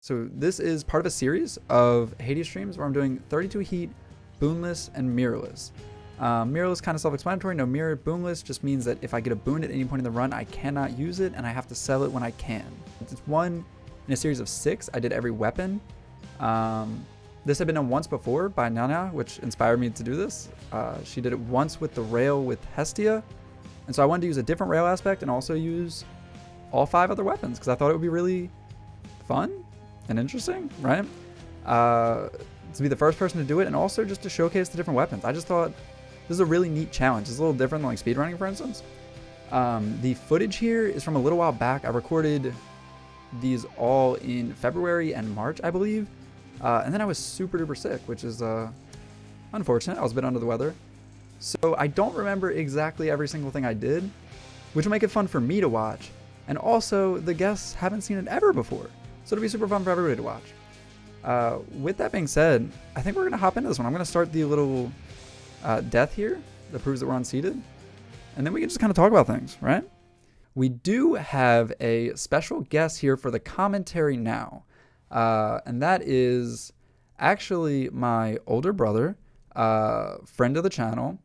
So this is part of a series of Hades streams where I'm doing 32 heat, boonless, and mirrorless. Mirrorless kind of self-explanatory. No mirror. Boonless just means that if I get a boon at any point in the run, I cannot use it, and I have to sell it when I can. It's one in a series of 6. I did every weapon. This had been done once before by Nana, which inspired me to do this. She did it once with the rail with Hestia, and so I wanted to use a different rail aspect and also use all 5 other weapons because I thought it would be really fun and interesting, right? To be the first person to do it, and also just to showcase the different weapons. I just thought this is a really neat challenge. It's a little different than like speedrunning, for instance. The footage here is from a little while back. I recorded these all in February and March, I believe. And then I was super duper sick, which is unfortunate. I was a bit under the weather. So I don't remember exactly every single thing I did, which will make it fun for me to watch. And also, the guests haven't seen it ever before. So it'll be super fun for everybody to watch. With that being said, I think we're going to hop into this one. I'm going to start the little death here that proves that we're unseated. And then we can just kind of talk about things, right? We do have a special guest here for the commentary now. And that is actually my older brother, friend of the channel,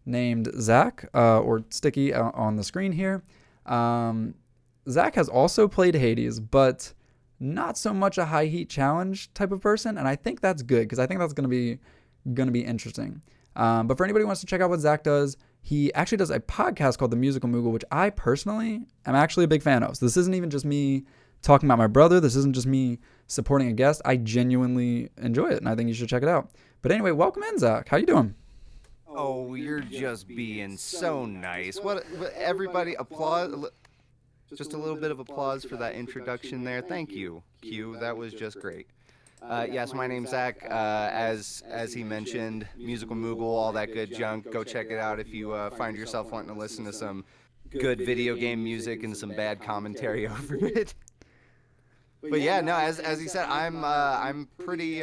named Zach, or Sticky on the screen here. Zach has also played Hades, but not so much a high heat challenge type of person, and I think that's good because I think that's gonna be interesting. But for anybody who wants to check out what Zach does, he actually does a podcast called The Musical Moogle, which I personally am actually a big fan of. So this isn't even just me talking about my brother. This isn't just me supporting a guest. I genuinely enjoy it, and I think you should check it out. But anyway, welcome in, Zach. How you doing? Oh, you're just being so nice. What everybody applaud. Just a little bit of applause for that introduction there. Thank you, Q. That was just great. Yes, my name's Zach. As he mentioned, Musical Moogle, all that good junk. Go check it out if you find yourself wanting to listen to some good video game music and some bad commentary over it. But yeah, no, as he said, I'm a pretty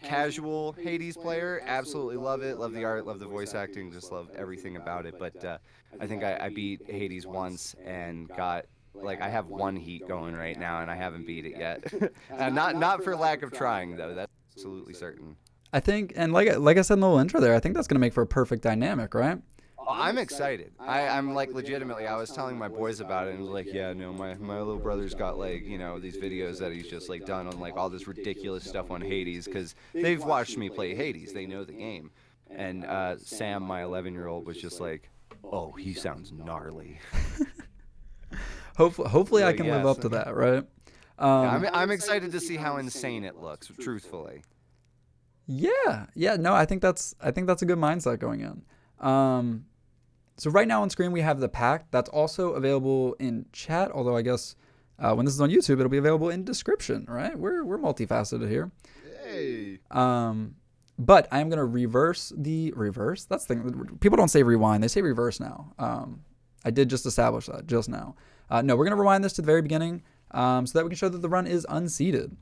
casual Hades player. Absolutely love it. Love the art. Love the voice acting. Just love everything about it. But I think I beat Hades once and got, like, I have 1 heat going right now and I haven't beat it yet. Not for lack of trying though. That's absolutely certain. I think, and like I said in the little intro there, I think that's gonna make for a perfect dynamic, right? I'm excited. I'm like legitimately. I was telling my boys about it and was like, yeah, no, my little brother's got like, you know, these videos that he's just like done on like all this ridiculous stuff on Hades because they've watched me play Hades. They know the game. And Sam, my 11-year-old, was just like, oh, he sounds gnarly. Hopefully I can live up to that, right? Yeah, I'm excited to see how insane it looks, truthfully. Yeah. No, I think that's a good mindset going in. So right now on screen we have the Pact. That's also available in chat, although I guess when this is on YouTube it'll be available in description, right? We're multifaceted here. Hey. But I am gonna reverse. That's the thing. People don't say rewind; they say reverse now. I did just establish that just now. No, we're gonna rewind this to the very beginning, so that we can show that the run is unseated.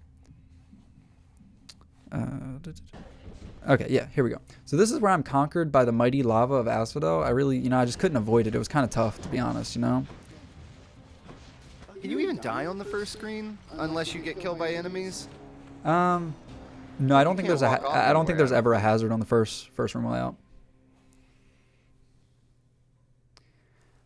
Okay, yeah, here we go. So this is where I'm conquered by the mighty lava of Asphodel. I really, I just couldn't avoid it. It was kind of tough, to be honest, Can you even die on the first screen unless you get killed by enemies? No, I don't think there's I don't think there's ever a hazard on the first room layout.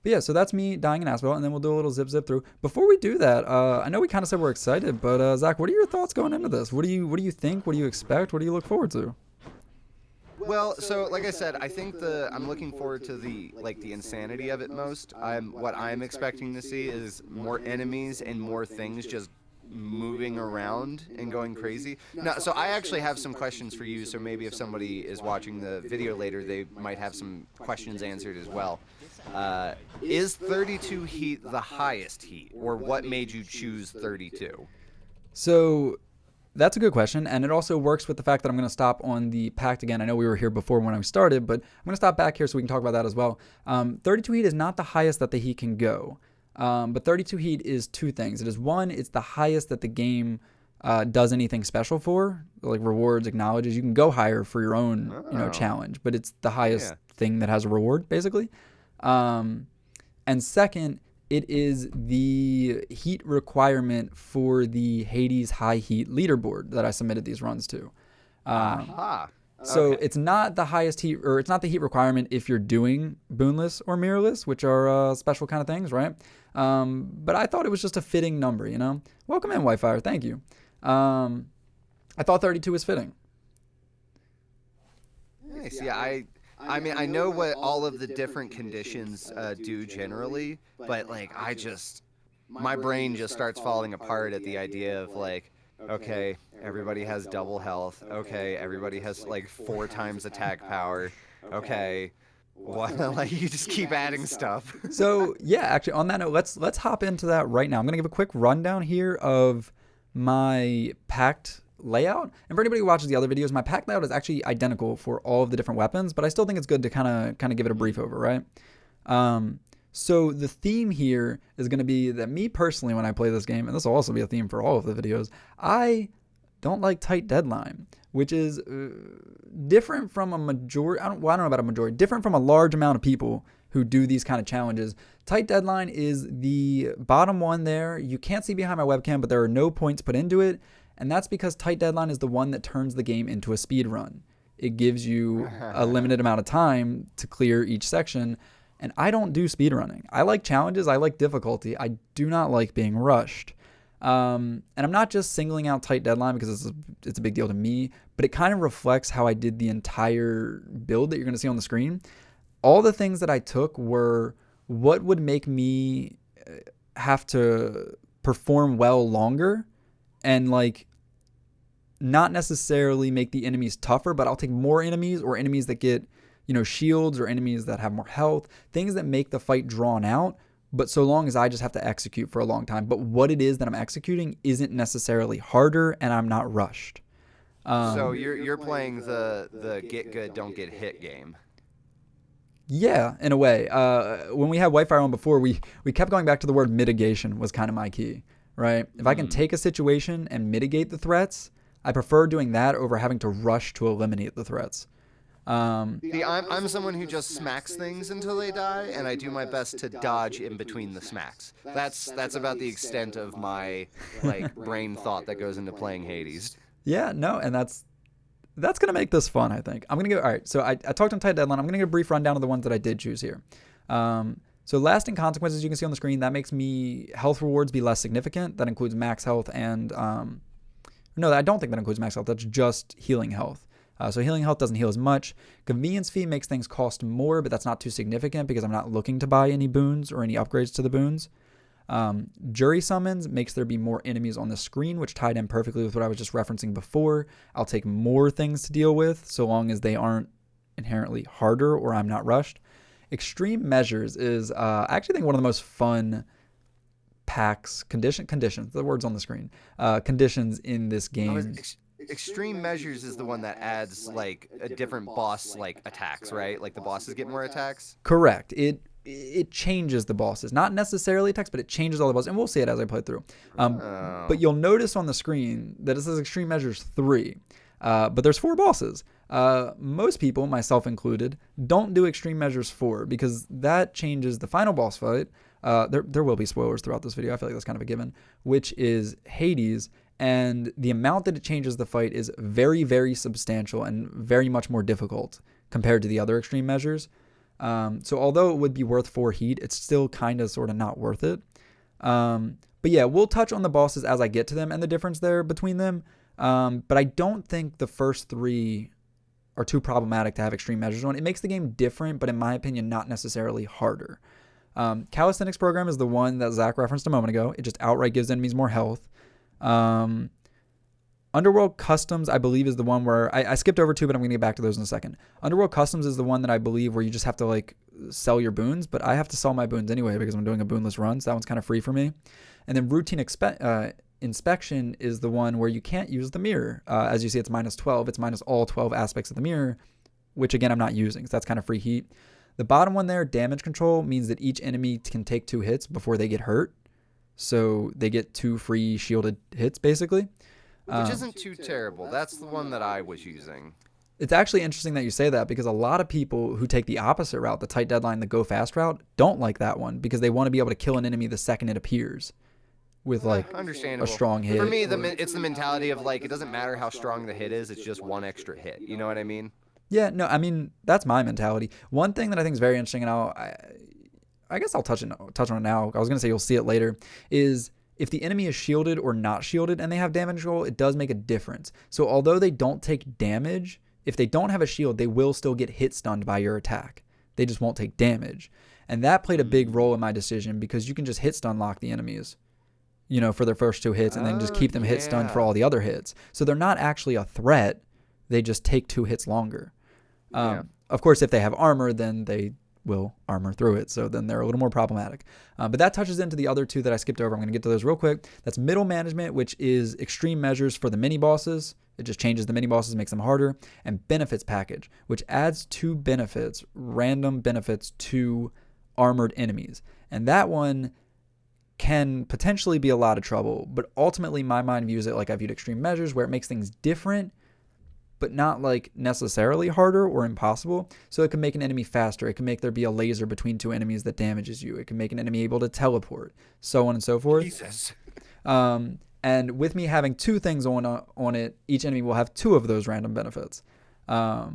But yeah, so that's me dying in Asphodel, and then we'll do a little zip through. Before we do that, I know we kind of said we're excited, but Zach, what are your thoughts going into this? What do you think? What do you expect? What do you look forward to? Well, so like I said, I think I'm looking forward to the insanity of it most. What I'm expecting to see is more enemies and more things just moving around and going crazy. Now, so I actually have some questions for you, so maybe if somebody is watching the video later, they might have some questions answered as well. Is 32 heat the highest heat, or what made you choose 32? So that's a good question, and it also works with the fact that I'm going to stop on the Pact again. I know we were here before when I started, but I'm going to stop back here so we can talk about that as well. 32 heat is not the highest that the heat can go, but 32 heat is 2 things. It is one, it's the highest that the game does anything special for, like rewards, acknowledges. You can go higher for your own challenge, but it's the highest thing that has a reward, basically. And second, It is the heat requirement for the Hades high heat leaderboard that I submitted these runs to. So it's not the highest heat, or it's not the heat requirement if you're doing boonless or mirrorless, which are special kind of things, right? But I thought it was just a fitting number, you know? Welcome in, Wi-Fi. Thank you. I thought 32 was fitting. Nice. Yeah, I mean, I know what all of the different conditions do generally, but like my brain just starts falling apart at the idea of like, okay, everybody has double health. Okay, everybody has like 4 times attack power. Okay, what? Like you just keep adding stuff. So yeah, actually on that note, let's hop into that right now. I'm gonna give a quick rundown here of my Pact layout. And for anybody who watches the other videos, my Pact layout is actually identical for all of the different weapons, but I still think it's good to kind of give it a brief over, right? So the theme here is going to be that me personally, when I play this game, and this will also be a theme for all of the videos, I don't like tight deadline, which is different from a majority. I don't know about a majority, different from a large amount of people who do these kind of challenges. Tight deadline is the bottom one there. You can't see behind my webcam, but there are no points put into it. And that's because tight deadline is the one that turns the game into a speed run. It gives you a limited amount of time to clear each section. And I don't do speed running. I like challenges. I like difficulty. I do not like being rushed. And I'm not just singling out tight deadline because it's a big deal to me, but it kind of reflects how I did the entire build that you're going to see on the screen. All the things that I took were what would make me have to perform well longer, and like not necessarily make the enemies tougher, but I'll take more enemies, or enemies that get, you know, shields, or enemies that have more health, things that make the fight drawn out, but so long as I just have to execute for a long time. But what it is that I'm executing isn't necessarily harder, and I'm not rushed. So you're playing the get good, don't get hit game. Yeah, in a way. When we had Wi-Fi on before, we kept going back to the word mitigation was kind of my key. Right? If I can take a situation and mitigate the threats, I prefer doing that over having to rush to eliminate the threats. I'm someone who just smacks things until they die, and I do my best to dodge in between the smacks. That's about the extent of my like brain thought that goes into playing Hades. Yeah, no, and that's gonna make this fun, I think. I'm gonna go. All right, so I talked on tight deadline. I'm gonna give a brief rundown of the ones that I did choose here. So lasting consequences, you can see on the screen, that makes me health rewards be less significant. That includes max health and, no, I don't think that includes max health. That's just healing health. So healing health doesn't heal as much. Convenience fee makes things cost more, but that's not too significant because I'm not looking to buy any boons or any upgrades to the boons. Jury summons makes there be more enemies on the screen, which tied in perfectly with what I was just referencing before. I'll take more things to deal with so long as they aren't inherently harder or I'm not rushed. Extreme measures is, I actually think, one of the most fun packs, conditions, the words on the screen, conditions in this game. Extreme measures is the one that adds like a different boss like attacks, right? Like the bosses get more attacks? Correct. It changes the bosses. Not necessarily attacks, but it changes all the bosses. And we'll see it as I play through. But you'll notice on the screen that it says Extreme Measures 3. But there's 4 bosses. Most people, myself included, don't do Extreme Measures 4 because that changes the final boss fight. There will be spoilers throughout this video. I feel like that's kind of a given, which is Hades. And the amount that it changes the fight is very, very substantial and very much more difficult compared to the other Extreme Measures. So although it would be worth 4 heat, it's still kind of sort of not worth it. But yeah, we'll touch on the bosses as I get to them and the difference there between them. But I don't think the first 3 are too problematic to have Extreme Measures on. It makes the game different, but in my opinion, not necessarily harder. Calisthenics program is the one that Zach referenced a moment ago. It just outright gives enemies more health. Underworld Customs, I believe, is the one where I skipped over 2, but I'm going to get back to those in a second. Underworld Customs is the one that I believe where you just have to like sell your boons, but I have to sell my boons anyway because I'm doing a boonless run, so that one's kind of free for me. And then routine inspection is the one where you can't use the mirror. As you see, it's -12. It's minus all 12 aspects of the mirror, which again, I'm not using. So that's kind of free heat. The bottom one there, damage control, means that each enemy can take 2 hits before they get hurt. So they get 2 free shielded hits, basically. Which isn't too terrible. That's the one that I was using. It's actually interesting that you say that, because a lot of people who take the opposite route, the tight deadline, the go fast route, don't like that one, because they want to be able to kill an enemy the second it appears with like Understandable. a strong hit. For me, it's the mentality of like, it doesn't matter how strong the hit is, it's just one extra hit. You know what I mean? Yeah, no, I mean, that's my mentality. One thing that I think is very interesting, and I guess I'll touch on it now. I was going to say you'll see it later, is if the enemy is shielded or not shielded and they have damage control, it does make a difference. So although they don't take damage, if they don't have a shield, they will still get hit stunned by your attack. They just won't take damage. And that played a big role in my decision, because you can just hit stun lock the enemies, you know, for their first 2 hits, and then just keep them hit stunned for all the other hits. So they're not actually a threat. They just take 2 hits longer. Of course, if they have armor, then they will armor through it. So then they're a little more problematic. But that touches into the other 2 that I skipped over. I'm going to get to those real quick. That's middle management, which is extreme measures for the mini bosses. It just changes the mini bosses, makes them harder. And benefits package, which adds 2 benefits, random benefits to armored enemies. And that one can potentially be a lot of trouble. But ultimately, my mind views it like I viewed extreme measures, where it makes things different, but not like necessarily harder or impossible. So it can make an enemy faster. It can make there be a laser between 2 enemies that damages you. It can make an enemy able to teleport, so on and so forth. Jesus. And with me having 2 things on it, each enemy will have 2 of those random benefits. The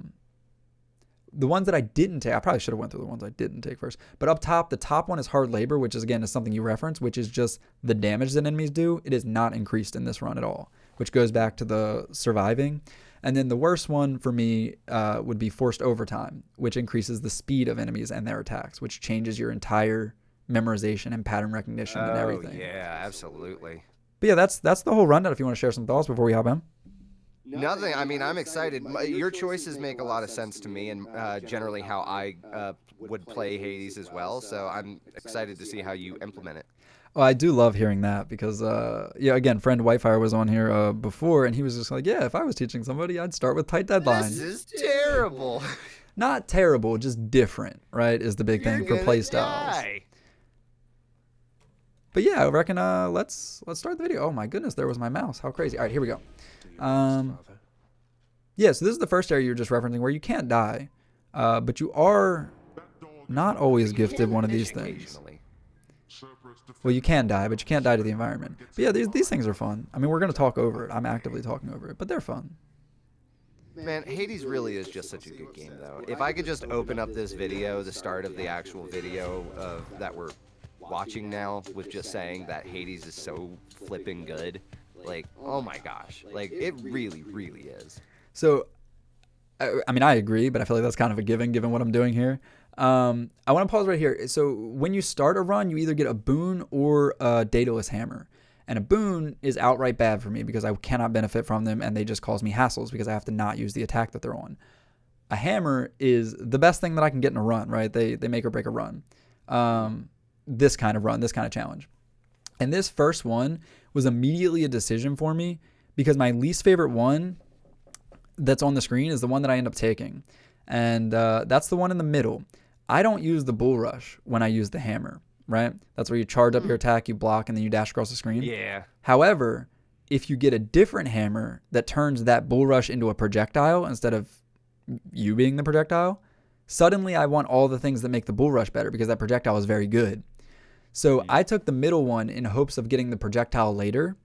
ones that I didn't take, I probably should have went through the ones I didn't take first. But up top, the top one is hard labor, which is, again, is something you reference, which is just the damage that enemies do. It is not increased in this run at all, which goes back to the surviving. And then the worst one for me would be forced overtime, which increases the speed of enemies and their attacks, which changes your entire memorization and pattern recognition and everything. Oh, yeah, absolutely. But yeah, that's the whole rundown if you want to share some thoughts before we hop in. Nothing. I mean, I'm excited. Your choices make a lot of sense to me, and generally how I would play Hades as well. So I'm excited to see how you implement it. Well, I do love hearing that, because, again, friend Whitefire was on here before, and he was just like, yeah, if I was teaching somebody, I'd start with tight deadline. This is terrible. Not terrible, just different, right, is the big thing for play styles. But yeah, I reckon let's start the video. Oh my goodness, there was my mouse. How crazy. All right, here we go. Yeah, so this is the first area you're just referencing where you can't die, but you are not always gifted one of these things. Well, you can die, but you can't die to the environment. But yeah, these things are fun. I mean, we're going to talk over it. I'm actively talking over it, but they're fun. Man, Hades really is just such a good game, though. If I could just open up this video, the start of the actual video that we're watching now, with just saying that Hades is so flipping good, like, oh my gosh, like, it really, really is. So, I mean, I agree, but I feel like that's kind of a given what I'm doing here. I want to pause right here. So when you start a run, you either get a boon or a Daedalus hammer. And a boon is outright bad for me, because I cannot benefit from them, and they just cause me hassles because I have to not use the attack that they're on. A hammer is the best thing that I can get in a run, right? They make or break a run. This kind of run, this kind of challenge. And this first one was immediately a decision for me, because my least favorite one that's on the screen is the one that I end up taking. And that's the one in the middle. I don't use the bull rush when I use the hammer, right? That's where you charge up your attack, you block, and then you dash across the screen. Yeah. However, if you get a different hammer that turns that bull rush into a projectile instead of you being the projectile, suddenly I want all the things that make the bull rush better, because that projectile is very good. So I took the middle one in hopes of getting the projectile later,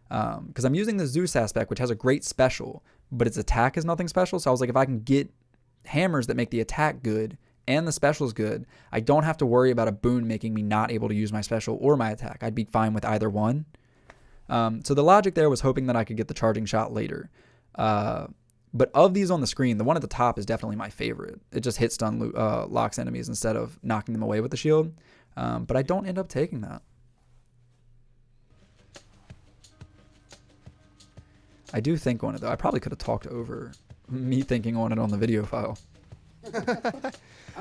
because I'm using the Zeus aspect, which has a great special, but its attack is nothing special. So I was like, if I can get hammers that make the attack good and the special's good, I don't have to worry about a boon making me not able to use my special or my attack. I'd be fine with either one. So the logic there was hoping that I could get the charging shot later. But of these on the screen, the one at the top is definitely my favorite. It just hit stun locks enemies instead of knocking them away with the shield. But I don't end up taking that. I do think on it, though. I probably could have talked over me thinking on it on the video file.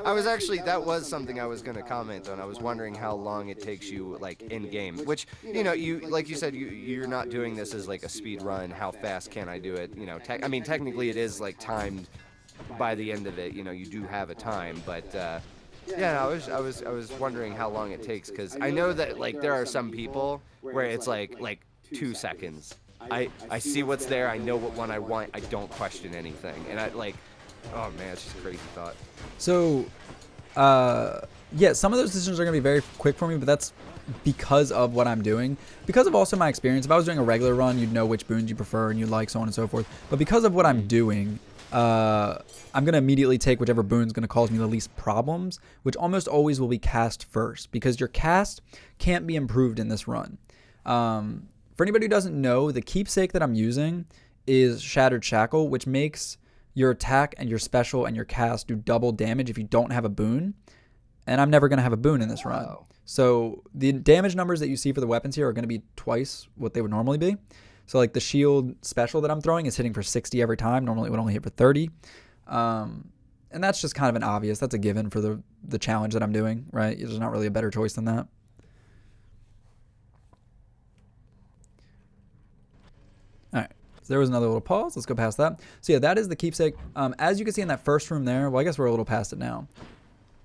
I was actually, that was something I was going to comment on. I was wondering how long it takes you, like, in-game. Which, you know, like you said, you're not doing this as, like, a speed run. How fast can I do it? You know, I mean, technically it is, like, timed by the end of it. You know, you do have a time. But, yeah, I was wondering how long it takes. Because I know that, like, there are some people where it's, like 2 seconds. I see what's there. I know what one I want. I don't question anything. And I like, oh man, it's just a crazy thought. So, yeah, some of those decisions are going to be very quick for me, but that's because of what I'm doing. Because of also my experience. If I was doing a regular run, you'd know which boons you prefer and you like, so on and so forth. But because of what I'm doing, I'm going to immediately take whichever boon's going to cause me the least problems, which almost always will be cast first, because your cast can't be improved in this run. For anybody who doesn't know, the keepsake that I'm using is Shattered Shackle, which makes your attack and your special and your cast do double damage if you don't have a boon. And I'm never going to have a boon in this run. So the damage numbers that you see for the weapons here are going to be twice what they would normally be. So like the shield special that I'm throwing is hitting for 60 every time. Normally it would only hit for 30. And that's just kind of an obvious. That's a given for the challenge that I'm doing, right? There's not really a better choice than that. All right. So there was another little pause. Let's go past that. So yeah, that is the keepsake. As you can see in that first room there, well, I guess we're a little past it now.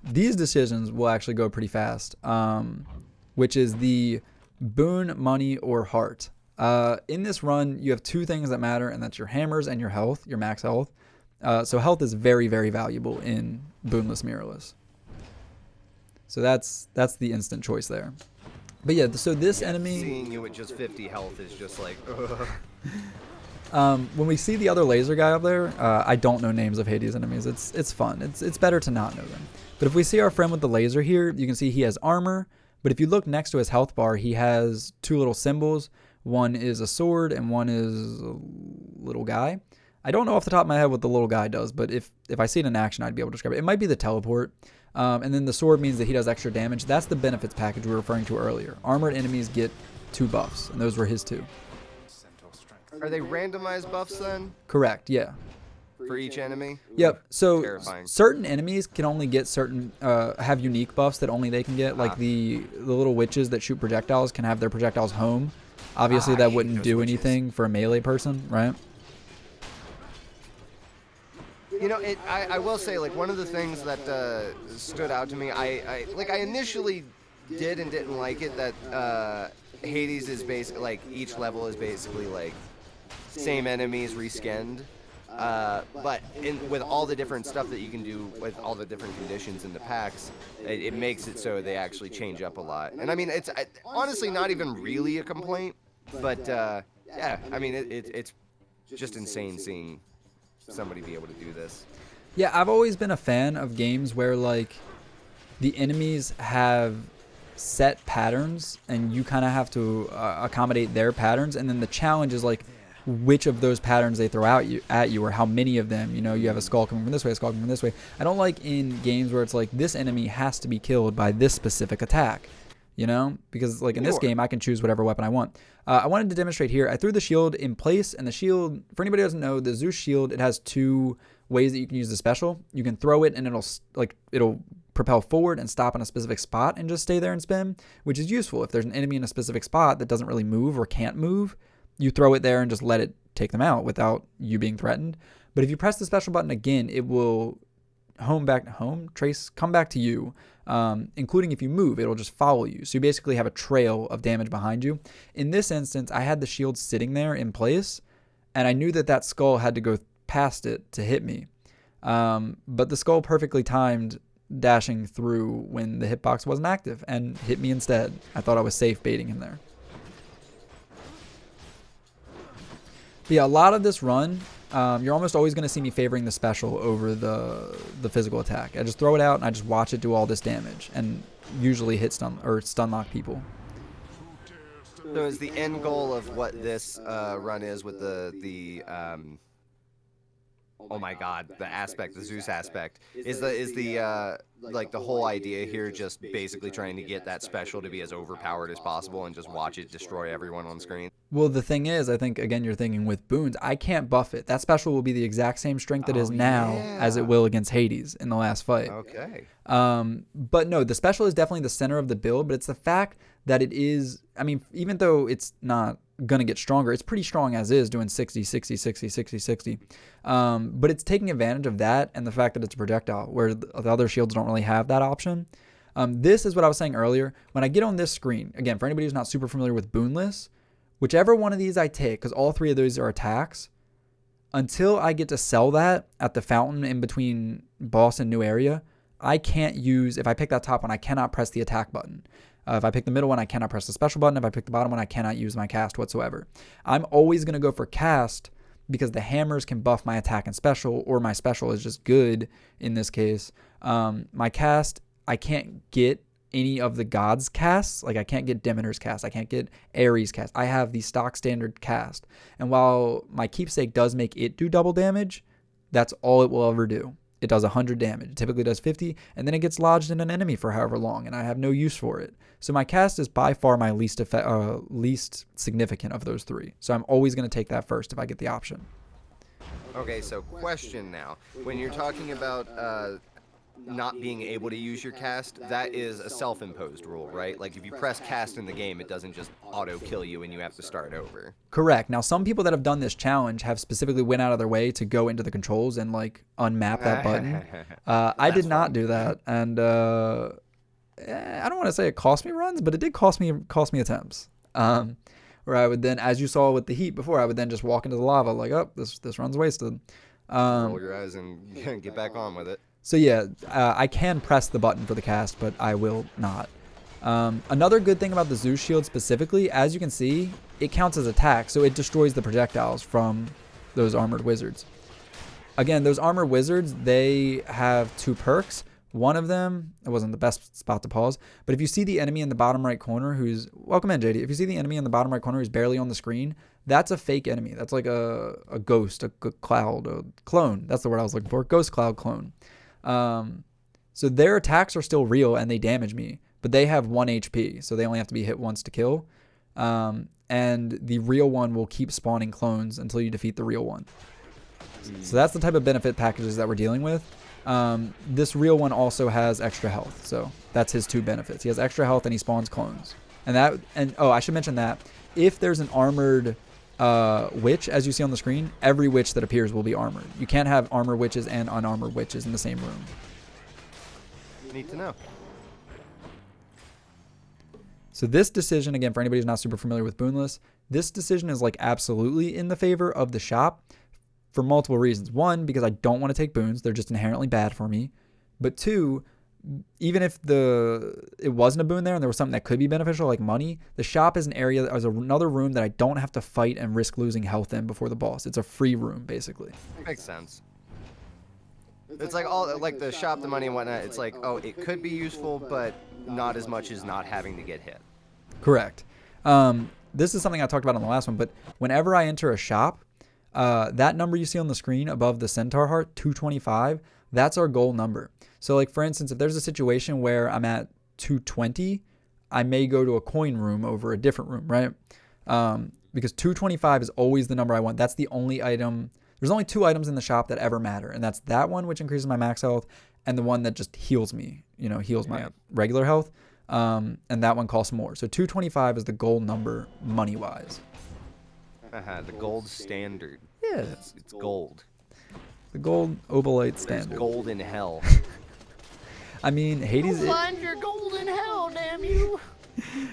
These decisions will actually go pretty fast, which is the boon, money, or heart. In this run, you have two things that matter, and that's your hammers and your health, your max health. So health is very, very valuable in boonless, mirrorless. So that's the instant choice there. But yeah, so this enemy... Seeing you at just 50 health is just like... when we see the other laser guy up there, I don't know names of Hades enemies. It's fun. It's better to not know them. But if we see our friend with the laser here, you can see he has armor. But if you look next to his health bar, he has two little symbols. One is a sword and one is a little guy. I don't know off the top of my head what the little guy does, but if I see it in action, I'd be able to describe it. It might be the teleport. And then the sword means that he does extra damage. That's the benefits package we were referring to earlier. Armored enemies get 2 buffs, and those were his 2. Are they randomized buffs then? Correct, yeah. For each enemy? Yep. So Terrifying. certain enemies can only get certain, have unique buffs that only they can get. Like the little witches that shoot projectiles can have their projectiles home. Obviously, that wouldn't do anything for a melee person, right? You know, I will say, like, one of the things that stood out to me, I initially did and didn't like it, that Hades is basically, like, each level is basically, like, same enemies reskinned. But with all the different stuff that you can do with all the different conditions in the packs, it makes it so they actually change up a lot. And, I mean, it's honestly not even really a complaint, but, yeah, I mean, it's just insane seeing somebody be able to do this. Yeah, I've always been a fan of games where, like, the enemies have set patterns and you kind of have to accommodate their patterns, and then the challenge is, like, which of those patterns they throw out at you or how many of them. You know, you have a skull coming from this way, a skull coming from this way. I don't like in games where it's like this enemy has to be killed by this specific attack, you know, because like in this game I can choose whatever weapon I want. I wanted to demonstrate here. I threw the shield in place, and the shield, for anybody who doesn't know, the Zeus shield, it has 2 ways that you can use the special. You can throw it and it'll propel forward and stop in a specific spot and just stay there and spin, which is useful if there's an enemy in a specific spot that doesn't really move or can't move. You throw it there and just let it take them out without you being threatened. But if you press the special button again, it will come back to you, including if you move, it'll just follow you. So you basically have a trail of damage behind you. In this instance, I had the shield sitting there in place, and I knew that skull had to go past it to hit me. But the skull perfectly timed dashing through when the hitbox wasn't active and hit me instead. I thought I was safe baiting him there. But yeah, a lot of this run, you're almost always going to see me favoring the special over the physical attack. I just throw it out and I just watch it do all this damage and usually hit stun lock people. So is the end goal of what this run is with the oh my god, the Zeus aspect, is the like the whole idea here just basically trying to get that special to be as overpowered as possible and just watch it destroy everyone on screen? Well, the thing is, I think, again, you're thinking with boons, I can't buff it. That special will be the exact same strength it is now as it will against Hades in the last fight. Okay. But no, the special is definitely the center of the build, but it's the fact that it is, I mean, even though it's not going to get stronger, it's pretty strong as is, doing 60, 60, 60, 60, 60. But it's taking advantage of that and the fact that it's a projectile, where the other shields don't really have that option. This is what I was saying earlier. When I get on this screen, again, for anybody who's not super familiar with boonless, Whichever one of these I take, because all 3 of those are attacks, until I get to sell that at the fountain in between boss and new area, I can't use, if I pick that top one, I cannot press the attack button. If I pick the middle one, I cannot press the special button. If I pick the bottom one, I cannot use my cast whatsoever. I'm always going to go for cast because the hammers can buff my attack and special, or my special is just good in this case. My cast, I can't get any of the gods' casts. Like I can't get Demeter's cast. I can't get Ares cast. I have the stock standard cast. And while my keepsake does make it do double damage, that's all it will ever do. It does 100 damage. It typically does 50, and then it gets lodged in an enemy for however long, and I have no use for it. So my cast is by far my least significant of those 3. So I'm always going to take that first if I get the option. Okay, so question now. When you're talking about not being able to use your cast, that is a self-imposed rule, right? Like if you press cast in the game, it doesn't just auto-kill you and you have to start over. Correct. Now, some people that have done this challenge have specifically went out of their way to go into the controls and like unmap that button. I did not do that, and I don't want to say it cost me runs, but it did cost me attempts. Where I would then, as you saw with the heat before, I would then just walk into the lava like, oh, this run's wasted. Roll your eyes and get back on with it. So yeah, I can press the button for the cast, but I will not. Another good thing about the Zeus shield specifically, as you can see, it counts as attack, so it destroys the projectiles from those armored wizards. Again, those armored wizards, they have 2 perks. One of them, it wasn't the best spot to pause, but if you see the enemy in the bottom right corner who's, welcome in JD, if you see the enemy in the bottom right corner who's barely on the screen, that's a fake enemy. That's like a ghost, a cloud, a clone. That's the word I was looking for, ghost cloud clone. So their attacks are still real and they damage me, but they have 1 HP, so they only have to be hit once to kill. And the real one will keep spawning clones until you defeat the real one. So that's the type of benefit packages that we're dealing with. This real one also has extra health, so that's his 2 benefits. He has extra health and he spawns clones. And oh, I should mention that if there's an armored witch, as you see on the screen, every witch that appears will be armored. You can't have armored witches and unarmored witches in the same room. Need to know. So this decision, again, for anybody who's not super familiar with Boonless, this decision is like absolutely in the favor of the shop for multiple reasons. 1, because I don't want to take boons. They're just inherently bad for me. But 2, even if it wasn't a boon there and there was something that could be beneficial, like money, the shop is an area that is another room that I don't have to fight and risk losing health in before the boss. It's a free room, basically. Makes sense. It's like all like the shop, the money and whatnot. It's like, oh, it could be useful, but not as much as not having to get hit. Correct. This is something I talked about on the last one, but whenever I enter a shop, that number you see on the screen above the centaur heart, 225, that's our goal number. So like, for instance, if there's a situation where I'm at 220, I may go to a coin room over a different room, right? Because 225 is always the number I want. That's the only item. There's only 2 items in the shop that ever matter, and that's that one, which increases my max health, and the one that just heals me, heals my regular health. And that one costs more. So 225 is the goal number money-wise. The gold standard. Yeah. It's gold. The gold obolite standard. There's gold in hell. I mean, Hades. Find your gold in hell, damn you.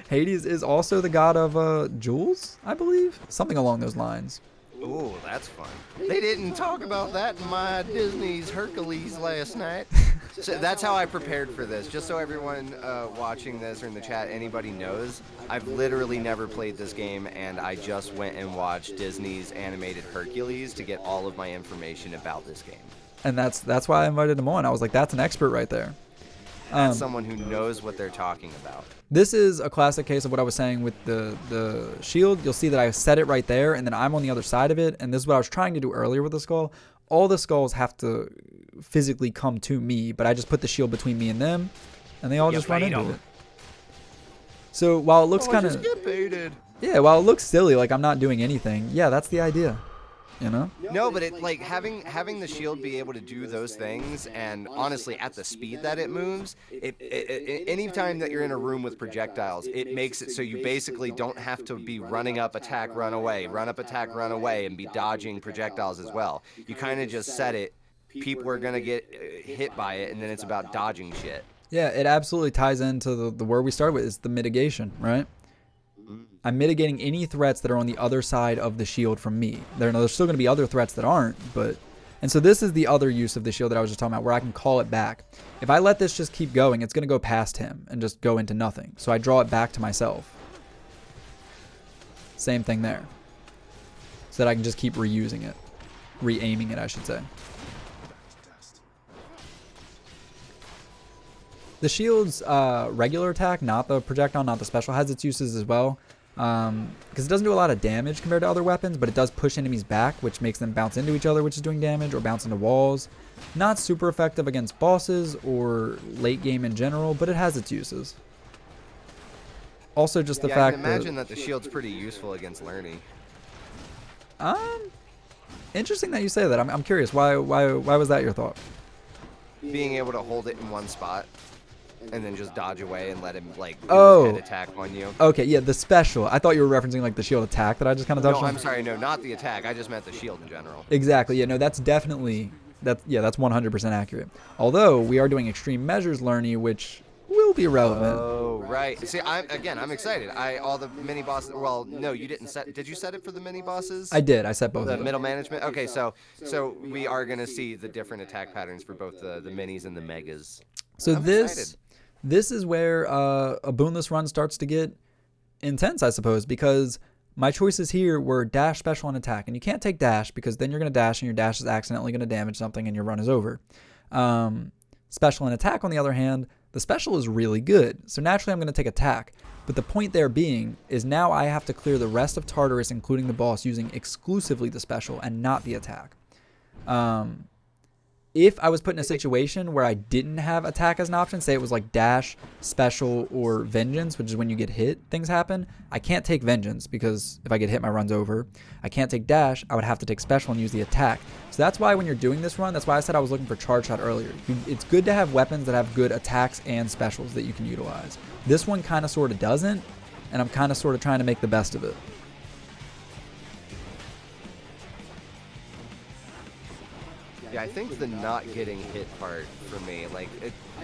Hades is also the god of jewels, I believe. Something along those lines. Ooh, that's fun. They didn't talk about that in my Disney's Hercules last night. So that's how I prepared for this. Just so everyone watching this or in the chat, anybody knows, I've literally never played this game, and I just went and watched Disney's animated Hercules to get all of my information about this game. And that's why I invited him on. I was like, that's an expert right there. That's someone who knows what they're talking about. This is a classic case of what I was saying with the shield. You'll see that I set it right there, and then I'm on the other side of it. And this is what I was trying to do earlier with the skull. All the skulls have to physically come to me, but I just put the shield between me and them, and they all just run into it. So while it looks kind of, yeah, while it looks silly, like I'm not doing anything, yeah, that's the idea. No, but it like having the shield be able to do those things, and honestly at the speed that it moves, anytime that you're in a room with projectiles, it makes it so you basically don't have to be running up, attack, run away, run up, attack, run away, and be dodging projectiles as well. You kind of just set it. People are gonna get hit by it, and then it's about dodging shit. Yeah, it absolutely ties into the word we started with, is the mitigation, right? I'm mitigating any threats that are on the other side of the shield from me. There's still going to be other threats that aren't, but... And so this is the other use of the shield that I was just talking about, where I can call it back. If I let this just keep going, it's going to go past him and just go into nothing. So I draw it back to myself. Same thing there. So that I can just keep reusing it. Re-aiming it, I should say. The shield's regular attack, not the projectile, not the special, has its uses as well. Because it doesn't do a lot of damage compared to other weapons, but it does push enemies back, which makes them bounce into each other, which is doing damage, or bounce into walls. Not super effective against bosses or late game in general, but it has its uses. Also, just the fact I can imagine that the shield's pretty useful against Lerny. Interesting that you say that. I'm curious. Why was that your thought? Being able to hold it in one spot and then just dodge away and let him like do his head attack on you. Okay, yeah, the special. I thought you were referencing like the shield attack that I just kind of touched on. No, I'm sorry, no, not the attack. I just meant the shield in general. Exactly. Yeah, no, that's definitely that's 100% accurate. Although we are doing extreme measures, Lerny, which will be relevant. Oh, right. See, I'm excited. All the mini bosses. Well, no, you didn't set. Did you set it for the mini bosses? I did. I set both. The of them. middle management. Okay, so we are gonna see the different attack patterns for both the minis and the megas. So this is where a boonless run starts to get intense, I suppose, because my choices here were dash, special, and attack. And you can't take dash because then you're going to dash and your dash is accidentally going to damage something and your run is over. Special and attack, on the other hand, the special is really good. So naturally I'm going to take attack. But the point there being is now I have to clear the rest of Tartarus, including the boss, using exclusively the special and not the attack. If I was put in a situation where I didn't have attack as an option, say it was like dash, special, or vengeance, which is when you get hit, things happen. I can't take vengeance because if I get hit, my run's over. I can't take dash. I would have to take special and use the attack. So that's why when you're doing this run, that's why I said I was looking for charge shot earlier. It's good to have weapons that have good attacks and specials that you can utilize. This one kind of sort of doesn't, and I'm kind of sort of trying to make the best of it. Yeah, I think the not getting hit part for me, like,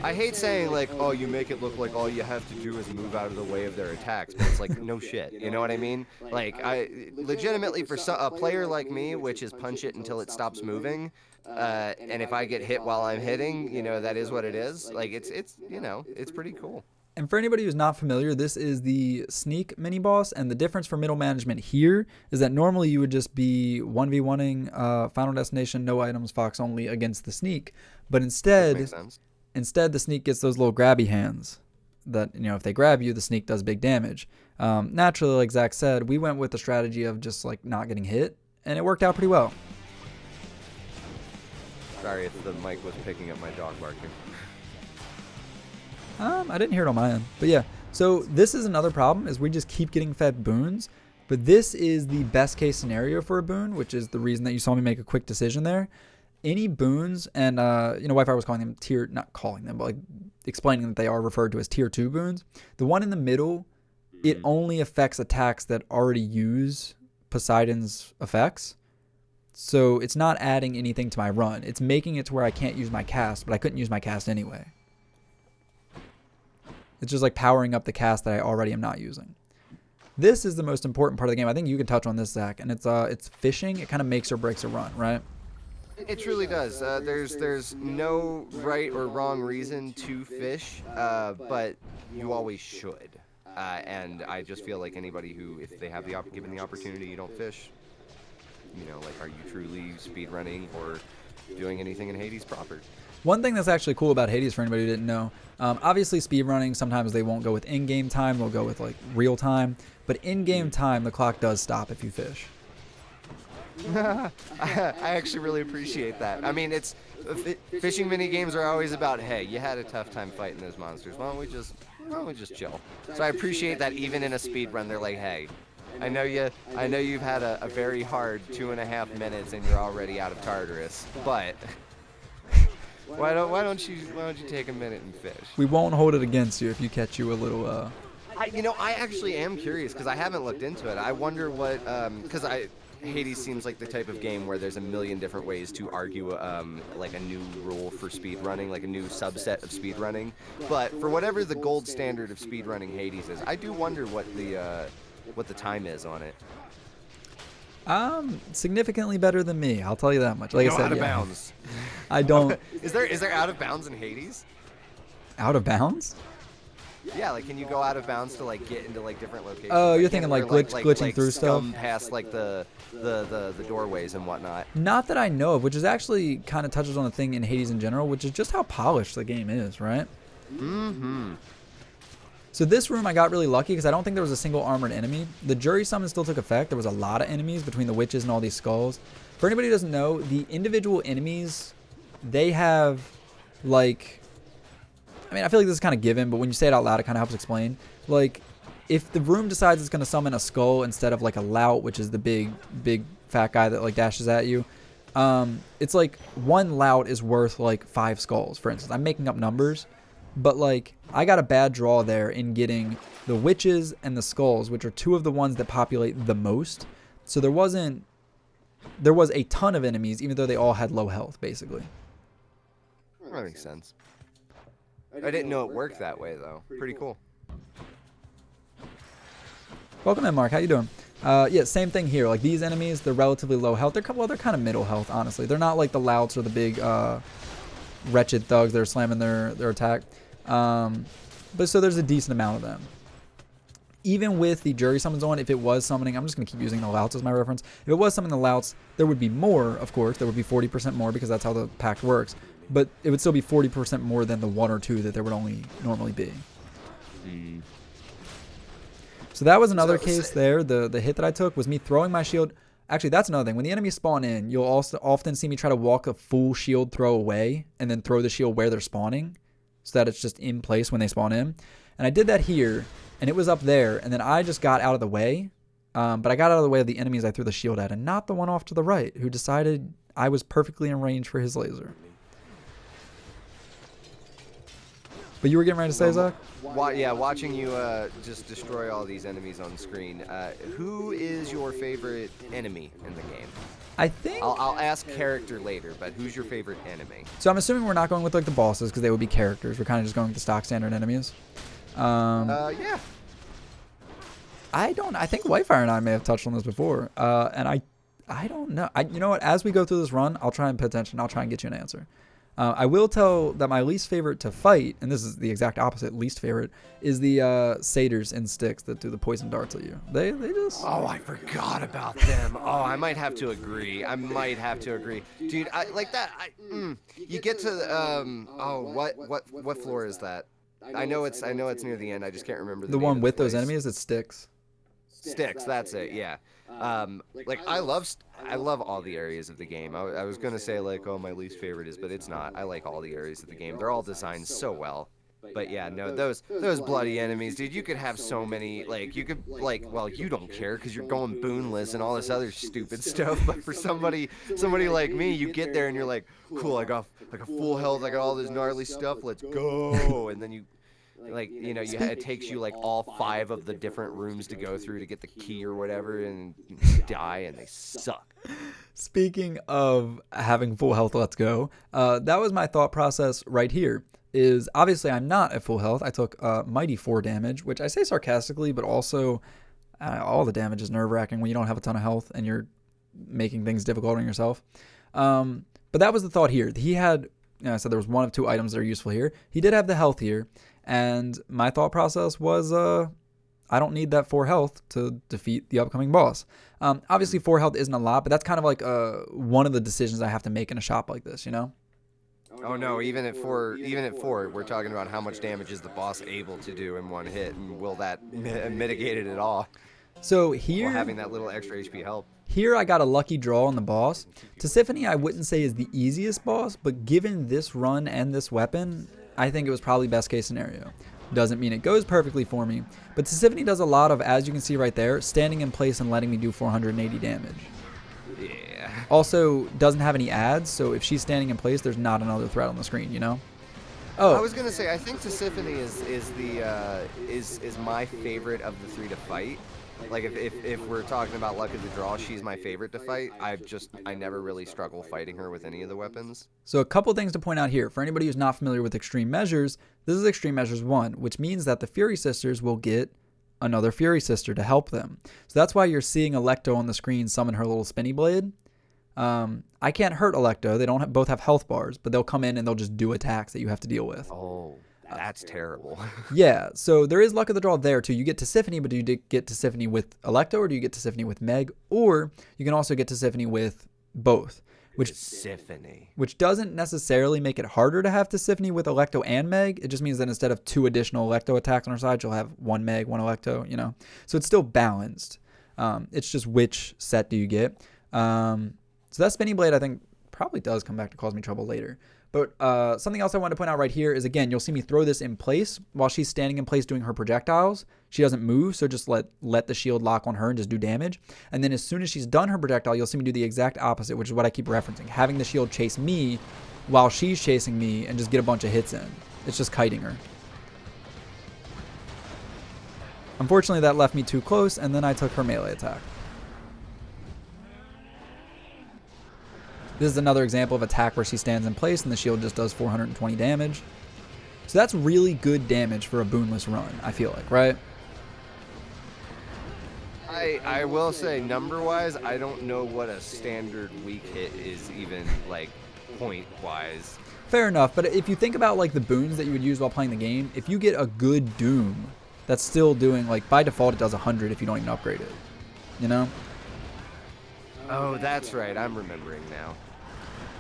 I hate saying, like, oh, you make it look like all you have to do is move out of the way of their attacks, but it's like, no shit, you know what I mean? Like, legitimately, for a player like me, which is punch it until it stops moving, and if I get hit while I'm hitting, you know, that is what it is. Like, it's you know, it's pretty cool. And for anybody who's not familiar, this is the sneak mini boss, and the difference for middle management here is that normally you would just be 1v1ing Final Destination, no items, Fox only against the sneak, but instead the sneak gets those little grabby hands that, you know, if they grab you, the sneak does big damage. Naturally, like Zach said, we went with the strategy of just like not getting hit, and it worked out pretty well. Sorry if the mic was picking up my dog barking. I didn't hear it on my end, but yeah. So this is another problem, is we just keep getting fed boons, but this is the best case scenario for a boon, which is the reason that you saw me make a quick decision there. Any boons, and you know, Wi-Fi was calling them not calling them, but like explaining that they are referred to as tier 2 boons. The one in the middle, it only affects attacks that already use Poseidon's effects. So it's not adding anything to my run. It's making it to where I can't use my cast, but I couldn't use my cast anyway. It's just like powering up the cast that I already am not using. This is the most important part of the game. I think you can touch on this, Zach, and it's fishing. It kind of makes or breaks a run, right? It truly does. There's no right or wrong reason to fish, but you always should. And I just feel like anybody who, if they have given the opportunity, you don't fish. You know, like, are you truly speedrunning or doing anything in Hades proper? One thing that's actually cool about Hades, for anybody who didn't know, obviously speedrunning, sometimes they won't go with in-game time, they'll go with like real time, but in-game time, the clock does stop if you fish. I actually really appreciate that. I mean, fishing mini games are always about, hey, you had a tough time fighting those monsters. Why don't we just chill? So I appreciate that even in a speed run, they're like, hey, I know you've had a very hard 2.5 minutes and you're already out of Tartarus, but why don't you take a minute and fish? We won't hold it against you if you catch you a little. I actually am curious because I haven't looked into it. I wonder what because Hades seems like the type of game where there's a million different ways to argue like a new rule for speedrunning, like a new subset of speedrunning. But for whatever the gold standard of speedrunning Hades is, I do wonder what the what the time is on it. Significantly better than me. I'll tell you that much. Like I said, out of yeah. bounds. I don't. Is there out of bounds in Hades? Out of bounds? Yeah, like can you go out of bounds to like get into like different locations? Oh, you're Like, thinking where, like glitching through stuff? Past like the doorways and whatnot. Not that I know of, which is actually kind of touches on the thing in Hades in general, which is just how polished the game is, right? Mm-hmm. So this room I got really lucky because I don't think there was a single armored enemy. The jury summon still took effect. There was a lot of enemies between the witches and all these skulls. For anybody who doesn't know, the individual enemies, they have like... I mean, I feel like this is kind of given, but when you say it out loud, it kind of helps explain. Like, if the room decides it's going to summon a skull instead of like a lout, which is the big fat guy that like dashes at you, it's like one lout is worth like 5 skulls, for instance. I'm making up numbers, but like I got a bad draw there in getting the witches and the skulls, which are 2 of the ones that populate the most. So there was a ton of enemies, even though they all had low health, basically. That makes sense. I didn't know it worked that way, though. Pretty cool. Welcome in, Mark. How you doing? Yeah, same thing here. Like these enemies, they're relatively low health. They're kind of middle health, honestly. They're not like the louts or the big wretched thugs that are slamming their attack. But so there's a decent amount of them. Even with the jury summons on, if it was summoning, I'm just going to keep using the louts as my reference. If it was summoning the louts, there would be more, of course. There would be 40% more because that's how the pact works. But it would still be 40% more than the 1 or 2 that there would only normally be. Mm. So that was another case there. The hit that I took was me throwing my shield. Actually, that's another thing. When the enemies spawn in, you'll also often see me try to walk a full shield throw away and then throw the shield where they're spawning so that it's just in place when they spawn in. And I did that here, and it was up there, and then I just got out of the way. But I got out of the way of the enemies I threw the shield at, and not the one off to the right, who decided I was perfectly in range for his laser. But you were getting ready to say, Zach? Yeah, watching you just destroy all these enemies on screen. Who is your favorite enemy in the game? I think... I'll ask character later, but who's your favorite enemy? So I'm assuming we're not going with like the bosses because they would be characters. We're kind of just going with the stock standard enemies. Yeah. I think Whitefire and I may have touched on this before. And I don't know. You know what? As we go through this run, I'll try and pay attention. I'll try and get you an answer. I will tell that my least favorite to fight, and this is the exact opposite, least favorite, is the satyrs in Styx that do the poison darts at you. They just... Oh, I forgot about them. Oh, I might have to agree. Dude, I like that. You get to what floor is that? I know it's near the end. I just can't remember the one with those enemies. It's Styx. Styx, that's it. Yeah. Like I love all the areas of the game. I was gonna say like, oh, my least favorite is, but it's not. I like all the areas of the game. They're all designed so well. But yeah, no, those bloody enemies, dude. You could have so many. Like you could well, you don't care because you're going boonless and all this other stupid stuff. But for somebody like me, you get there and you're like, cool, I got full health. I got all this gnarly stuff. Let's go. And then you. Like, you know, it takes you like all 5 of the different rooms to go through to get the key or whatever, and you die and they suck. Speaking of having full health, let's go. That was my thought process right here. Is obviously I'm not at full health. I took mighty 4 damage, which I say sarcastically, but also all the damage is nerve-wracking when you don't have a ton of health and you're making things difficult on yourself. But that was the thought here. He had, I said there was 1 of 2 items that are useful here. He did have the health here. And my thought process was, I don't need that 4 health to defeat the upcoming boss. Obviously, 4 health isn't a lot, but that's kind of like one of the decisions I have to make in a shop like this, you know? Oh no! Even at 4, we're talking about how much damage is the boss able to do in 1 hit, and will that mitigate it at all? So here, while having that little extra HP help. Here I got a lucky draw on the boss. Tisiphone I wouldn't say is the easiest boss, but given this run and this weapon, I think it was probably best case scenario. Doesn't mean it goes perfectly for me, but Tisiphone does a lot of, as you can see right there, standing in place and letting me do 480 damage. Yeah. Also, doesn't have any ads, so if she's standing in place, there's not another threat on the screen, you know? Oh, I was gonna say, I think Tisiphone is my favorite of the 3 to fight. Like if we're talking about luck of the draw, she's my favorite to fight. I never really struggle fighting her with any of the weapons. So a couple things to point out here. For anybody who's not familiar with extreme measures, this is extreme measures 1, which means that the Fury Sisters will get another Fury Sister to help them. So that's why you're seeing Electo on the screen summon her little spinny blade. I can't hurt Electo. They don't both have health bars, but they'll come in and they'll just do attacks that you have to deal with. Oh, that's terrible. Yeah, so there is luck of the draw there too. You get Tisiphone, but do you get Tisiphone with Electo, or do you get Tisiphone with Meg? Or you can also get Tisiphone with both, which doesn't necessarily make it harder to have Tisiphone with Electo and Meg. It just means that instead of 2 additional Electo attacks on her side, you'll have 1 Meg, 1 Electo, you know. So it's still balanced. It's just which set do you get. So that spinning blade, I think, probably does come back to cause me trouble later. But something else I want to point out right here is, again, you'll see me throw this in place while she's standing in place doing her projectiles. She doesn't move, so just let the shield lock on her and just do damage. And then as soon as she's done her projectile, you'll see me do the exact opposite, which is what I keep referencing. Having the shield chase me while she's chasing me and just get a bunch of hits in. It's just kiting her. Unfortunately, that left me too close, and then I took her melee attack. This is another example of attack where she stands in place and the shield just does 420 damage. So that's really good damage for a boonless run, I feel like, right? I will say, number-wise, I don't know what a standard weak hit is even, like, point-wise. Fair enough, but if you think about, like, the boons that you would use while playing the game, if you get a good Doom, that's still doing, like, by default it does 100 if you don't even upgrade it, you know? Oh, that's right. I'm remembering now.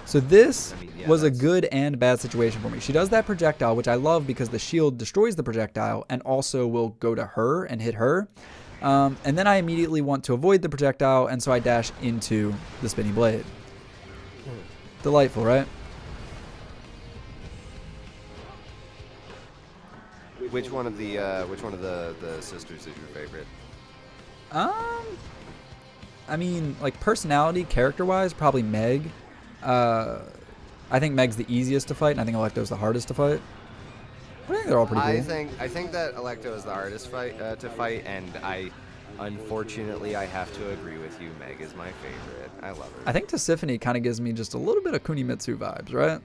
So this was a good and bad situation for me. She does that projectile, which I love because the shield destroys the projectile and also will go to her and hit her. And then I immediately want to avoid the projectile, and so I dash into the spinning blade. Delightful, right? Which one of the sisters is your favorite? I mean, like personality, character-wise, probably Meg. I think Meg's the easiest to fight, and I think Electo's the hardest to fight. But I think they're all pretty cool. I think that Electo is the hardest to fight, and unfortunately, I have to agree with you. Meg is my favorite. I love her. I think Tisiphone kind of gives me just a little bit of Kunimitsu vibes, right?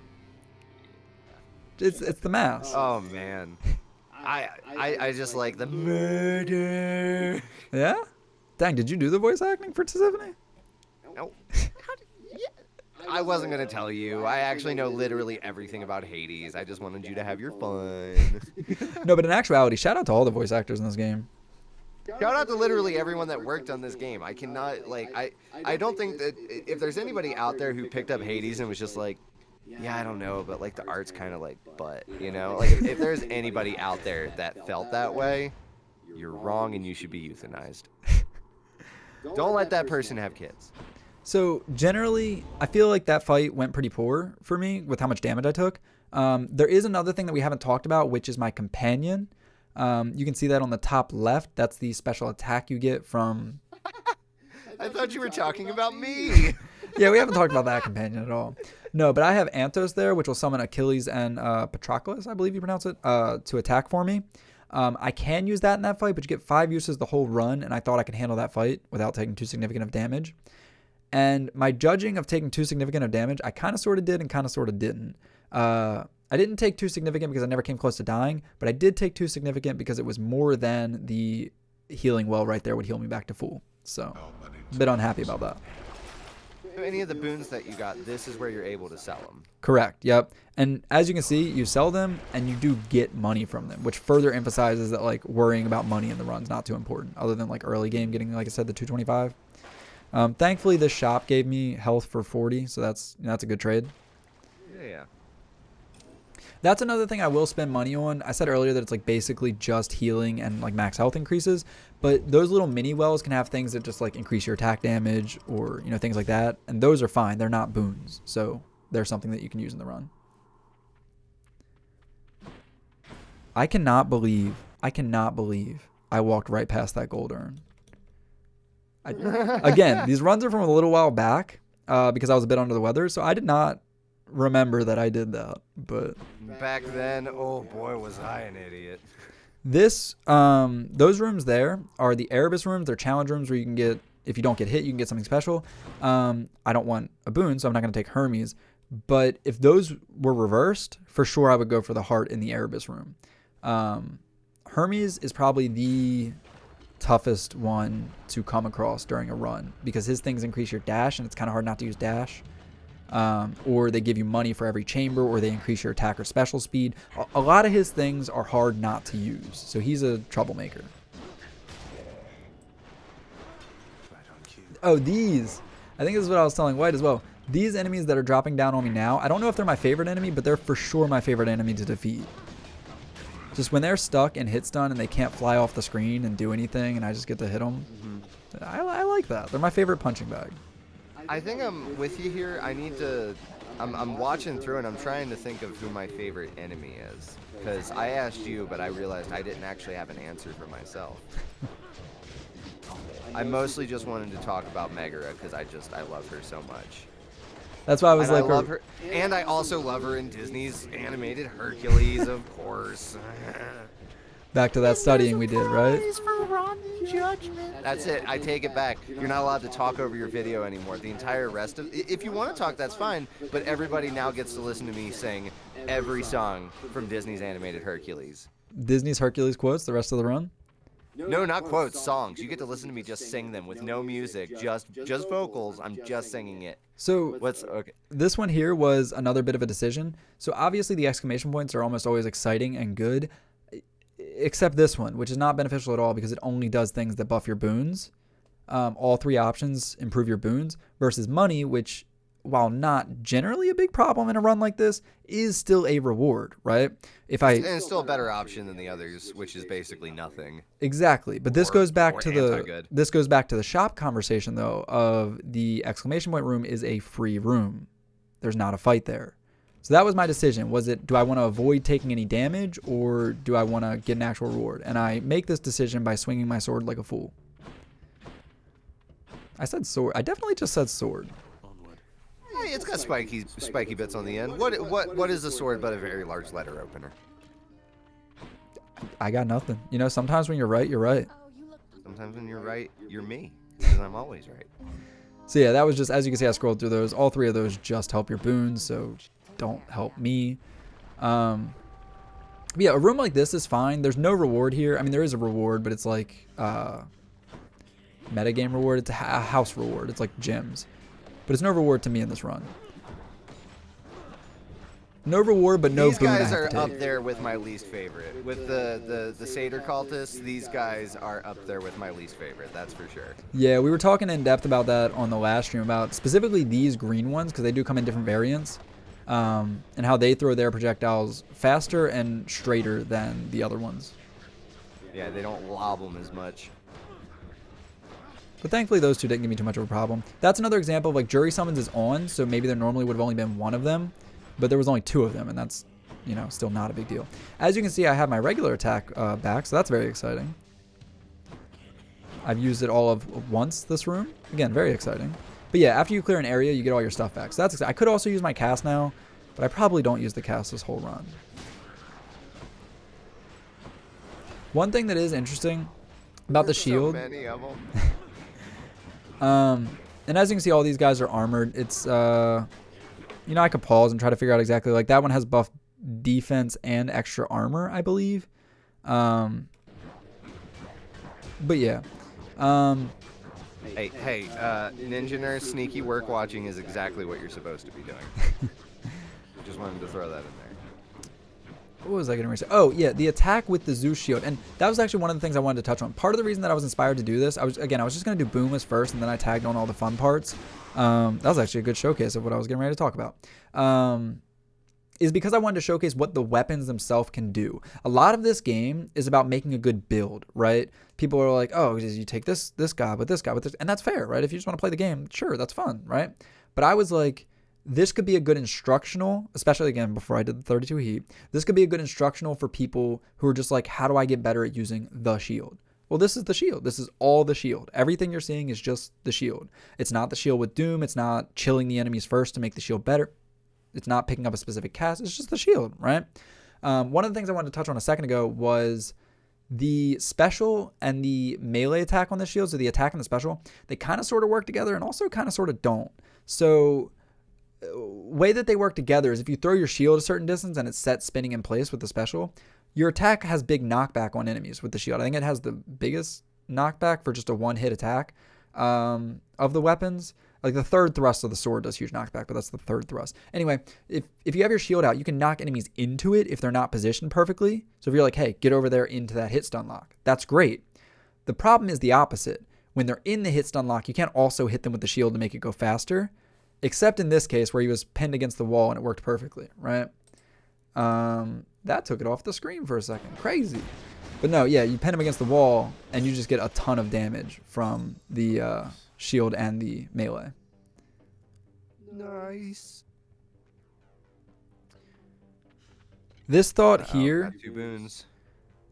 It's the mask. Oh man, I just like the murder. Yeah? Dang, did you do the voice acting for Tisiphone? No. I wasn't going to tell you. I actually know literally everything about Hades. I just wanted you to have your fun. No, but in actuality, shout out to all the voice actors in this game. Shout out to literally everyone that worked on this game. I cannot, like, I don't think that if there's anybody out there who picked up Hades and was just like, yeah, I don't know, but, like, the art's kind of like, but, you know? Like, if there's anybody out there that felt that way, you're wrong and you should be euthanized. Don't let that person have kids. So generally, I feel like that fight went pretty poor for me with how much damage I took. There is another thing that we haven't talked about, which is my companion. You can see that on the top left. That's the special attack you get from... I thought you were talking about me. Yeah, we haven't talked about that companion at all. No, but I have Anthos there, which will summon Achilles and Patroclus, I believe you pronounce it, to attack for me. I can use that in that fight, but you get 5 uses the whole run, and I thought I could handle that fight without taking too significant of damage. And my judging of taking too significant of damage, I kind of sort of did and kind of sort of didn't. I didn't take too significant because I never came close to dying, but I did take too significant because it was more than the healing well right there would heal me back to full. So, a bit unhappy about that. Any of the boons that you got, this is where you're able to sell them. Correct, yep. And as you can see, you sell them and you do get money from them, which further emphasizes that like worrying about money in the run's not too important, other than like early game getting, like I said, the 225. Thankfully, this shop gave me health for 40, so that's a good trade. Yeah. That's another thing I will spend money on. I said earlier that it's like basically just healing and like max health increases, but those little mini wells can have things that just like increase your attack damage or, you know, things like that. And those are fine. They're not boons. So they're something that you can use in the run. I cannot believe I walked right past that gold urn. Again, these runs are from a little while back because I was a bit under the weather. So I did not remember that I did that, but back then, oh boy, was I an idiot. This those rooms there are the Erebus rooms. They're challenge rooms where you can get, if you don't get hit, you can get something special. I don't want a boon, so I'm not going to take Hermes, but if those were reversed, for sure I would go for the heart in the Erebus room. Hermes is probably the toughest one to come across during a run because his things increase your dash, and it's kind of hard not to use dash. Or they give you money for every chamber, or they increase your attack or special speed. A lot of his things are hard not to use, so he's a troublemaker. Oh, these. I think this is what I was telling White as well. These enemies that are dropping down on me now, I don't know if they're my favorite enemy, but they're for sure my favorite enemy to defeat. Just when they're stuck and hit stun and they can't fly off the screen and do anything and I just get to hit them, I like that. They're my favorite punching bag. I think I'm with you here. I'm watching through and I'm trying to think of who my favorite enemy is. Because I asked you, but I realized I didn't actually have an answer for myself. I mostly just wanted to talk about Megara because I love her so much. That's why I was and like, I love her, and I also love her in Disney's animated Hercules, of course. Back to that studying we did, right? That's it. I take it back. You're not allowed to talk over your video anymore. The entire rest of, if you want to talk, that's fine. But everybody now gets to listen to me sing every song from Disney's animated Hercules. Disney's Hercules quotes the rest of the run? No, not quotes, songs. You get to listen to me just sing them with no music, just vocals. I'm just singing it. So okay. This one here was another bit of a decision. So obviously the exclamation points are almost always exciting and good, except this one, which is not beneficial at all because it only does things that buff your boons. All three options improve your boons versus money, which, while not generally a big problem in a run like this, is still a reward, right? And it's still a better option than the others, which is basically nothing. Exactly, but this goes back to the shop conversation though. Of the exclamation point room is a free room. There's not a fight there. So that was my decision. Do I want to avoid taking any damage, or do I want to get an actual reward? And I make this decision by swinging my sword like a fool. I said sword. I definitely just said sword. Hey, it's got spiky bits on the end. What is a sword but a very large letter opener? I got nothing. You know, sometimes when you're right, you're right. Sometimes when you're right, you're me, because I'm always right. So yeah, that was just, as you can see, I scrolled through those. All three of those just help your boons, so don't help me. But yeah, a room like this is fine. There's no reward here. I mean, there is a reward, but it's like metagame reward. It's a house reward. It's like gems. But it's no reward to me in this run. No reward, but no boon. These guys are up there with my least favorite. With the Satyr cultists, these guys are up there with my least favorite. That's for sure. Yeah, we were talking in depth about that on the last stream, about specifically these green ones, because they do come in different variants, and how they throw their projectiles faster and straighter than the other ones. Yeah, they don't lob them as much. But thankfully, those two didn't give me too much of a problem. That's another example of, like, Jury Summons is on, so maybe there normally would have only been one of them, but there was only two of them, and that's, you know, still not a big deal. As you can see, I have my regular attack back, so that's very exciting. I've used it all of once this room. Again, very exciting. But yeah, after you clear an area, you get all your stuff back. So that's exciting. I could also use my cast now, but I probably don't use the cast this whole run. One thing that is interesting about the shield... So many of them. And as you can see, all these guys are armored. It's, you know, I could pause and try to figure out exactly, like, that one has buff defense and extra armor, I believe. But yeah. Hey, Ninja Nurse sneaky work watching is exactly what you're supposed to be doing. Just wanted to throw that in there. What was I going to say? Oh, yeah, the attack with the Zeus shield. And that was actually one of the things I wanted to touch on. Part of the reason that I was inspired to do this, I was just going to do Boonless first, and then I tagged on all the fun parts. That was actually a good showcase of what I was getting ready to talk about. Is because I wanted to showcase what the weapons themselves can do. A lot of this game is about making a good build, right? People are like, oh, you take this guy with this guy with this, and that's fair, right? If you just want to play the game, sure, that's fun, right? But I was like, this could be a good instructional, especially again before I did the 32 heat. This could be a good instructional for people who are just like, how do I get better at using the shield? Well, this is the shield. This is all the shield. Everything you're seeing is just the shield. It's not the shield with Doom. It's not chilling the enemies first to make the shield better. It's not picking up a specific cast. It's just the shield, right? One of the things I wanted to touch on a second ago was the special and the melee attack on the shield. So the attack and the special, they kind of sort of work together and also kind of sort of don't. So way that they work together is if you throw your shield a certain distance and it's set spinning in place with the special, your attack has big knockback on enemies with the shield. I think it has the biggest knockback for just a one-hit attack of the weapons. Like the third thrust of the sword does huge knockback, but that's the third thrust. Anyway, if you have your shield out, you can knock enemies into it if they're not positioned perfectly. So if you're like, hey, get over there into that hit stun lock, that's great. The problem is the opposite. When they're in the hit stun lock, you can't also hit them with the shield to make it go faster, except in this case where he was pinned against the wall and it worked perfectly, right? That took it off the screen for a second. Crazy. But no, yeah, you pin him against the wall and you just get a ton of damage from the shield and the melee. Nice. This thought here, got 2 boons.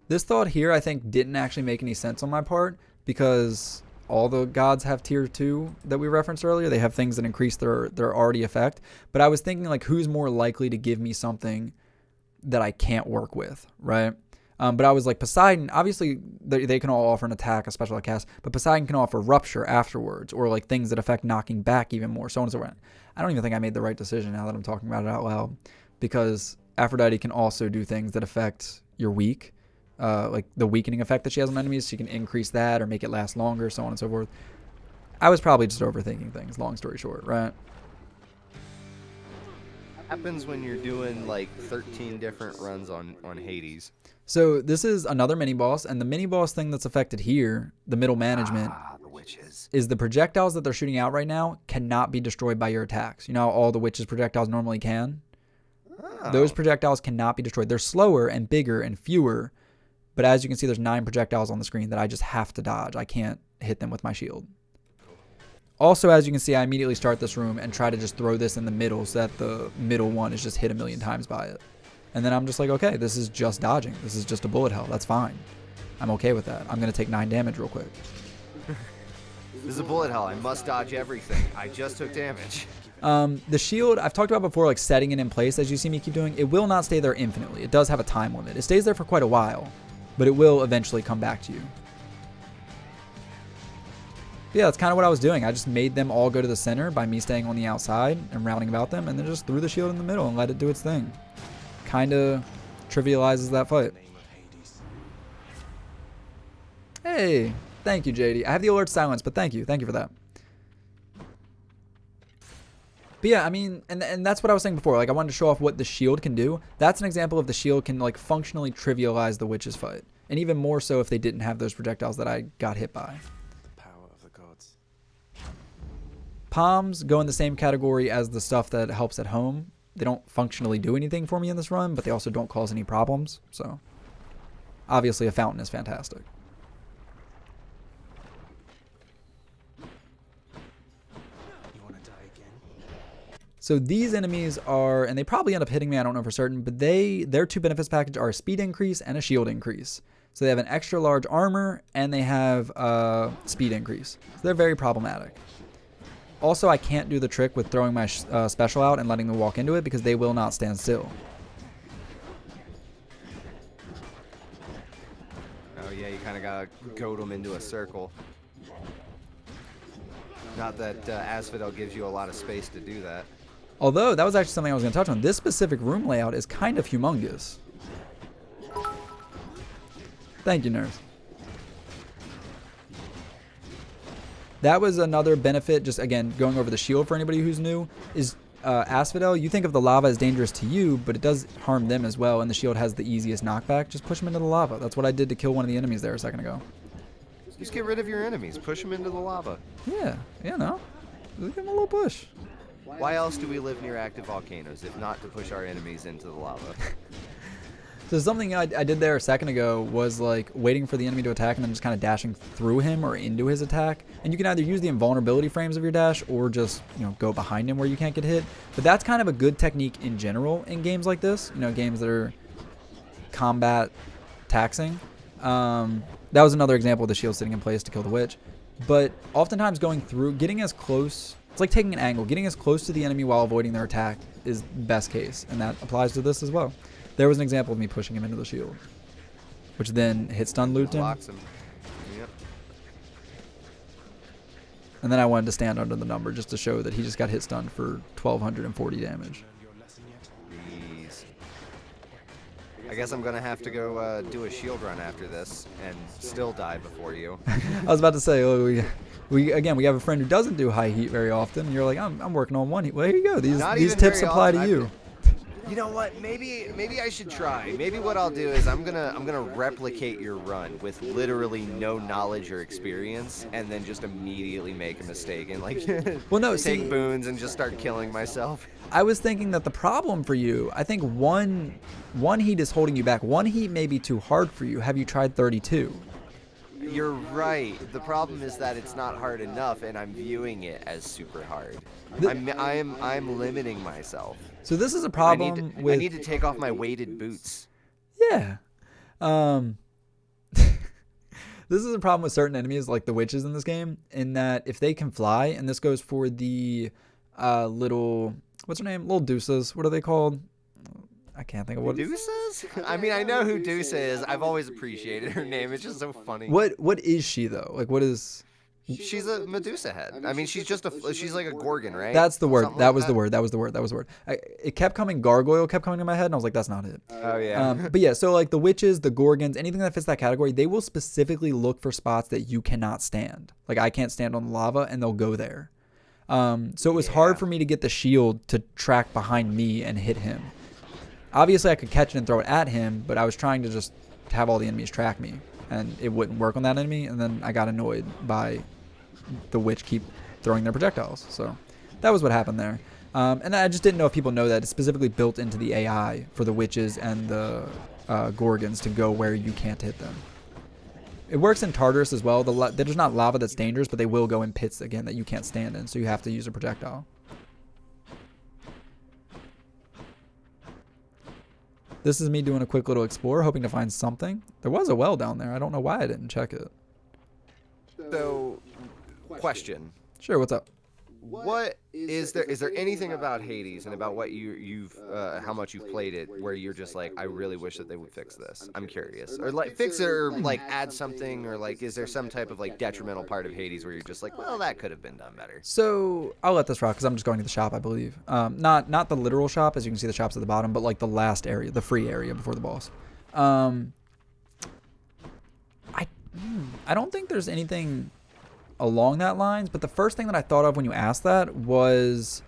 this thought here I think didn't actually make any sense on my part because all the gods have tier 2 that we referenced earlier. They have things that increase their already effect. But I was thinking like who's more likely to give me something that I can't work with, right? But I was like, Poseidon, obviously they can all offer an attack, a special cast, but Poseidon can offer rupture afterwards, or like things that affect knocking back even more, so on and so forth. I don't even think I made the right decision now that I'm talking about it out loud, because Aphrodite can also do things that affect your weak, like the weakening effect that she has on enemies. She can increase that or make it last longer, so on and so forth. I was probably just overthinking things, long story short, right? Happens when you're doing like 13 different runs on Hades. So this is another mini boss, and the mini boss thing that's affected here, the middle management, The witches. is the projectiles that they're shooting out right now cannot be destroyed by your attacks. You know how all the witches' projectiles normally can? Oh. Those projectiles cannot be destroyed. They're slower and bigger and fewer, but as you can see, there's 9 projectiles on the screen that I just have to dodge. I can't hit them with my shield. Also, as you can see, I immediately start this room and try to just throw this in the middle so that the middle one is just hit a million times by it. And then I'm just like, okay, this is just dodging. This is just a bullet hell. That's fine. I'm okay with that. I'm going to take 9 damage real quick. This is a bullet hell. I must dodge everything. I just took damage. The shield, I've talked about before, like setting it in place, as you see me keep doing. It will not stay there infinitely. It does have a time limit. It stays there for quite a while, but it will eventually come back to you. Yeah, that's kind of what I was doing. I just made them all go to the center by me staying on the outside and rounding about them, and then just threw the shield in the middle and let it do its thing. Kind of trivializes that fight. Hey, thank you, JD. I have the alert silence, but thank you. Thank you for that. But yeah, I mean, and that's what I was saying before. Like, I wanted to show off what the shield can do. That's an example of the shield can, like, functionally trivialize the witch's fight. And even more so if they didn't have those projectiles that I got hit by. Palms go in the same category as the stuff that helps at home. They don't functionally do anything for me in this run, but they also don't cause any problems. So, obviously, a fountain is fantastic. You want to die again? So these enemies are, and they probably end up hitting me, I don't know for certain, but their 2 benefits package are a speed increase and a shield increase. So they have an extra large armor and they have speed increase. So they're very problematic. Also, I can't do the trick with throwing my special out and letting them walk into it because they will not stand still. Oh yeah, you kind of gotta goad them into a circle. Not that Asphodel gives you a lot of space to do that. Although, that was actually something I was going to touch on. This specific room layout is kind of humongous. Thank you, nurse. That was another benefit, just again, going over the shield for anybody who's new, is Asphodel, you think of the lava as dangerous to you, but it does harm them as well, and the shield has the easiest knockback. Just push them into the lava. That's what I did to kill one of the enemies there a second ago. Just get rid of your enemies. Push them into the lava. Yeah, no. Just give them a little push. Why else do we live near active volcanoes if not to push our enemies into the lava? So something I did there a second ago was like waiting for the enemy to attack and then just kind of dashing through him or into his attack. And you can either use the invulnerability frames of your dash or just, go behind him where you can't get hit. But that's kind of a good technique in general in games like this, games that are combat taxing. That was another example of the shield sitting in place to kill the witch. But oftentimes going through, getting as close, it's like taking an angle. Getting as close to the enemy while avoiding their attack is best case. And that applies to this as well. There was an example of me pushing him into the shield, which then hit stun looped him. Blocks him. Yep. And then I wanted to stand under the number just to show that he just got hit stun for 1,240 damage. Jeez. I guess I'm gonna have to go do a shield run after this and still die before you. I was about to say, look, we have a friend who doesn't do high heat very often. And you're like, I'm working on one heat. Well, here you go. These tips apply to you. You know what? Maybe I should try. Maybe what I'll do is I'm gonna replicate your run with literally no knowledge or experience, and then just immediately make a mistake and like take boons and just start killing myself. I was thinking that the problem for you, I think one heat is holding you back. One heat may be too hard for you. Have you tried 32? You're right. The problem is that it's not hard enough, and I'm viewing it as super hard. I'm limiting myself. So this is a problem I need to take off my weighted boots. Yeah. This is a problem with certain enemies like the witches in this game, in that if they can fly, and this goes for the little, what's her name? Little deuces. What are they called? I can't think of what. Deuces? I mean, I know who Deuce is. I've always appreciated her name. It's just so funny. What is she though? Like, what is? She's a Medusa head. I mean, she's like a Gorgon, right? That's the word. That was the word. It kept coming. Gargoyle kept coming to my head, and I was like, that's not it. Oh yeah. But yeah, so like the witches, the Gorgons, anything that fits that category, they will specifically look for spots that you cannot stand. Like I can't stand on the lava, and they'll go there. So it was hard for me to get the shield to track behind me and hit him. Obviously, I could catch it and throw it at him, but I was trying to just have all the enemies track me, and it wouldn't work on that enemy, and then I got annoyed by the witch keep throwing their projectiles. So that was what happened there. And I just didn't know if people know that it's specifically built into the AI for the witches and the Gorgons to go where you can't hit them. It works in Tartarus as well. There's not lava that's dangerous, but they will go in pits again that you can't stand in, so you have to use a projectile. This is me doing a quick little explore, hoping to find something. There was a well down there. I don't know why I didn't check it. So, question. Sure, what's up? What is there anything about Hades and about what you've how much you've played it where you're just like, I really wish that they would fix this? I'm curious. Or like fix it or like add something, or like is there some type of like detrimental part of Hades where you're just like, well, that could have been done better? So I'll let this rock because I'm just going to the shop, I believe. Not the literal shop, as you can see the shop's at the bottom, but like the last area, the free area before the boss. I don't think there's anything along that lines, but the first thing that I thought of when you asked that was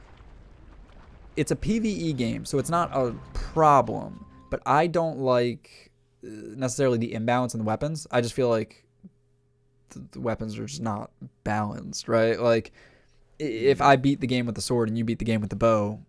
it's a PvE game, so it's not a problem, but I don't like necessarily the imbalance in the weapons. I just feel like the weapons are just not balanced, right? Like if I beat the game with the sword and you beat the game with the bow,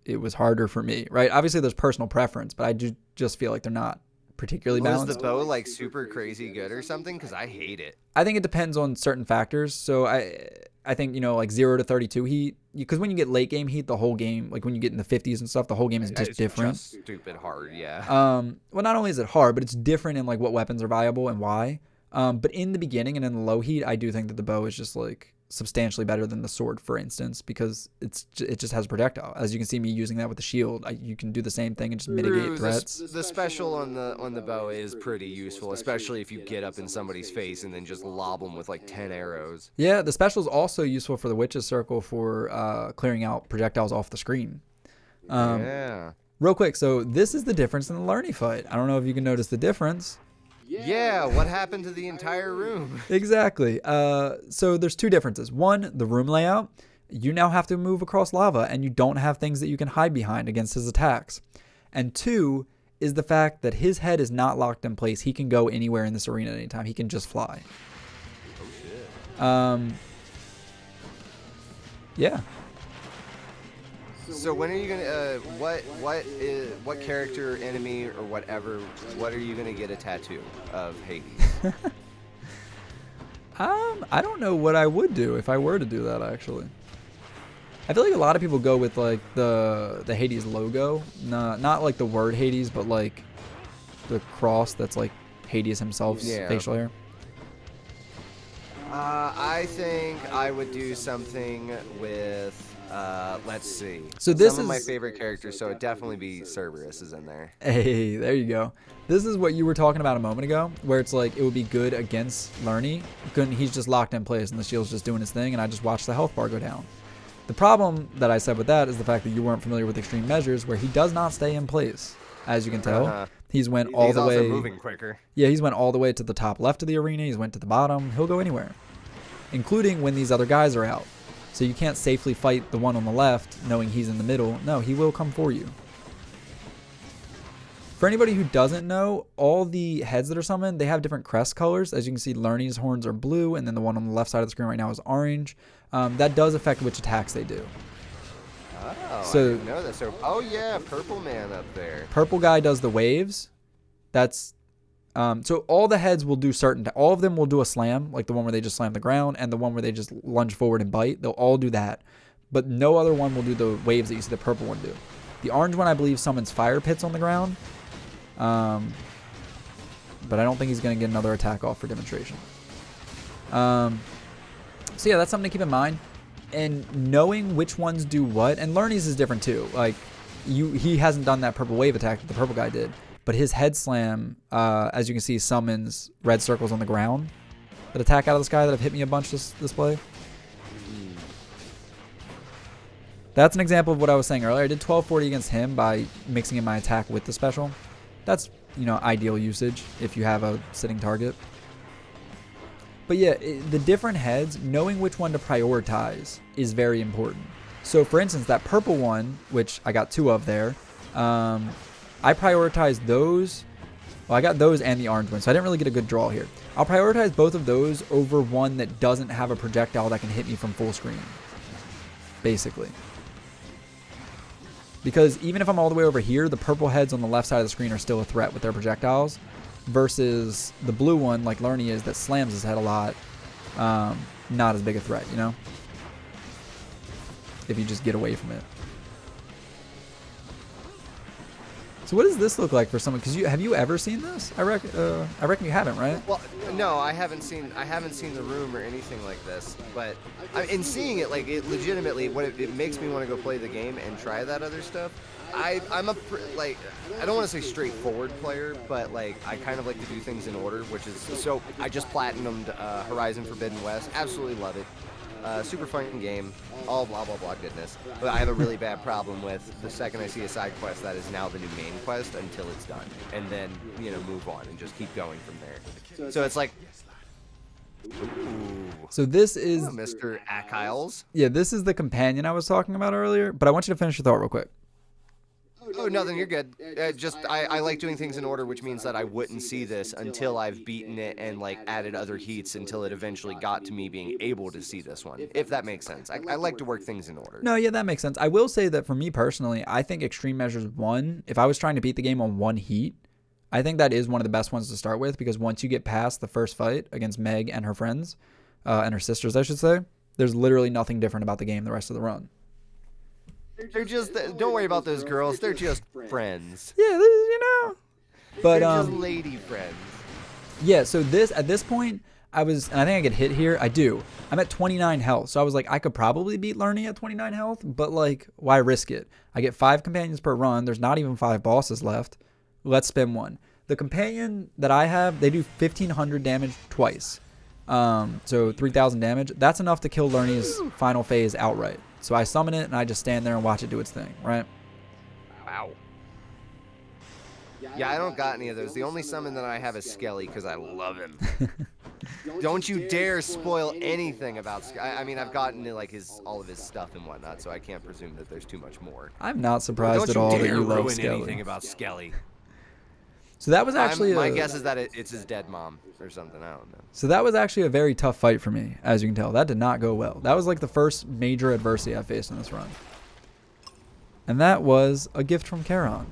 it was harder for me, right? Obviously there's personal preference, but I do just feel like they're not particularly balanced. Is the bow like super crazy good or something? Because I hate it. I think it depends on certain factors. So I think, you know, like 0 to 32 heat, because when you get late game heat, the whole game, like when you get in the 50s and stuff, the whole game is just different. Just stupid hard, yeah. Well, not only is it hard, but it's different in like what weapons are viable and why. But in the beginning and in the low heat, I do think that the bow is just like substantially better than the sword, for instance, because it just has a projectile. As you can see me using that with the shield, you can do the same thing and just mitigate threats. The special on the bow is pretty useful, especially if you get up in somebody's face and then just lob them with like 10 arrows. Yeah, the special is also useful for the witch's circle for clearing out projectiles off the screen. Yeah. Real quick, so this is the difference in the Lerny fight. I don't know if you can notice the difference. Yeah, what happened to the entire room? Exactly. So there's two differences. One, the room layout. You now have to move across lava, and you don't have things that you can hide behind against his attacks. And two is the fact that his head is not locked in place. He can go anywhere in this arena at any time. He can just fly. Oh, shit. Yeah. So when are you gonna what character, enemy, or whatever? What are you gonna get a tattoo of Hades? I don't know what I would do if I were to do that. Actually, I feel like a lot of people go with like the Hades logo, not like the word Hades, but like the cross that's like Hades himself's facial hair. I think I would do something with. Let's see. So this Some of my is favorite characters, so it'd definitely be Cerberus is in there. Hey, there you go. This is what you were talking about a moment ago, where it's like it would be good against Lerny. He's just locked in place and the shield's just doing his thing, and I just watch the health bar go down. The problem that I said with that is the fact that you weren't familiar with extreme measures, where he does not stay in place. As you can tell, He's went all He's the also way. moving quicker. Yeah, he's went all the way to the top left of the arena. He's went to the bottom. He'll go anywhere, including when these other guys are out. So you can't safely fight the one on the left knowing he's in the middle. No, he will come for you. For anybody who doesn't know, all the heads that are summoned, they have different crest colors. As you can see, Lernie's horns are blue, and then the one on the left side of the screen right now is orange. That does affect which attacks they do. Oh, So- I didn't know that. So, oh yeah, purple man up there. Purple guy does the waves. That's so all the heads will do all of them will do a slam, like the one where they just slam the ground and the one where they just lunge forward and bite. They'll all do that, but no other one will do the waves that you see the purple one do. The orange one, I believe, summons fire pits on the ground, but I don't think he's going to get another attack off for demonstration. So yeah, that's something to keep in mind, and knowing which ones do what. And Lernie's is different too. Like he hasn't done that purple wave attack that the purple guy did. But his head slam, as you can see, summons red circles on the ground that attack out of the sky that have hit me a bunch this play. That's an example of what I was saying earlier. I did 1240 against him by mixing in my attack with the special. That's, ideal usage if you have a sitting target. But yeah, the different heads, knowing which one to prioritize is very important. So for instance, that purple one, which I got 2 of there, I prioritized those. Well, I got those and the orange one, so I didn't really get a good draw here. I'll prioritize both of those over one that doesn't have a projectile that can hit me from full screen, basically. Because even if I'm all the way over here, the purple heads on the left side of the screen are still a threat with their projectiles, versus the blue one, like Lernie is, that slams his head a lot, not as big a threat, if you just get away from it. So what does this look like for someone? Because have you ever seen this? I reckon you haven't, right? Well, no, I haven't seen the room or anything like this. But in seeing it, like it legitimately, it makes me want to go play the game and try that other stuff. I don't want to say straightforward player, but like I kind of like to do things in order, which is so I just platinumed Horizon Forbidden West. Absolutely love it. Super fun game, all blah blah blah goodness. But I have a really bad problem with the second I see a side quest that is now the new main quest until it's done, and then move on and just keep going from there. So it's like, ooh. So this is Hello, Mr. Achiles. Yeah, this is the companion I was talking about earlier. But I want you to finish your thought real quick. Oh, nothing, you're good. I like doing things in order, which means that I wouldn't see this until I've beaten it and, like, added other heats until it eventually got to me being able to see this one, if that makes sense. I like to work things in order. No, yeah, that makes sense. I will say that for me personally, I think Extreme Measures 1, if I was trying to beat the game on one heat, I think that is one of the best ones to start with, because once you get past the first fight against Meg and her friends, and her sisters, I should say, there's literally nothing different about the game the rest of the run. They're just, don't worry about those girls, they're just friends. Yeah, But, they're just lady friends. Yeah, so at this point, and I think I get hit here. I do. I'm at 29 health, so I was like, I could probably beat Lernie at 29 health, but like, why risk it? I get 5 companions per run. There's not even 5 bosses left. Let's spin one. The companion that I have, they do 1,500 damage twice. So 3,000 damage. That's enough to kill Lernie's final phase outright. So I summon it, and I just stand there and watch it do its thing, right? Wow. Yeah, I don't got any of those. The only summon that I have is Skelly, because I love him. Don't you dare spoil anything about Skelly. I mean, I've gotten to, like, all of his stuff and whatnot, so I can't presume that there's too much more. I'm not surprised at all that you love Skelly. Anything about Skelly. So that was actually my guess is that it's his dead mom or something. I don't know. So that was actually a very tough fight for me, as you can tell. That did not go well. That was like the first major adversity I faced in this run. And that was a gift from Charon.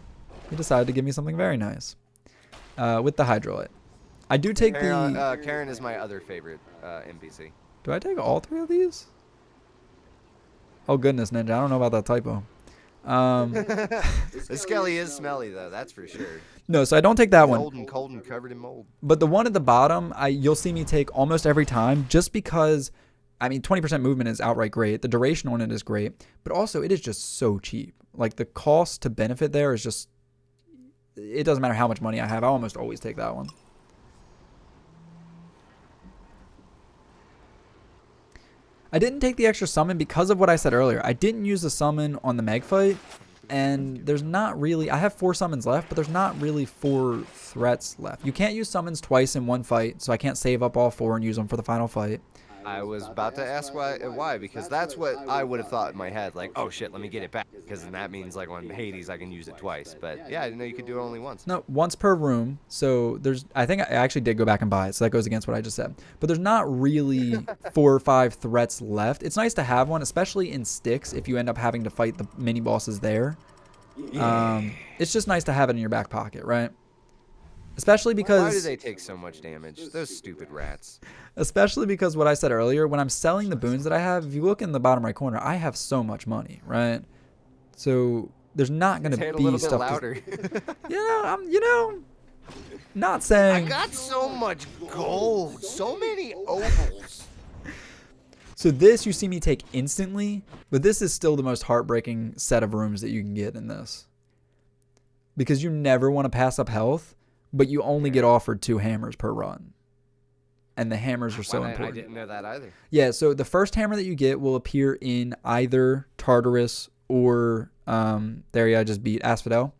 He decided to give me something very nice. With the Hydrolite. I do take Karen is my other favorite NPC. Do I take all 3 of these? Oh goodness, Ninja. I don't know about that typo. The Skelly is smelly though, that's for sure. No, so I don't take that one. Old and cold and covered in mold. But the one at the bottom, you'll see me take almost every time, just because, I mean, 20% movement is outright great. The duration on it is great, but also it is just so cheap. Like the cost to benefit there is just, it doesn't matter how much money I have. I almost always take that one. I didn't take the extra summon because of what I said earlier. I didn't use the summon on the Meg fight And there's not really, I have 4 summons left, but there's not really 4 threats left. You can't use summons twice in one fight, so I can't save up all 4 and use them for the final fight. I was about to ask why, because that's what I would have thought in my head. Like, oh shit, let me get it back, because then that means like on Hades I can use it twice. But yeah, I didn't know you could do it only once. No, once per room. So there's, I think I actually did go back and buy it, so that goes against what I just said. But there's not really 4 or 5 threats left. It's nice to have one, especially in Styx if you end up having to fight the mini bosses there. It's just nice to have it in your back pocket, right? Especially because... Why do they take so much damage? Those stupid rats. Especially because what I said earlier, when I'm selling the boons that I have, if you look in the bottom right corner, I have so much money, right? So there's not going to be a little bit stuff louder. Not saying... I got so much gold, so many ovals. So this you see me take instantly, but this is still the most heartbreaking set of rooms that you can get in this. Because you never want to pass up health, but you only get offered 2 hammers per run. And the hammers are so important. I didn't know that either. Yeah, so the first hammer that you get will appear in either Tartarus or, I just beat Asphodel.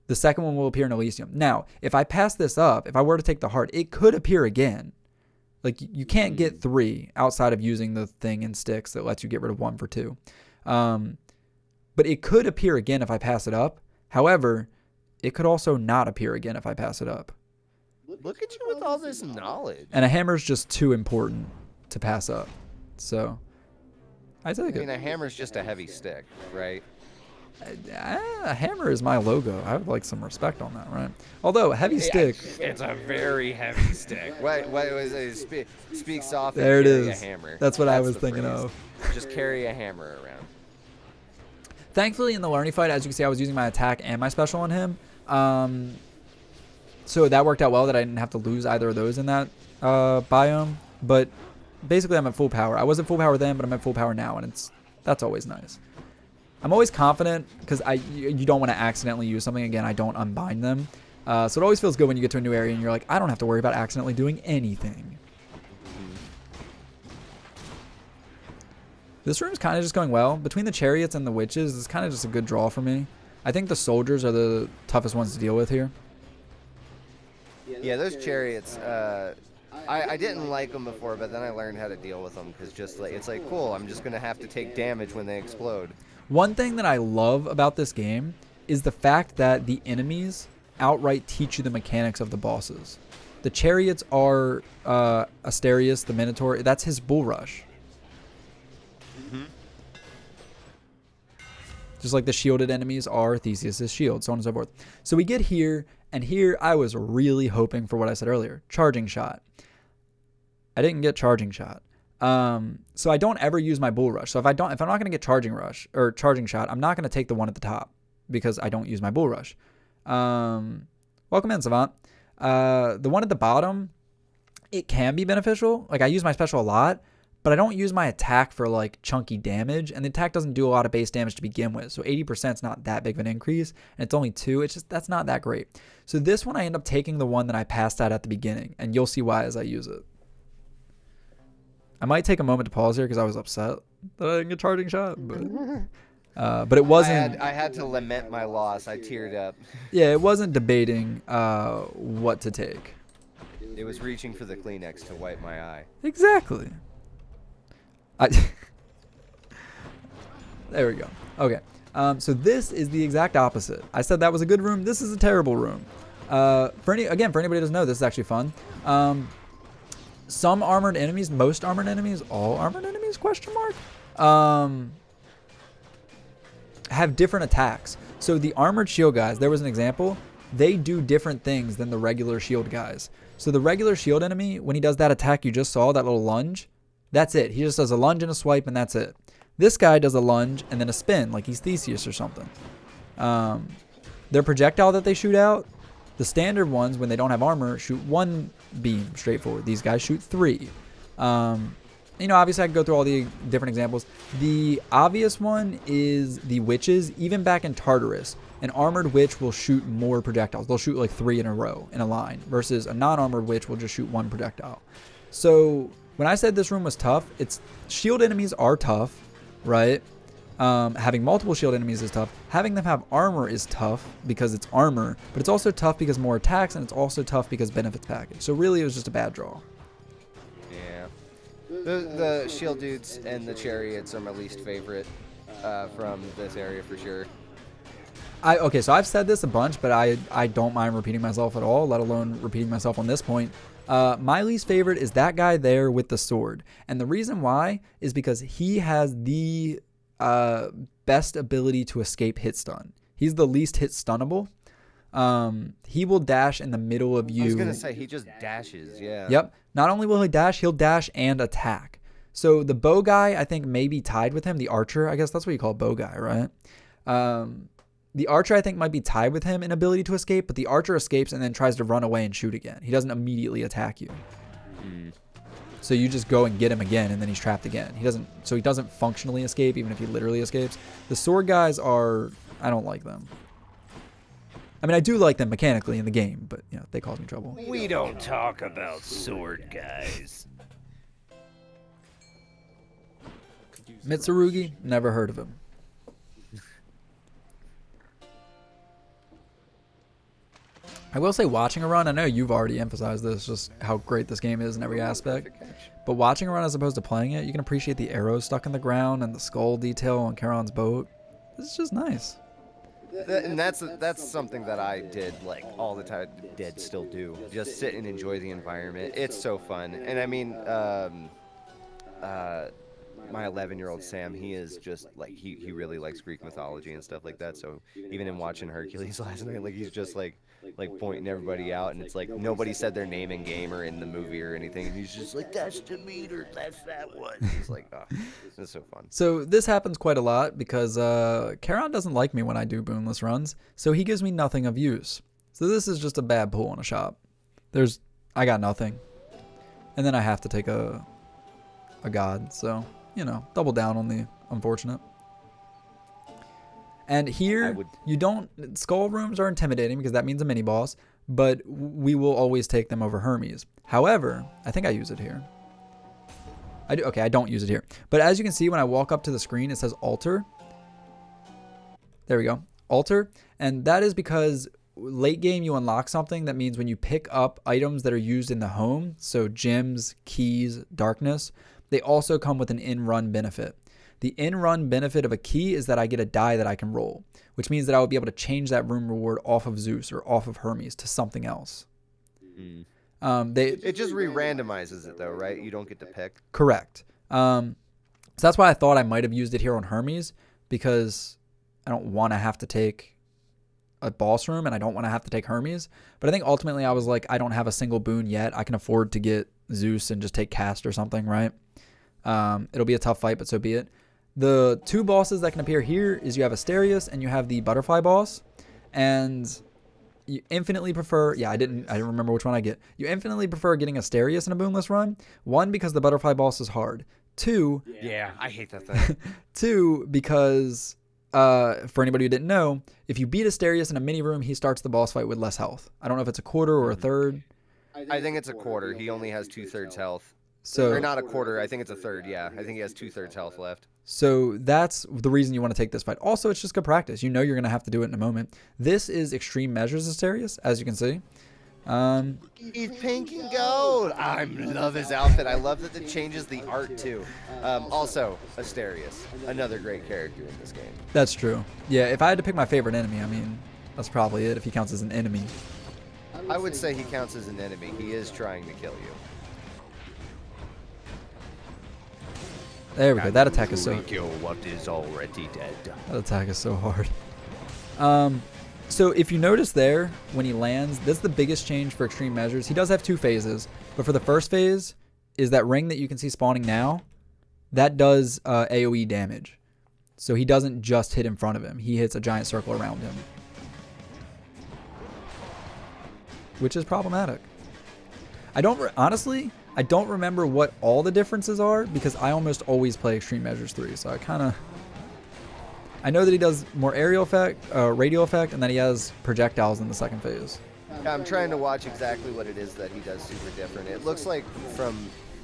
The second one will appear in Elysium. Now, if I pass this up, if I were to take the heart, it could appear again. Like, you can't get 3 outside of using the thing in Styx that lets you get rid of 1 for 2. But it could appear again if I pass it up. However, it could also not appear again if I pass it up. Look at you with all this knowledge. And a hammer is just too important to pass up. So, I take it. I mean, a hammer's just a heavy stick, right? A hammer is my logo. I would like some respect on that, right? Although, heavy stick... It's a very heavy stick. What was it? Speak softly. There it is. A hammer. That's what I was thinking of. Just carry a hammer around. Thankfully, in the Learning fight, as you can see, I was using my attack and my special on him. So that worked out well that I didn't have to lose either of those in that biome. But basically, I'm at full power. I wasn't full power then, but I'm at full power now, and that's always nice. I'm always confident because you don't want to accidentally use something. Again, I don't unbind them. So it always feels good when you get to a new area and you're like, I don't have to worry about accidentally doing anything. This room's kind of just going well. Between the chariots and the witches, it's kind of just a good draw for me. I think the soldiers are the toughest ones to deal with here. Yeah, those chariots, I didn't like them before, but then I learned how to deal with them because just like, it's like, cool, I'm just going to have to take damage when they explode. One thing that I love about this game is the fact that the enemies outright teach you the mechanics of the bosses. The chariots are Asterius, the Minotaur. That's his bull rush. Just like the shielded enemies are Theseus' shield, so on and so forth. So we get here, and here I was really hoping for what I said earlier, charging shot. I didn't get charging shot. So I don't ever use my bull rush. So if I'm not going to get charging rush or charging shot, I'm not going to take the one at the top because I don't use my bull rush. Welcome in, Savant. The one at the bottom, it can be beneficial. Like I use my special a lot, but I don't use my attack for like chunky damage, and the attack doesn't do a lot of base damage to begin with. So 80% is not that big of an increase, and it's only 2. It's just, that's not that great. So this one I end up taking the one that I passed out at the beginning, and you'll see why as I use it. I might take a moment to pause here because I was upset that I didn't get charging shot, but it wasn't. I had to lament my loss. I teared up. Yeah, it wasn't debating what to take. It was reaching for the Kleenex to wipe my eye. Exactly. There we go. Okay. So this is the exact opposite. I said that was a good room. This is a terrible room. For anybody who doesn't know, this is actually fun. Some armored enemies, most armored enemies, all armored enemies, question mark, have different attacks. So the armored shield guys, there was an example, they do different things than the regular shield guys. So the regular shield enemy, when he does that attack you just saw, that little lunge, that's it. He just does a lunge and a swipe, and that's it. This guy does a lunge and then a spin, like he's Theseus or something. Their projectile that they shoot out, the standard ones, when they don't have armor, shoot 1 beam straight forward. These guys shoot 3. Obviously I could go through all the different examples. The obvious one is the witches. Even back in Tartarus, an armored witch will shoot more projectiles. They'll shoot like 3 in a row in a line, versus a non-armored witch will just shoot 1 projectile. So when I said this room was tough, it's shield enemies are tough, right? Having multiple shield enemies is tough. Having them have armor is tough because it's armor, but it's also tough because more attacks, and it's also tough because benefits package. So really, it was just a bad draw. Yeah. The shield dudes and the chariots are my least favorite from this area for sure. Okay, so I've said this a bunch, but I don't mind repeating myself at all, let alone repeating myself on this point. My least favorite is that guy there with the sword. And the reason why is because he has the best ability to escape hit stun. He's the least hit stunnable. He will dash in the middle of you. I was going to say, he just dashes, yeah. Yep. Not only will he dash, he'll dash and attack. So the bow guy, I think, may be tied with him. The archer, I guess that's what you call a bow guy, right? The archer, I think, might be tied with him in ability to escape, but the archer escapes and then tries to run away and shoot again. He doesn't immediately attack you. So you just go and get him again, and then he's trapped again. He doesn't functionally escape, even if he literally escapes. The sword guys are, I don't like them. I mean, I do like them mechanically in the game, but you know, they cause me trouble. We don't talk about sword guys. Mitsurugi, never heard of him. I will say, watching a run, I know you've already emphasized this, just how great this game is in every aspect. But watching a run as opposed to playing it, you can appreciate the arrows stuck in the ground and the skull detail on Charon's boat. It's just nice. And that's something that I did like all the time, still do. Just sit and enjoy the environment. It's so fun. And I mean, my 11-year-old Sam, he is just like he really likes Greek mythology and stuff like that. So even in watching Hercules last night, like he's just like pointing everybody out, and it's like nobody said their name in game or in the movie or anything, and he's just like, that's Demeter, that's that one. He's like, oh, it's so fun. So this happens quite a lot because Charon doesn't like me when I do boonless runs, so he gives me nothing of use. So this is just a bad pull on a shop. I got nothing, and then I have to take a god. So you know, double down on the unfortunate. And here, skull rooms are intimidating because that means a mini boss, but we will always take them over Hermes. However, I think I use it here. I do. Okay, I don't use it here. But as you can see, when I walk up to the screen, it says altar. There we go. Altar. And that is because late game, you unlock something that means when you pick up items that are used in the home, so gems, keys, darkness, they also come with an in-run benefit. The in-run benefit of a key is that I get a die that I can roll, which means that I would be able to change that room reward off of Zeus or off of Hermes to something else. It just re-randomizes it though, right? You don't get to pick. Correct. So that's why I thought I might have used it here on Hermes, because I don't want to have to take a boss room and I don't want to have to take Hermes. But I think ultimately I was like, I don't have a single boon yet. I can afford to get Zeus and just take cast or something, right? It'll be a tough fight, but so be it. The two bosses that can appear here is you have Asterius and you have the butterfly boss, and you infinitely prefer, I didn't remember which one I get. You infinitely prefer getting Asterius in a boonless run. One, because the butterfly boss is hard. Two, yeah, I hate that thing. Two, because for anybody who didn't know, if you beat Asterius in a mini room, he starts the boss fight with less health. I don't know if it's a quarter or a third. I think it's a quarter. He only has 2/3 health. So, or not a quarter. I think it's a third. Yeah, I think he has 2/3 health left. So that's the reason you want to take this fight. Also, it's just good practice. You know you're going to have to do it in a moment. This is Extreme Measures Asterius, as you can see. He's pink and gold. I love his outfit. I love that it changes the art too. Also, Asterius, another great character in this game. That's true. Yeah, if I had to pick my favorite enemy, I mean, that's probably it if he counts as an enemy. I would say he counts as an enemy. He is trying to kill you. There we go. That attack is so... kill what is already dead. That attack is so hard. So if you notice there, when he lands, that's the biggest change for Extreme Measures. He does have two phases, but for the first phase is that ring that you can see spawning now. That does AoE damage. So he doesn't just hit in front of him. He hits a giant circle around him, which is problematic. Honestly, I don't remember what all the differences are because I almost always play Extreme Measures 3. So I know that he does more aerial effect, radial effect, and that he has projectiles in the second phase. I'm trying to watch exactly what it is that he does super different. It looks like from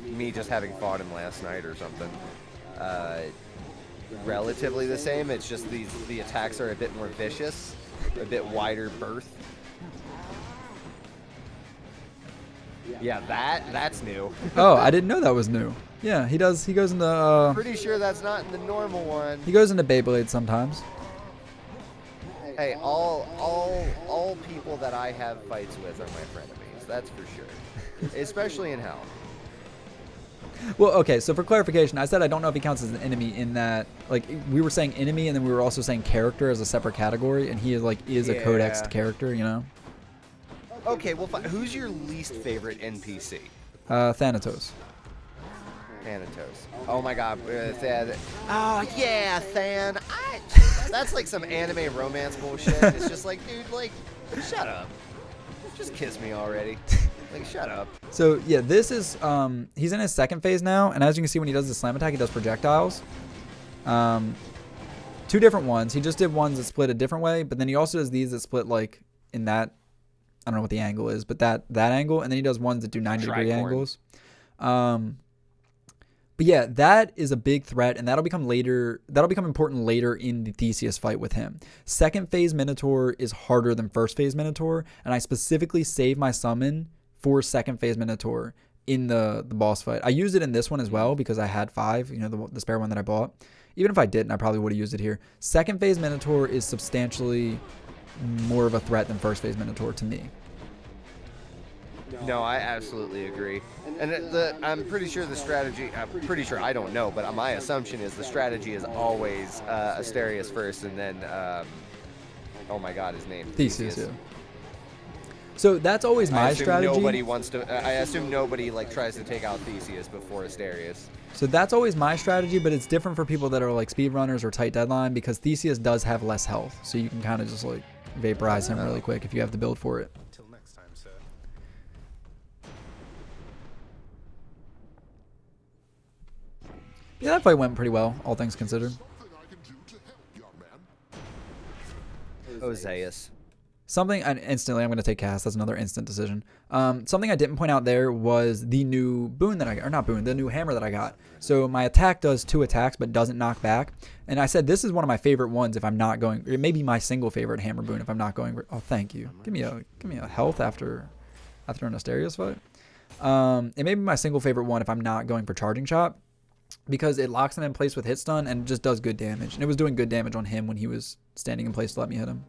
me just having fought him last night or something. relatively the same. It's just the attacks are a bit more vicious, a bit wider berth. Yeah, that's new. Oh, I didn't know that was new. Yeah, he does. He goes into. Pretty sure that's not in the normal one. He goes into Beyblade sometimes. Hey, all people that I have fights with are my frenemies. That's for sure. Especially in hell. Well, okay. So for clarification, I said I don't know if he counts as an enemy in that, like, we were saying enemy, and then we were also saying character as a separate category, and he is a codexed character, you know. Okay, well, who's your least favorite NPC? Thanatos. Thanatos. Oh my God, Than. Oh yeah, Than. That's like some anime romance bullshit. It's just like, dude, like, shut up. Just kiss me already. Like, shut up. So yeah, this is he's in his second phase now, and as you can see, when he does the slam attack, he does projectiles. 2 different ones. He just did ones that split a different way, but then he also does these that split like in that. I don't know what the angle is, but that angle, and then he does ones that do 90-degree angles. But yeah, that is a big threat, and that'll become important later in the Theseus fight with him. Second phase Minotaur is harder than first phase Minotaur, and I specifically save my summon for second phase Minotaur in the boss fight. I used it in this one as well because I had 5, you know, the spare one that I bought. Even if I didn't, I probably would have used it here. Second phase Minotaur is substantially more of a threat than first phase Minotaur to me. No, I absolutely agree. And I'm pretty sure the strategy, I don't know, but my assumption is the strategy is always Asterius first, and then, oh my God, his name. Theseus, yeah. So that's always my strategy. I assume nobody like tries to take out Theseus before Asterius. So that's always my strategy, but it's different for people that are like speedrunners or tight deadline, because Theseus does have less health, so you can kind of just like vaporize him really quick if you have the build for it. Until next time, sir. Yeah, that fight went pretty well, all things considered. Oh, Zeus. Something, and instantly I'm going to take cast. That's another instant decision. Something I didn't point out there was the new boon that I got, or not boon, the new hammer that I got. So my attack does 2 attacks, but doesn't knock back. And I said this is one of my favorite ones if I'm not going. It may be my single favorite hammer boon if I'm not going. Oh, thank you. Give me a health after an Asterius fight. It may be my single favorite one if I'm not going for charging shot, because it locks him in place with hit stun and just does good damage. And it was doing good damage on him when he was standing in place to let me hit him.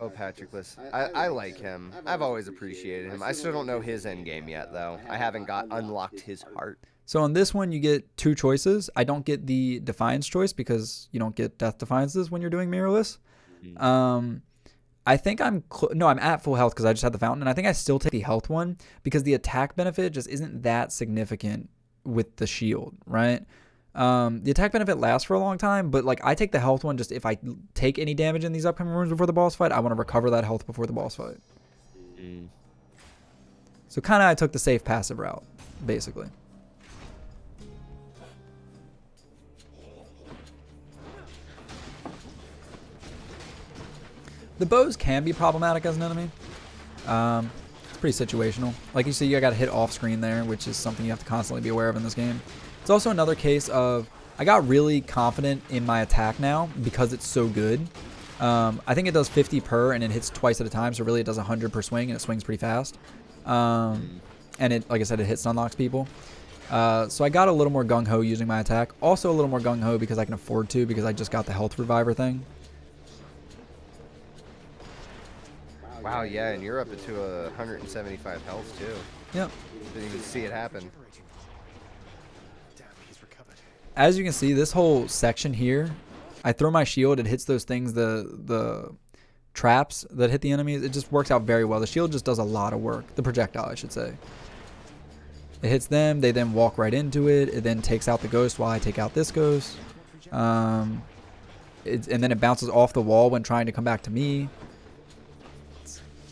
Oh, Patroclus. I like him. I've always appreciated him. I still don't know his end game yet, though. I haven't unlocked his heart. So on this one, you get 2 choices. I don't get the Defiance choice because you don't get Death Defiances when you're doing Mirrorless. I think I'm at full health because I just had the fountain, and I think I still take the health one because the attack benefit just isn't that significant with the shield, right? The attack benefit lasts for a long time, but like I take the health one just if I take any damage in these upcoming rooms before the boss fight, I want to recover that health before the boss fight. So kind of I took the safe passive route, basically. The bows can be problematic as an enemy. It's pretty situational. Like you see, you got to hit off screen there, which is something you have to constantly be aware of in this game. It's also another case of I got really confident in my attack now because it's so good. I think it does 50 per and it hits twice at a time, so really it does 100 per swing and it swings pretty fast. And it, like I said, it hit stun locks people. So I got a little more gung-ho using my attack. Also a little more gung-ho because I can afford to, because I just got the health reviver thing. Wow, yeah, and you're up to 175 health too. Yep. Didn't even see it happen. As you can see, this whole section here, I throw my shield, it hits those things, the traps that hit the enemies. It just works out very well. The shield just does a lot of work. The projectile, I should say. It hits them, they then walk right into it. It then takes out the ghost while I take out this ghost. And then it bounces off the wall when trying to come back to me.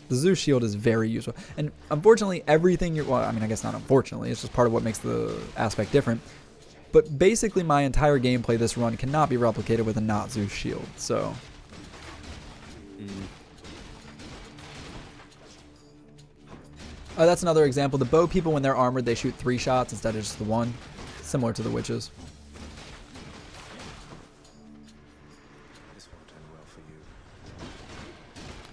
The Zeus shield is very useful. And unfortunately, everything well, I mean, I guess not unfortunately, it's just part of what makes the aspect different. But basically, my entire gameplay this run cannot be replicated with a not Zeus shield. So, That's another example. The bow people, when they're armored, they shoot 3 shots instead of just the 1. Similar to the witches. This won't end well for you.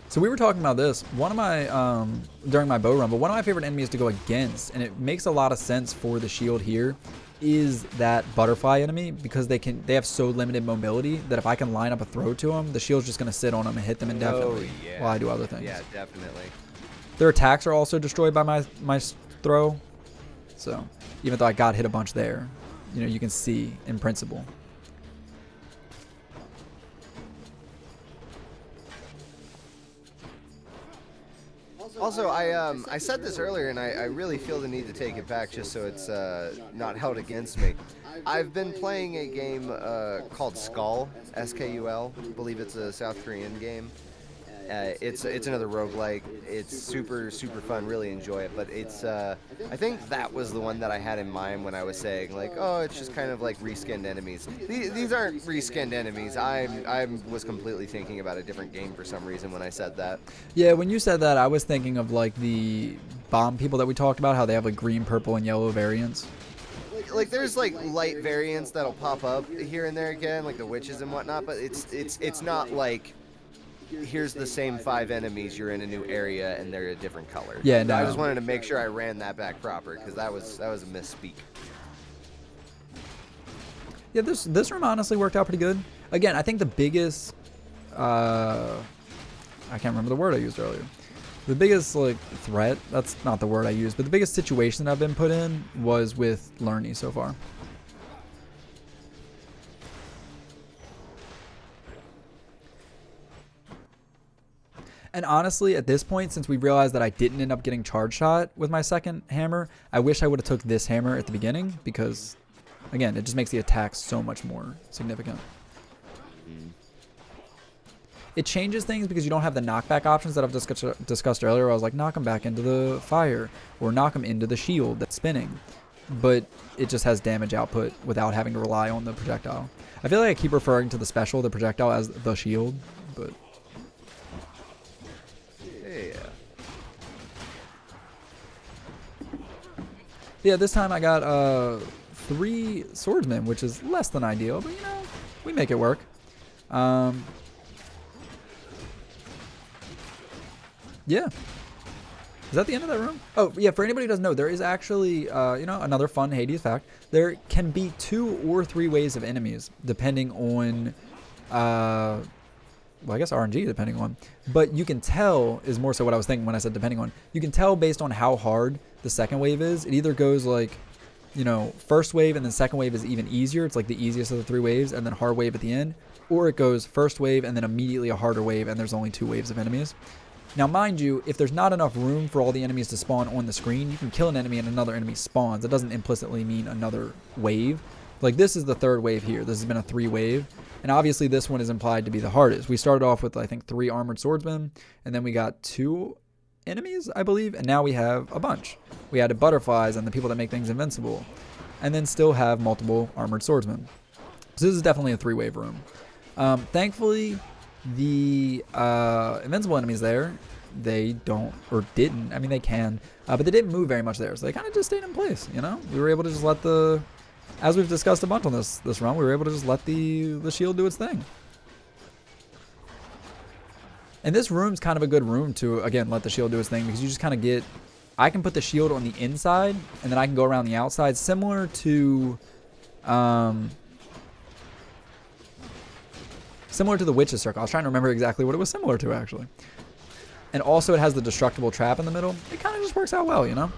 So we were talking about this. One of my, during my bow run, but one of my favorite enemies to go against, and it makes a lot of sense for the shield here, is that butterfly enemy, because they have so limited mobility that if I can line up a throw to them, the shield's just going to sit on them and hit them indefinitely while I do other things. Yeah, definitely. Their attacks are also destroyed by my throw. So even though I got hit a bunch there, you know, you can see in principle. Also, I said this earlier, and I really feel the need to take it back just so it's not held against me. I've been playing a game called Skull, S-K-U-L. I believe it's a South Korean game. It's another roguelike. It's super fun. Really enjoy it. But it's I think that was the one that I had in mind when I was saying like, oh, it's just kind of like reskinned enemies. These aren't reskinned enemies. I was completely thinking about a different game for some reason when I said that. Yeah, when you said that, I was thinking of like the bomb people that we talked about, how they have like green, purple, and yellow variants. Like there's like light variants that'll pop up here and there again, like the witches and whatnot. But it's not like, here's the same 5 enemies, you're in a new area and they're a different color. Yeah, no. I just wanted to make sure I ran that back proper because that was a misspeak. Yeah, this room honestly worked out pretty good. Again, I think the biggest I can't remember the word I used earlier. The biggest like threat, that's not the word I used, but the biggest situation I've been put in was with Lerny so far. And honestly, at this point, since we realized that I didn't end up getting charge shot with my second hammer, I wish I would have took this hammer at the beginning because, again, it just makes the attack so much more significant. It changes things because you don't have the knockback options that I've discussed earlier. I was like, knock him back into the fire or knock him into the shield that's spinning. But it just has damage output without having to rely on the projectile. I feel like I keep referring to the special, the projectile, as the shield, but... Yeah, this time I got 3 swordsmen, which is less than ideal, but you know, we make it work. Yeah. Is that the end of that room? Oh, yeah, for anybody who doesn't know, there is actually, you know, another fun Hades fact. There can be 2 or 3 waves of enemies, depending on, well, I guess RNG, depending on. But you can tell, is more so what I was thinking when I said depending on. You can tell based on how hard the second wave is. It either goes like, you know, first wave and then second wave is even easier. It's like the easiest of the 3 waves and then hard wave at the end. Or it goes first wave and then immediately a harder wave and there's only 2 waves of enemies. Now, mind you, if there's not enough room for all the enemies to spawn on the screen, you can kill an enemy and another enemy spawns. It doesn't implicitly mean another wave. Like, this is the 3rd wave here. This has been a 3 wave. And obviously, this one is implied to be the hardest. We started off with, I think, 3 armored swordsmen. And then we got 2 enemies, I believe. And now we have a bunch. We added butterflies and the people that make things invincible. And then still have multiple armored swordsmen. So this is definitely a 3-wave room. Thankfully, the invincible enemies there, they don't, or didn't, I mean they can, but they didn't move very much there, so they kind of just stayed in place, you know? We were able to just let the, as we've discussed a bunch on this run, we were able to just let the shield do its thing. And this room's kind of a good room to, again, let the shield do its thing, because you just kind of get, I can put the shield on the inside, and then I can go around the outside, similar to, the Witch's Circle. I was trying to remember exactly what it was similar to, actually. And also it has the destructible trap in the middle. It kind of just works out well, you know?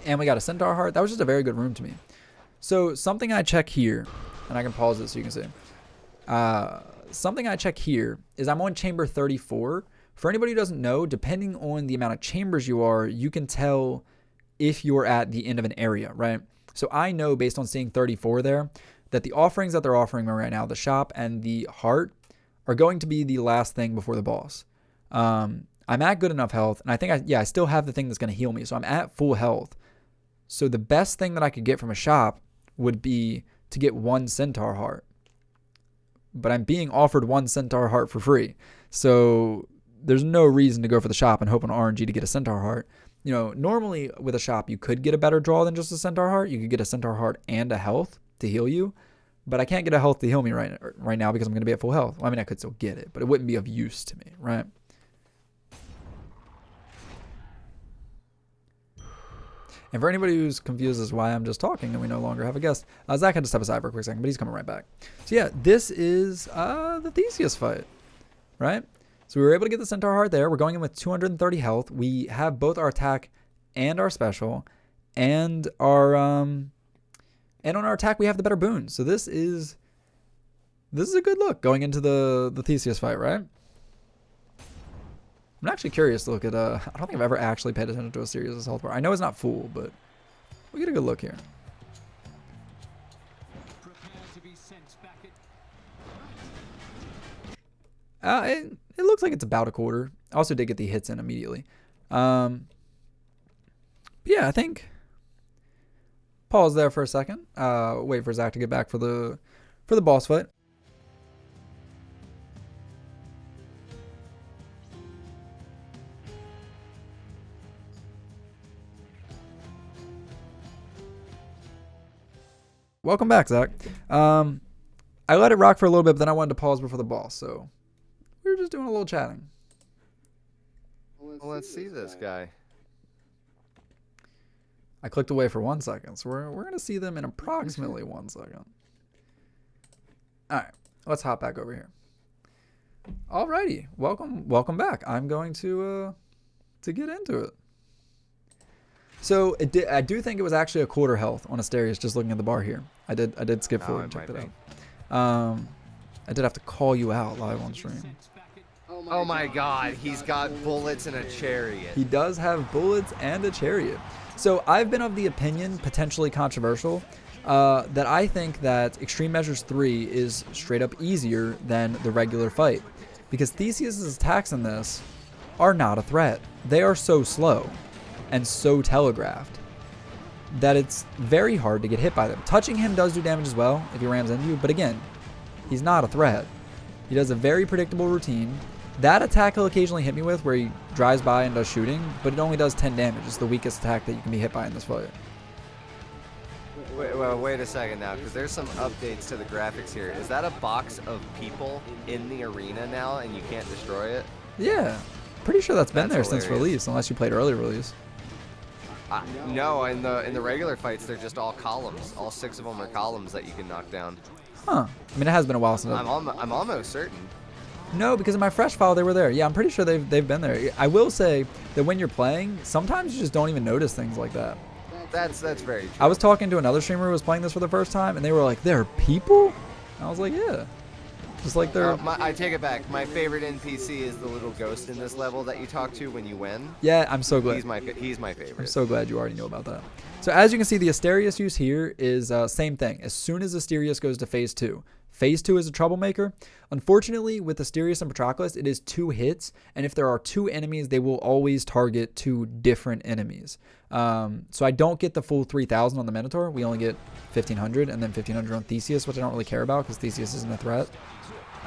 And we got a Centaur Heart. That was just a very good room to me. So something I check here, and I can pause it so you can see. Something I check here is I'm on chamber 34. For anybody who doesn't know, depending on the amount of chambers you are, you can tell if you're at the end of an area, right? So I know based on seeing 34 there, that the offerings that they're offering me right now, the shop and the heart, are going to be the last thing before the boss. I'm at good enough health, and I think I still have the thing that's going to heal me, so I'm at full health. So the best thing that I could get from a shop would be to get 1 Centaur Heart. But I'm being offered 1 Centaur Heart for free, so there's no reason to go for the shop and hope on RNG to get a Centaur Heart. you know, normally with a shop, you could get a better draw than just a Centaur Heart. You could get a Centaur Heart and a health to heal you. But I can't get a health to heal me right now because I'm going to be at full health. Well, I mean, I could still get it, but it wouldn't be of use to me, right? And for anybody who's confused as why I'm just talking and we no longer have a guest, Zach had to step aside for a quick second, but he's coming right back. So yeah, this is the Theseus fight, right? So we were able to get the Centaur Heart there. We're going in with 230 health. We have both our attack and our special, and our and on our attack we have the better boons. So this is a good look going into the Theseus fight, right? I'm actually curious to look at, I don't think I've ever actually paid attention to a Sirius' health bar. I know it's not full, but we'll get a good look here. It looks like it's about a quarter. I also did get the hits in immediately. Yeah, I think pause there for a second. Wait for Zach to get back for the boss fight. Welcome back, Zach. I let it rock for a little bit, but then I wanted to pause before the boss, so we were just doing a little chatting. Well, let's see this guy. I clicked away for 1 second, so we're going to see them in approximately 1 second. All right, let's hop back over here. Alrighty, welcome back. I'm going to get into it. So I do think it was actually a quarter health on Asterius just looking at the bar here. I did skip forward and check that out. I did have to call you out live on stream. Oh my god, he's got bullets and a chariot. He does have bullets and a chariot. So I've been of the opinion, potentially controversial, that I think that Extreme Measures 3 is straight up easier than the regular fight. Because Theseus' attacks in this are not a threat. They are so slow and so telegraphed that it's very hard to get hit by them. Touching him does do damage as well if he rams into you, but again, he's not a threat. He does a very predictable routine. That attack he'll occasionally hit me with where he drives by and does shooting, but it only does 10 damage. It's the weakest attack that you can be hit by in this fight. Wait a second now, because there's some updates to the graphics here. Is that a box of people in the arena now and you can't destroy it? Yeah, pretty sure that's been there hilarious. since release, unless you played early release. No, in the regular fights, they're just all columns. All 6 of them are columns that you can knock down. Huh. I mean, it has been a while since I'm almost certain. No, because in my fresh file, they were there. Yeah, I'm pretty sure they've been there. I will say that when you're playing, sometimes you just don't even notice things like that. That's very true. I was talking to another streamer who was playing this for the first time, and they were like, there are people? And I was like, yeah. Just like they're... I take it back. My favorite NPC is the little ghost in this level that you talk to when you win. Yeah, I'm so glad. He's my favorite. I'm so glad you already know about that. So as you can see, the Asterius use here is same thing. As soon as Asterius goes to phase 2. Phase 2 is a troublemaker. Unfortunately, with Asterius and Patroclus, it is 2 hits, and if there are 2 enemies, they will always target 2 different enemies. So I don't get the full 3,000 on the Minotaur. We only get 1,500, and then 1,500 on Theseus, which I don't really care about because Theseus isn't a threat.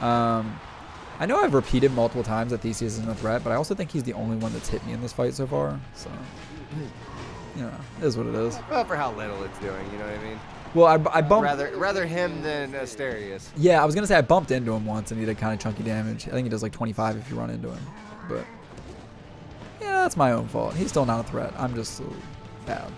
I know I've repeated multiple times that Theseus isn't a threat, but I also think he's the only one that's hit me in this fight so far. So, you know, it is what it is. Well, for how little it's doing, you know what I mean? Well, I bumped... Rather him than Asterius. Yeah, I was going to say I bumped into him once and he did kind of chunky damage. I think he does like 25 if you run into him. But, yeah, that's my own fault. He's still not a threat. I'm just so bad.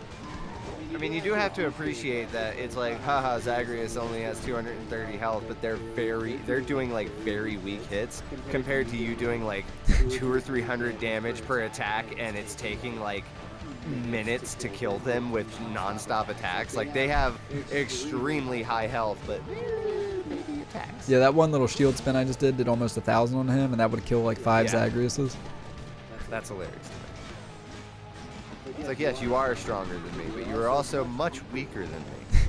I mean, you do have to appreciate that it's like, haha, Zagreus only has 230 health, but they're doing like very weak hits compared to you doing like 200 or 300 damage per attack, and it's taking like minutes to kill them with non-stop attacks. Like, they have extremely high health, but attacks. Yeah, that one little shield spin I just did almost 1,000 on him, and that would kill like 5 Zagreus's. That's hilarious. It's like, yes, you are stronger than me, but you are also much weaker than me.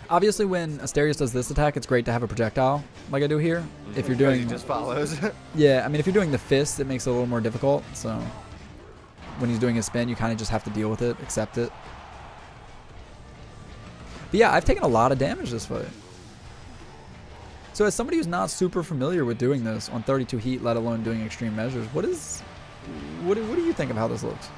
Obviously, when Asterius does this attack, it's great to have a projectile like I do here. If you're doing... He just follows. Yeah, I mean, if you're doing the fist, it makes it a little more difficult. So when he's doing his spin, you kind of just have to deal with it, accept it. But yeah, I've taken a lot of damage this fight. So as somebody who's not super familiar with doing this on 32 heat, let alone doing extreme measures, what do you think of how this looks?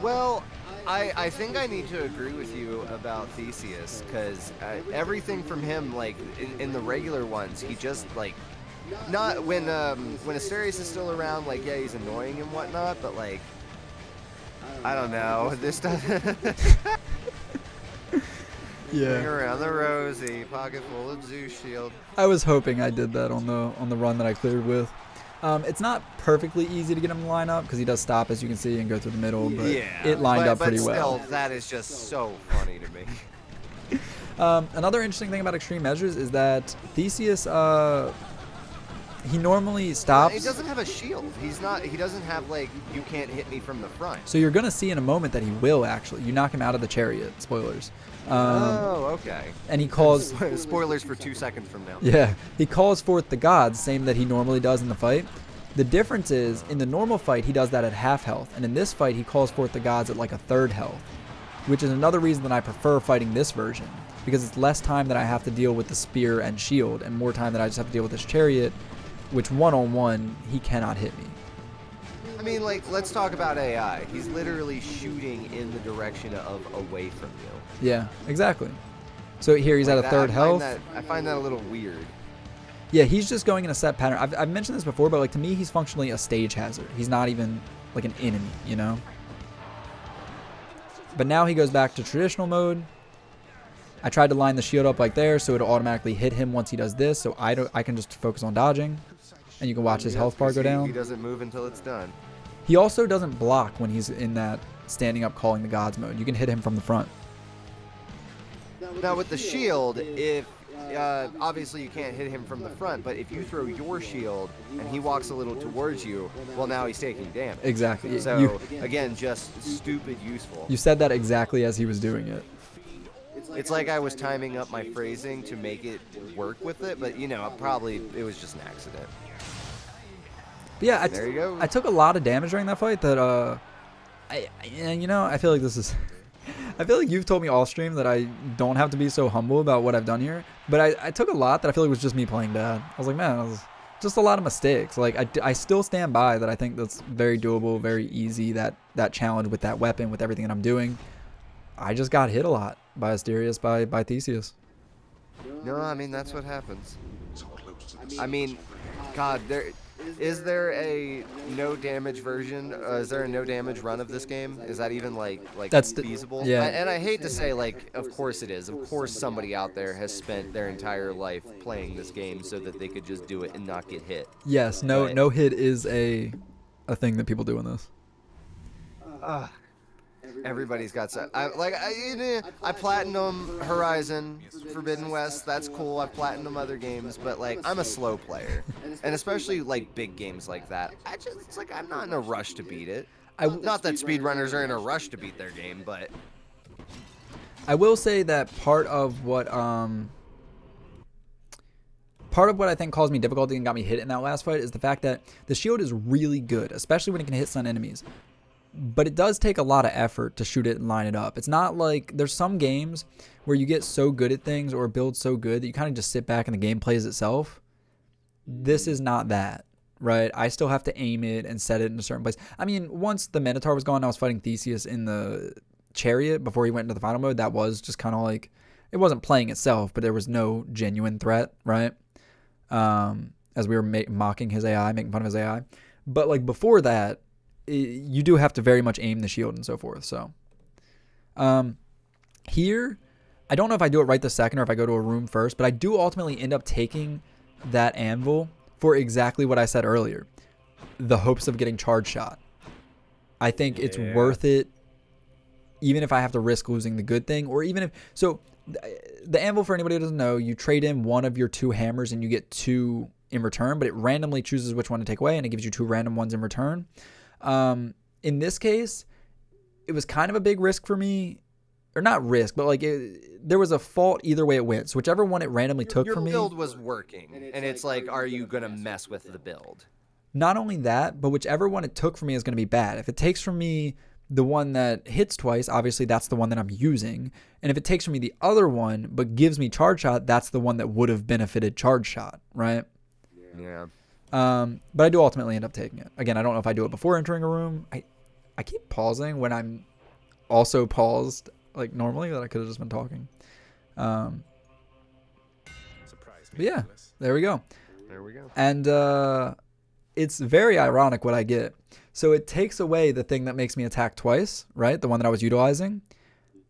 Well, I think I need to agree with you about Theseus, because everything from him, like, in the regular ones, he just, like, not when Asterius is still around, like, yeah, he's annoying and whatnot, but, like, I don't know, this doesn't... Yeah. Bring around the rosy, pocket full of Zeus shield. I was hoping I did that on the run that I cleared with. It's not perfectly easy to get him to line up because he does stop, as you can see, and go through the middle, but it lined up pretty well. But still, that is just so funny to me. Another interesting thing about extreme measures is that Theseus, he normally stops. He doesn't have a shield. He doesn't have, like, you can't hit me from the front. So you're going to see in a moment that he will, actually. You knock him out of the chariot. Spoilers. Okay. And he calls... Spoilers for 2 seconds from now. Yeah. He calls forth the gods, same that he normally does in the fight. The difference is, in the normal fight, he does that at half health. And in this fight, he calls forth the gods at like a third health. Which is another reason that I prefer fighting this version. Because it's less time that I have to deal with the spear and shield, and more time that I just have to deal with this chariot, which one-on-one, he cannot hit me. I mean, like, let's talk about AI. He's literally shooting in the direction of away from you. Yeah, exactly. So here he's Like at a third health. I find that a little weird. Yeah, he's just going in a set pattern. I've mentioned this before, but like to me, he's functionally a stage hazard. He's not even like an enemy, you know? But now he goes back to traditional mode. I tried to line the shield up like there, so it'll automatically hit him once he does this, so I can just focus on dodging. And you can watch his health bar go down. He doesn't move until it's done. He also doesn't block when he's in that standing up calling the gods mode. You can hit him from the front. Now with the shield, if obviously you can't hit him from the front, but if you throw your shield and he walks a little towards you, well, now he's taking damage. Exactly. So again, just stupid useful. You said that exactly as he was doing it. It's like I was timing up my phrasing to make it work with it, but you know, probably it was just an accident. But yeah, There you go. I took a lot of damage during that fight that I feel like this is I feel like you've told me off stream that I don't have to be so humble about what I've done here, but I took a lot that I feel like was just me playing bad. I was like, man, it was just a lot of mistakes. Like I still stand by that. I think that's very doable, very easy, that challenge with that weapon, with everything that I'm doing. I just got hit a lot by Asterius, by Theseus. No, I mean, that's what happens. I mean, God, is there a no damage version? Is there a no damage run of this game? Is that even like That's feasible? yeah. And I hate to say, like, of course it is. Of course somebody out there has spent their entire life playing this game so that they could just do it and not get hit. Yes, no hit is a thing that people do in this. Everybody's got some. I platinum Horizon Forbidden West. That's cool. I've platinum other games, but like I'm a slow player, and especially like big games like that. It's like I'm not in a rush to beat it. Not that speedrunners are in a rush to beat their game, but I will say that part of what I think caused me difficulty and got me hit in that last fight is the fact that the shield is really good, especially when it can hit stun enemies. But it does take a lot of effort to shoot it and line it up. It's not like there's some games where you get so good at things or build so good that you kind of just sit back and the game plays itself. This is not that, right? I still have to aim it and set it in a certain place. I mean, once the Minotaur was gone, I was fighting Theseus in the chariot before he went into the final mode. That was just kind of like, it wasn't playing itself, but there was no genuine threat, right? As we were mocking his AI, making fun of his AI. But like before that, you do have to very much aim the shield and so forth. So here, I don't know if I do it right this second or if I go to a room first, but I do ultimately end up taking that anvil for exactly what I said earlier, the hopes of getting charge shot. I think it's worth it, even if I have to risk losing the good thing, or even if... So the anvil, for anybody who doesn't know, you trade in one of your 2 hammers and you get 2 in return, but it randomly chooses which one to take away, and it gives you 2 random ones in return. In this case, it was kind of a big risk for me, or not risk, but like there was a fault either way it went. So whichever one it randomly took from me. Your build was working, and it's like, are you going to mess with the build? Not only that, but whichever one it took from me is going to be bad. If it takes from me the one that hits twice, obviously that's the one that I'm using. And if it takes from me the other one but gives me charge shot, that's the one that would have benefited charge shot, right? Yeah. But I do ultimately end up taking it. Again, I don't know if I do it before entering a room. I keep pausing when I'm also paused like normally, that I could have just been talking. Surprise But me, yeah, Boonless. there we go. There we go. And it's very ironic what I get. So it takes away the thing that makes me attack twice, right? The one that I was utilizing.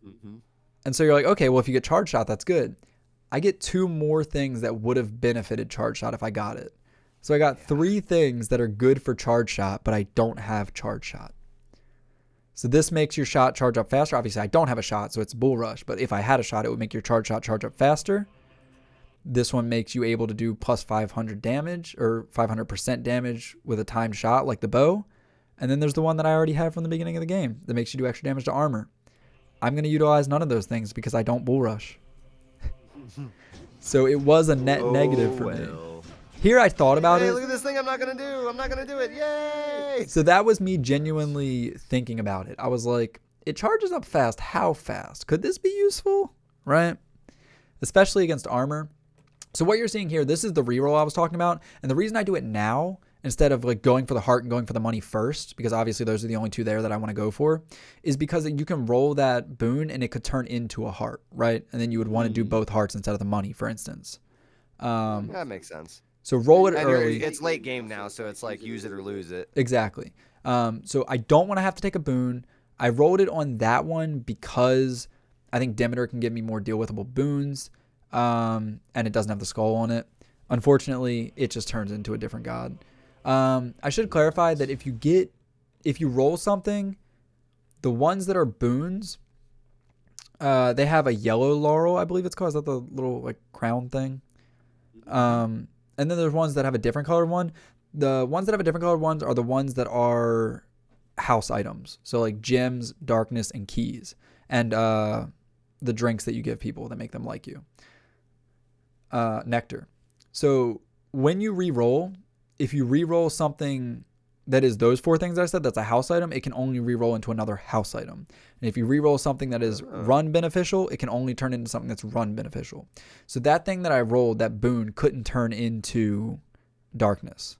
Mm-hmm. And so you're like, okay, well, if you get charge shot, that's good. I get 2 more things that would have benefited charge shot if I got it. So I got 3 things that are good for charge shot, but I don't have charge shot. So this makes your shot charge up faster. Obviously, I don't have a shot, so it's bull rush. But if I had a shot, it would make your charge shot charge up faster. This one makes you able to do plus 500 damage or 500% damage with a timed shot like the bow. And then there's the one that I already have from the beginning of the game that makes you do extra damage to armor. I'm going to utilize none of those things because I don't bull rush. So it was a net negative for me. Here I thought about Hey, it. look at this thing I'm not going to do. I'm not going to do it. Yay! So that was me genuinely thinking about it. I was like, it charges up fast. How fast? Could this be useful? Right? Especially against armor. So what you're seeing here, this is the reroll I was talking about. And the reason I do it now, instead of like going for the heart and going for the money first, because obviously those are the only 2 there that I want to go for, is because you can roll that boon and it could turn into a heart, right? And then you would want to do both hearts instead of the money, for instance. That makes sense. So roll it And early. it's late game now, so it's like use it or lose it. Exactly. So I don't want to have to take a boon. I rolled it on that one because I think Demeter can give me more deal withable boons, and it doesn't have the skull on it. Unfortunately, it just turns into a different god. I should clarify that if you roll something, the ones that are boons, they have a yellow laurel, I believe it's called. Is that the little like crown thing? And then there's ones that have a different colored one. The ones that have a different colored ones are the ones that are house items. So like gems, darkness, and keys. And the drinks that you give people that make them like you. Nectar. So when you re-roll, if you re-roll something that is those 4 things I said, that's a house item, it can only re-roll into another house item. And if you re-roll something that is run beneficial, it can only turn into something that's run beneficial. So that thing that I rolled, that boon, couldn't turn into darkness.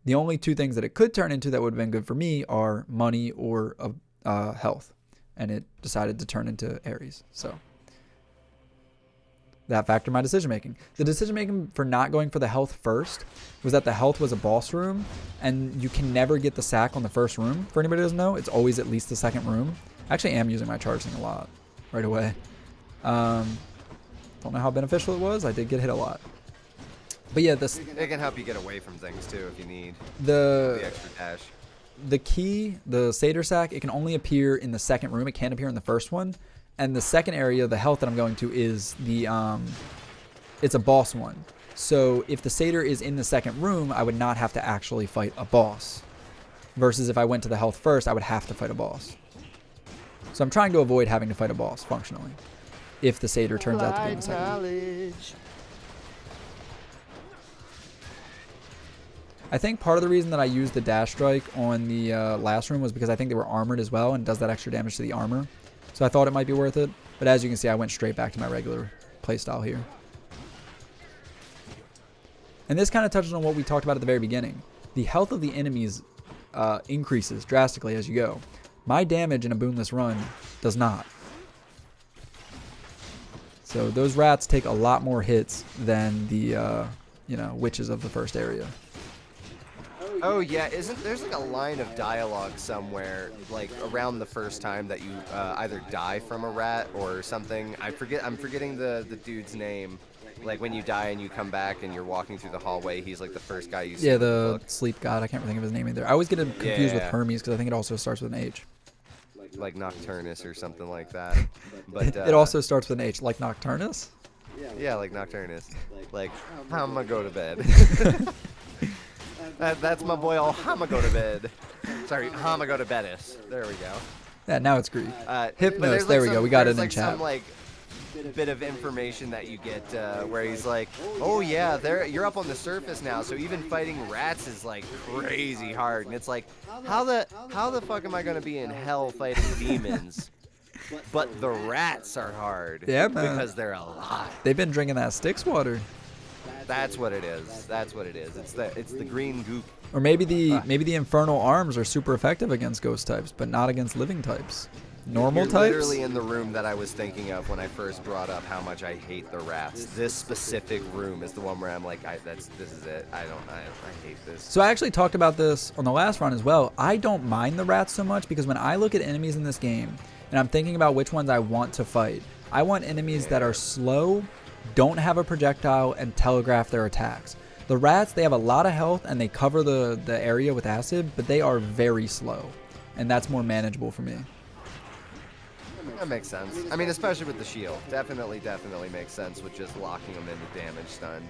The only 2 things that it could turn into that would have been good for me are money or health. And it decided to turn into Ares. So that factored my decision making. The decision making for not going for the health first was that the health was a boss room, and you can never get the sack on the first room. For anybody who doesn't know, it's always at least the second room. I actually am using my charge thing a lot right away. Don't know how beneficial it was. I did get hit a lot. But yeah, It can help you get away from things too if you need the extra dash. The key, the Satyr sack, it can only appear in the second room. It can't appear in the first one. And the second area, the health that I'm going to, is the it's a boss one. So if the Satyr is in the second room, I would not have to actually fight a boss. Versus if I went to the health first, I would have to fight a boss. So I'm trying to avoid having to fight a boss functionally, if the Satyr turns out to be in the second room. I think part of the reason that I used the dash strike on the last room was because I think they were armored as well and does that extra damage to the armor. So I thought it might be worth it. But as you can see, I went straight back to my regular playstyle here. And this kind of touches on what we talked about at the very beginning. The health of the enemies increases drastically as you go. My damage in a boonless run does not. So those rats take a lot more hits than the witches of the first area. Oh yeah, there's like a line of dialogue somewhere, like around the first time that you either die from a rat or something. I'm forgetting the dude's name. Like when you die and you come back and you're walking through the hallway, he's like the first guy you see. Yeah, in the the book. sleep god. I can't think of his name either. I always get him confused with Yeah. Hermes because I think it also starts with an H. Like Nocturnus or something like that. But It also starts with an H, like Nocturnus. yeah, like Nocturnus. Like I'ma go to bed. That's my boy. I'ma go to bed. Sorry, I'ma go to bedis. There we go. Yeah, now it's Greek. But Hypnos, there's, there we some- go, we got there's, it in like, chat. Some, like, bit of information that you get where he's like, oh yeah, you're up on the surface now, so even fighting rats is like crazy hard. And it's like, how the fuck am I gonna be in hell fighting demons? But the rats are hard. Yeah, man. Because they're alive. They've been drinking that Styx water. That's what it is. That's what it is. It's the green goop. Or maybe the infernal arms are super effective against ghost types, but not against living types. Normal You're types? literally in the room that I was thinking of when I first brought up how much I hate the rats. This specific room is the one where I'm like, this is it. I hate this. So I actually talked about this on the last run as well. I don't mind the rats so much because when I look at enemies in this game and I'm thinking about which ones I want to fight, I want enemies that are slow, don't have a projectile, and telegraph their attacks. The rats, they have a lot of health and they cover the area with acid, but they are very slow. And that's more manageable for me. That makes sense. I mean, especially with the shield. Definitely makes sense with just locking them into damage stun.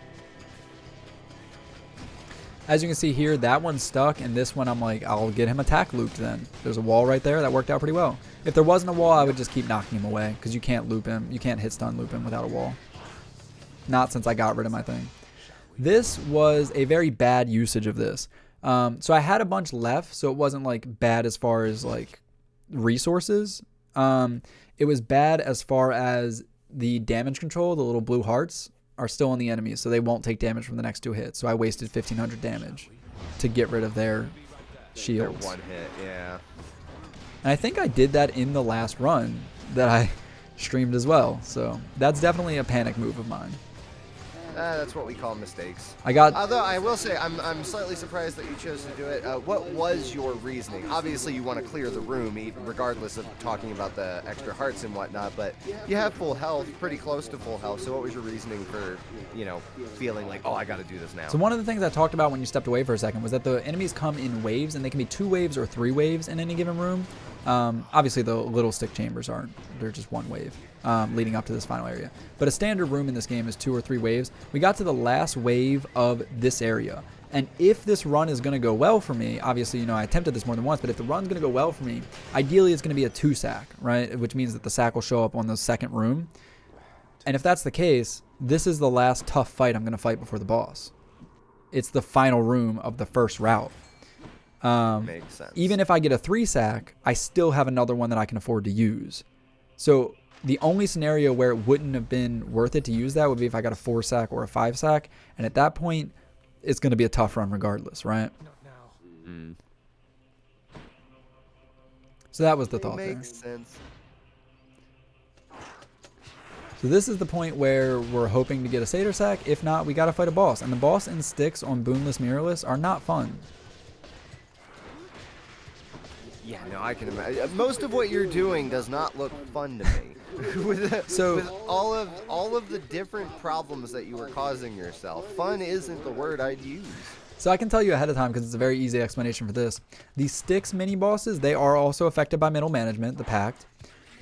As you can see here, that one's stuck, and this one I'm like, I'll get him attack looped then. There's a wall right there. That worked out pretty well. If there wasn't a wall, I would just keep knocking him away because you can't loop him. You can't hit stun loop him without a wall. Not since I got rid of my thing. This was a very bad usage of this. So I had a bunch left, so it wasn't like bad as far as like resources. It was bad as far as the damage control. The little blue hearts are still on the enemies, so they won't take damage from the next 2 hits. So I wasted 1,500 damage to get rid of their shields. Their one hit, yeah. And I think I did that in the last run that I streamed as well. So that's definitely a panic move of mine. That's what we call mistakes. Although I will say, I'm slightly surprised that you chose to do it. What was your reasoning? Obviously, you want to clear the room, even regardless of talking about the extra hearts and whatnot. But you have full health, pretty close to full health. So what was your reasoning for, feeling like, oh, I got to do this now? So one of the things I talked about when you stepped away for a second was that the enemies come in waves, and they can be 2 waves or 3 waves in any given room. Obviously, the little stick chambers aren't. They're just 1 wave leading up to this final area. But a standard room in this game is 2 or 3 waves. We got to the last wave of this area. And if this run is going to go well for me, obviously, I attempted this more than once, but if the run's going to go well for me, ideally it's going to be a 2 sack, right? Which means that the sack will show up on the second room. And if that's the case, this is the last tough fight I'm going to fight before the boss. It's the final room of the first route. Makes sense. Even if I get a 3 sack, I still have another one that I can afford to use. So the only scenario where it wouldn't have been worth it to use that would be if I got a 4 sack or a 5 sack. And at that point, it's going to be a tough run regardless, right? So that was the thought there. Makes sense. So this is the point where we're hoping to get a Satyr sack. If not, we got to fight a boss. And the boss and Styx on Boonless, Mirrorless are not fun. Yeah, no, I can imagine. Most of what you're doing does not look fun to me. with all of the different problems that you were causing yourself, fun isn't the word I'd use. So I can tell you ahead of time because it's a very easy explanation for this. These Styx mini bosses, they are also affected by middle management, the Pact.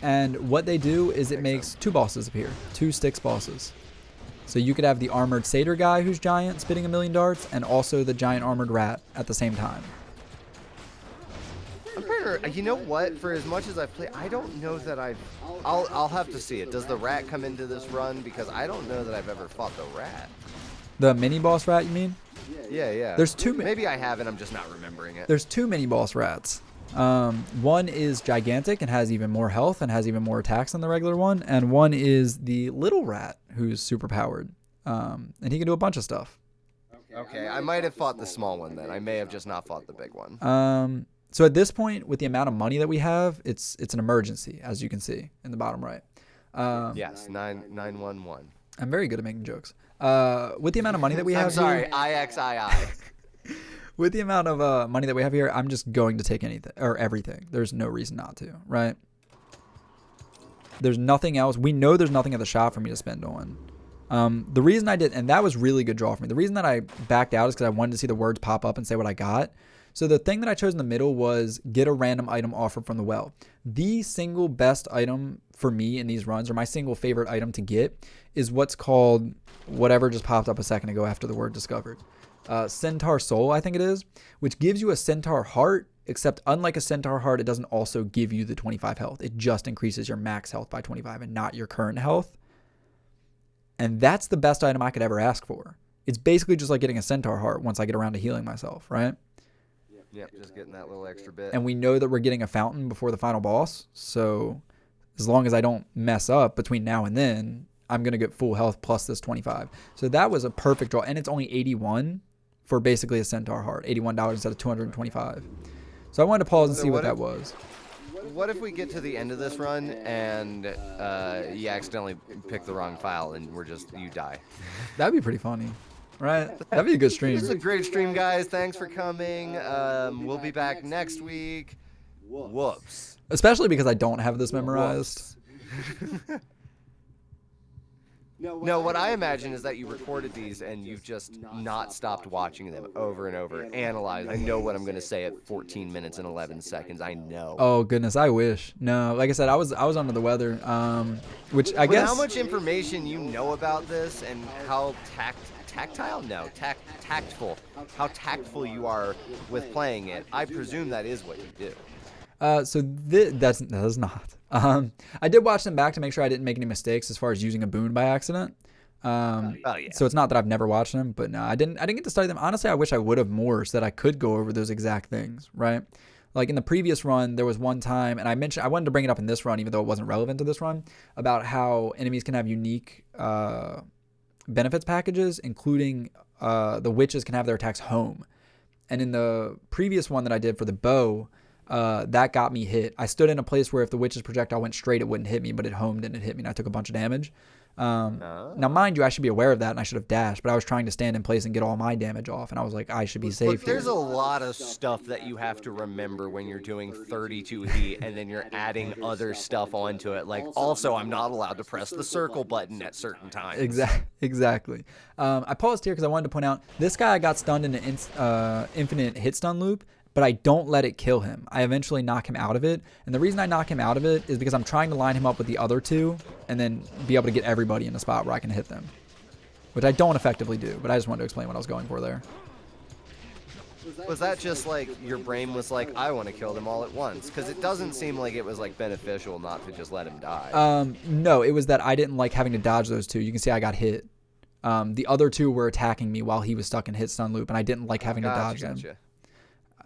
And what they do is it makes 2 bosses appear, 2 Styx bosses. So you could have the armored satyr guy who's giant spitting 1,000,000 darts, and also the giant armored rat at the same time. I'm pretty, you know what? For as much as I've played, I don't know that I'll have to see it. Does the rat come into this run? Because I don't know that I've ever fought the rat. The mini boss rat, you mean? Yeah. There's 2. Maybe I have, and I'm just not remembering it. There's 2 mini boss rats. One is gigantic and has even more health and has even more attacks than the regular one, and one is the little rat who's super powered, and he can do a bunch of stuff. Okay, I might have fought the small one then. I may have just not fought the big one. So at this point, with the amount of money that we have, it's an emergency, as you can see in the bottom right. Yes, 911. I'm very good at making jokes. With the amount of money that we have I'm sorry, here, IXII. with the amount of money that we have here, I'm just going to take anything or everything. There's no reason not to, right? There's nothing else. We know there's nothing at the shop for me to spend on. The reason I did, and that was really good draw for me. The reason that I backed out is because I wanted to see the words pop up and say what I got. So the thing that I chose in the middle was get a random item offered from the well. The single best item for me in these runs, or my single favorite item to get, is what's called whatever just popped up a second ago after the word discovered. Centaur Soul, I think it is, which gives you a centaur heart except unlike a centaur heart, it doesn't also give you the 25 health. It just increases your max health by 25 and not your current health. And that's the best item I could ever ask for. It's basically just like getting a centaur heart once I get around to healing myself, right? Yep, just getting that little extra bit. And we know that we're getting a fountain before the final boss. So as long as I don't mess up between now and then, I'm going to get full health plus this 25. So that was a perfect draw. And it's only 81 for basically a centaur heart. $81 instead of 225. So I wanted to pause and see what that was. What if we get to the end of this run and you accidentally pick the wrong file and you die? That'd be pretty funny, right? That'd be a good stream. This is a great stream, guys. Thanks for coming. We'll be back next week. Whoops. Especially because I don't have this memorized. No, what I imagine is that you recorded these and you've just not stopped watching them over and over, analyzed. I know what I'm going to say at 14 minutes and 11 seconds. I know. Oh goodness, I wish. No, like I said, I was under the weather. Which I guess. How much information you know about this and how tactile? No, tactful. How tactful you are with playing it. I presume that is what you do. So that's not. I did watch them back to make sure I didn't make any mistakes as far as using a boon by accident. Yeah. So it's not that I've never watched them, but no, I didn't get to study them. Honestly, I wish I would have more so that I could go over those exact things, right? Like in the previous run, there was one time, and I wanted to bring it up in this run, even though it wasn't relevant to this run, about how enemies can have unique benefits packages, including the witches can have their attacks home. And in the previous one that I did for the bow, that got me hit. I stood in a place where if the witch's projectile went straight, it wouldn't hit me, but it homed and it hit me, and I took a bunch of damage. Now, mind you, I should be aware of that, and I should have dashed, but I was trying to stand in place and get all my damage off, and I was like, I should be safe. Look, there's a lot of stuff that you have to remember when you're doing 32 heat, and then you're adding other stuff onto it. Like, also, I'm not allowed to press the circle button at certain times. Exactly. I paused here because I wanted to point out, this guy I got stunned in an infinite hit stun loop, but I don't let it kill him. I eventually knock him out of it. And the reason I knock him out of it is because I'm trying to line him up with the other two and then be able to get everybody in a spot where I can hit them, which I don't effectively do, but I just wanted to explain what I was going for there. Was that just like your brain was like, I want to kill them all at once? Because it doesn't seem like it was like beneficial not to just let him die. No, it was that I didn't like having to dodge those two. You can see I got hit. The other two were attacking me while he was stuck in hit stun loop, and I didn't like having to dodge them.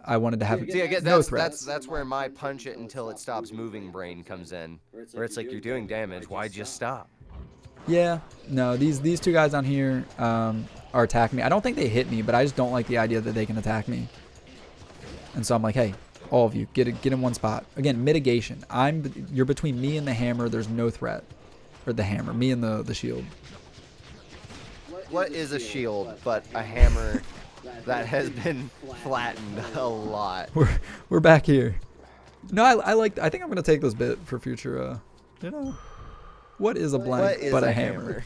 I wanted to have no threats. That's where my punch it until it stops moving brain comes in, where it's like, you're doing damage, why'd you stop? Yeah, no, these two guys down here are attacking me. I don't think they hit me, but I just don't like the idea that they can attack me. And so I'm like, hey, all of you, get in one spot. Again, mitigation. You're between me and the hammer. There's no threat, or the hammer. Me and the shield. What is a shield but a hammer that has been flattened a lot? We're back here. No, I think I'm gonna take this bit for future. What is a blank but a hammer?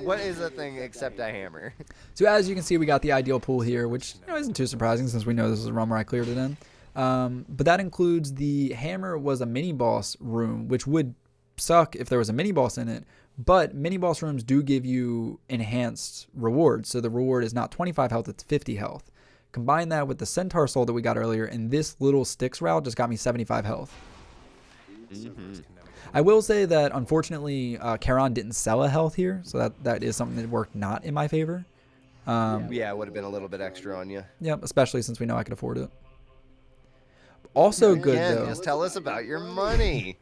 What is a thing except a hammer? So as you can see, we got the ideal pool here, which isn't too surprising since we know this is a run where I cleared it in. But that includes the hammer was a mini boss room, which would suck if there was a mini boss in it. But mini boss rooms do give you enhanced rewards. So the reward is not 25 health, it's 50 health. Combine that with the centaur soul that we got earlier, and this little Styx route just got me 75 health. Mm-hmm. I will say that unfortunately, Charon didn't sell a health here, so that is something that worked not in my favor. Yeah, it would have been a little bit extra on you. Yep, especially since we know I could afford it. Also good though. Just tell us about your money.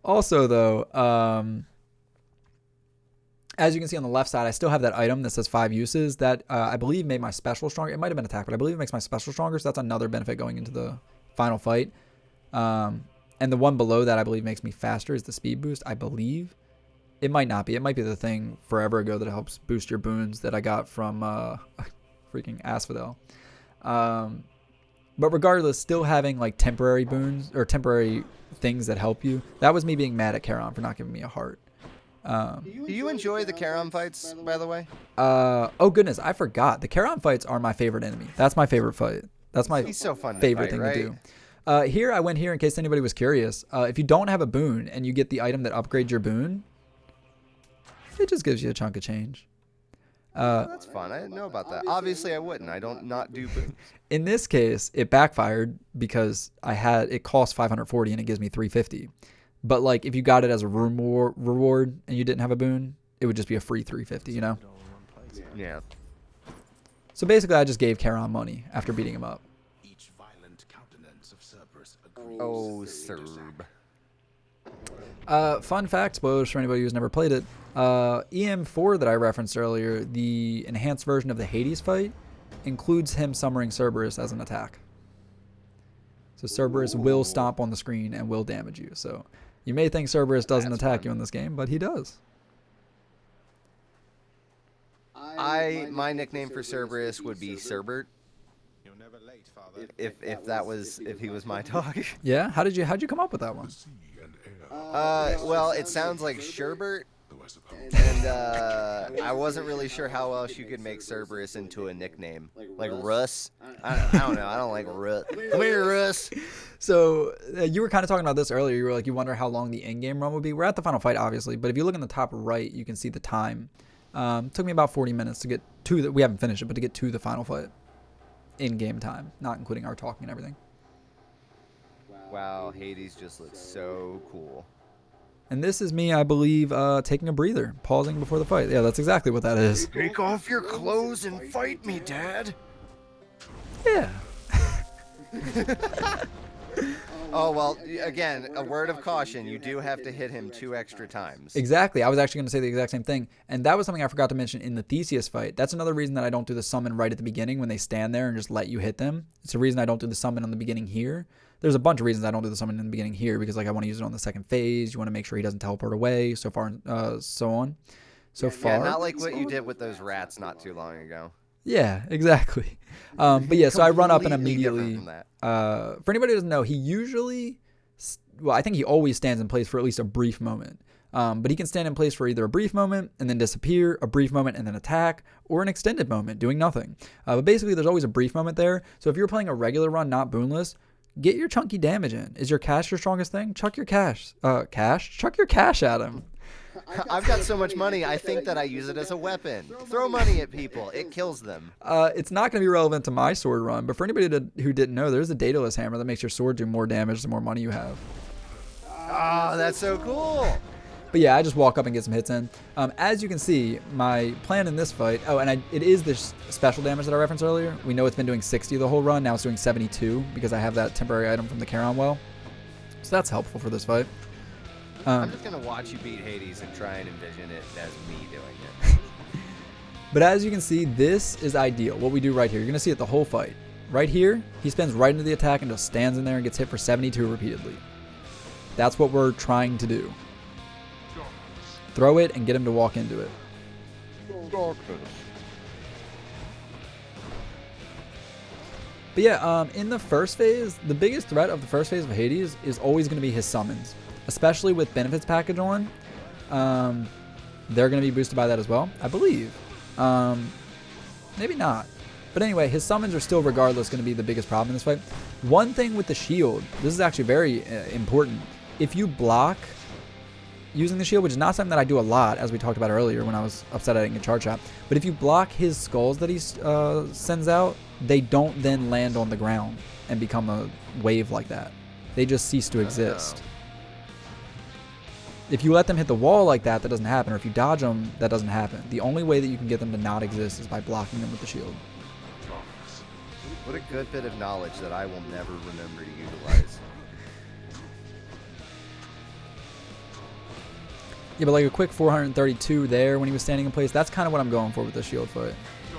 Also though, as you can see on the left side, I still have that item that says 5 uses that I believe made my special stronger. It might have been attack, but I believe it makes my special stronger, so that's another benefit going into the final fight. And the one below that I believe makes me faster is the speed boost, I believe. It might not be. It might be the thing forever ago that helps boost your boons that I got from freaking Asphodel. But regardless, still having like temporary boons or temporary things that help you. That was me being mad at Charon for not giving me a heart. Do you enjoy the Charon fights, by the way? Oh goodness, I forgot. The Charon fights are my favorite enemy. That's my favorite fight. That's my He's so fun favorite to fight, thing right? to do. Here, I went here in case anybody was curious. If you don't have a boon and you get the item that upgrades your boon, it just gives you a chunk of change. That's fun. I didn't know about that. Obviously, I wouldn't. I don't not do boons. In this case, it backfired because it cost 540 and it gives me 350. But like if you got it as a reward and you didn't have a boon, it would just be a free 350, you know? Yeah. So basically I just gave Charon money after beating him up. Each violent countenance of Cerberus agrees Oh, that they Serb. Fun fact, spoilers for anybody who's never played it. EM4 that I referenced earlier, the enhanced version of the Hades fight, includes him summoning Cerberus as an attack. So Cerberus will stomp on the screen and will damage you. So you may think Cerberus doesn't attack you in this game, but he does. My nickname for Cerberus would be Cerbert. You're never late, Father. If he was my dog. Yeah? How'd you come up with that one? Well, it sounds like Sherbert, and I wasn't really sure how else you could make Cerberus into a nickname. Like Russ? I don't know. I don't like Russ. Come here, Russ. So you were kind of talking about this earlier. You were like, you wonder how long the in-game run would be. We're at the final fight, obviously, but if you look in the top right, you can see the time. Took me about 40 minutes to get to we haven't finished it, but to get to the final fight. In-game time, not including our talking and everything. Wow, Hades just looks so cool. And this is me, I believe, taking a breather, pausing before the fight. Yeah, that's exactly what that is. Take off your clothes and fight me, Dad. Yeah. Oh, well, again, a word of caution. You do have to hit him 2 extra times. Exactly. I was actually going to say the exact same thing. And that was something I forgot to mention in the Theseus fight. That's another reason that I don't do the summon right at the beginning when they stand there and just let you hit them. It's the reason I don't do the summon on the beginning here. There's a bunch of reasons I don't do the summon in the beginning here because like I want to use it on the second phase. You want to make sure he doesn't teleport away, so far, so on. So far. Yeah, not like what you did with those rats not too long ago. Yeah, exactly. But yeah, so I run up and Completely different immediately. from that. For anybody who doesn't know, he usually, I think he always stands in place for at least a brief moment. But he can stand in place for either a brief moment and then disappear, a brief moment and then attack, or an extended moment doing nothing. But basically, there's always a brief moment there. So if you're playing a regular run, not boonless, get your chunky damage in. Is your cash your strongest thing? Chuck your cash. Chuck your cash at him. I've got so much money, I think that I use it as a weapon. Throw money at people. It kills them. It's not going to be relevant to my sword run, but for anybody who didn't know, there's a dataless hammer that makes your sword do more damage the more money you have. Oh, that's so cool. But yeah, I just walk up and get some hits in. As you can see, my plan in this fight, it is this special damage that I referenced earlier. We know it's been doing 60 the whole run. Now it's doing 72 because I have that temporary item from the Charon well. So that's helpful for this fight. I'm just going to watch you beat Hades and try and envision it as me doing it. But as you can see, this is ideal. What we do right here, you're going to see it the whole fight. Right here, he spins right into the attack and just stands in there and gets hit for 72 repeatedly. That's what we're trying to do. Throw it and get him to walk into it. But yeah, in the first phase, the biggest threat of the first phase of Hades is always going to be his summons. Especially with benefits package on. They're going to be boosted by that as well, I believe. Maybe not. But anyway, his summons are still regardless going to be the biggest problem in this fight. One thing with the shield, this is actually very important. If you block using the shield, which is not something that I do a lot, as we talked about earlier when I was upset I didn't get charge shot, but if you block his skulls that he sends out, they don't then land on the ground and become a wave like that. They just cease to exist. If you let them hit the wall like that, that doesn't happen. Or if you dodge them, that doesn't happen. The only way that you can get them to not exist is by blocking them with the shield. What a good bit of knowledge that I will never remember to utilize. Yeah, but like a quick 432 there when he was standing in place, that's kind of what I'm going for with the shield fight.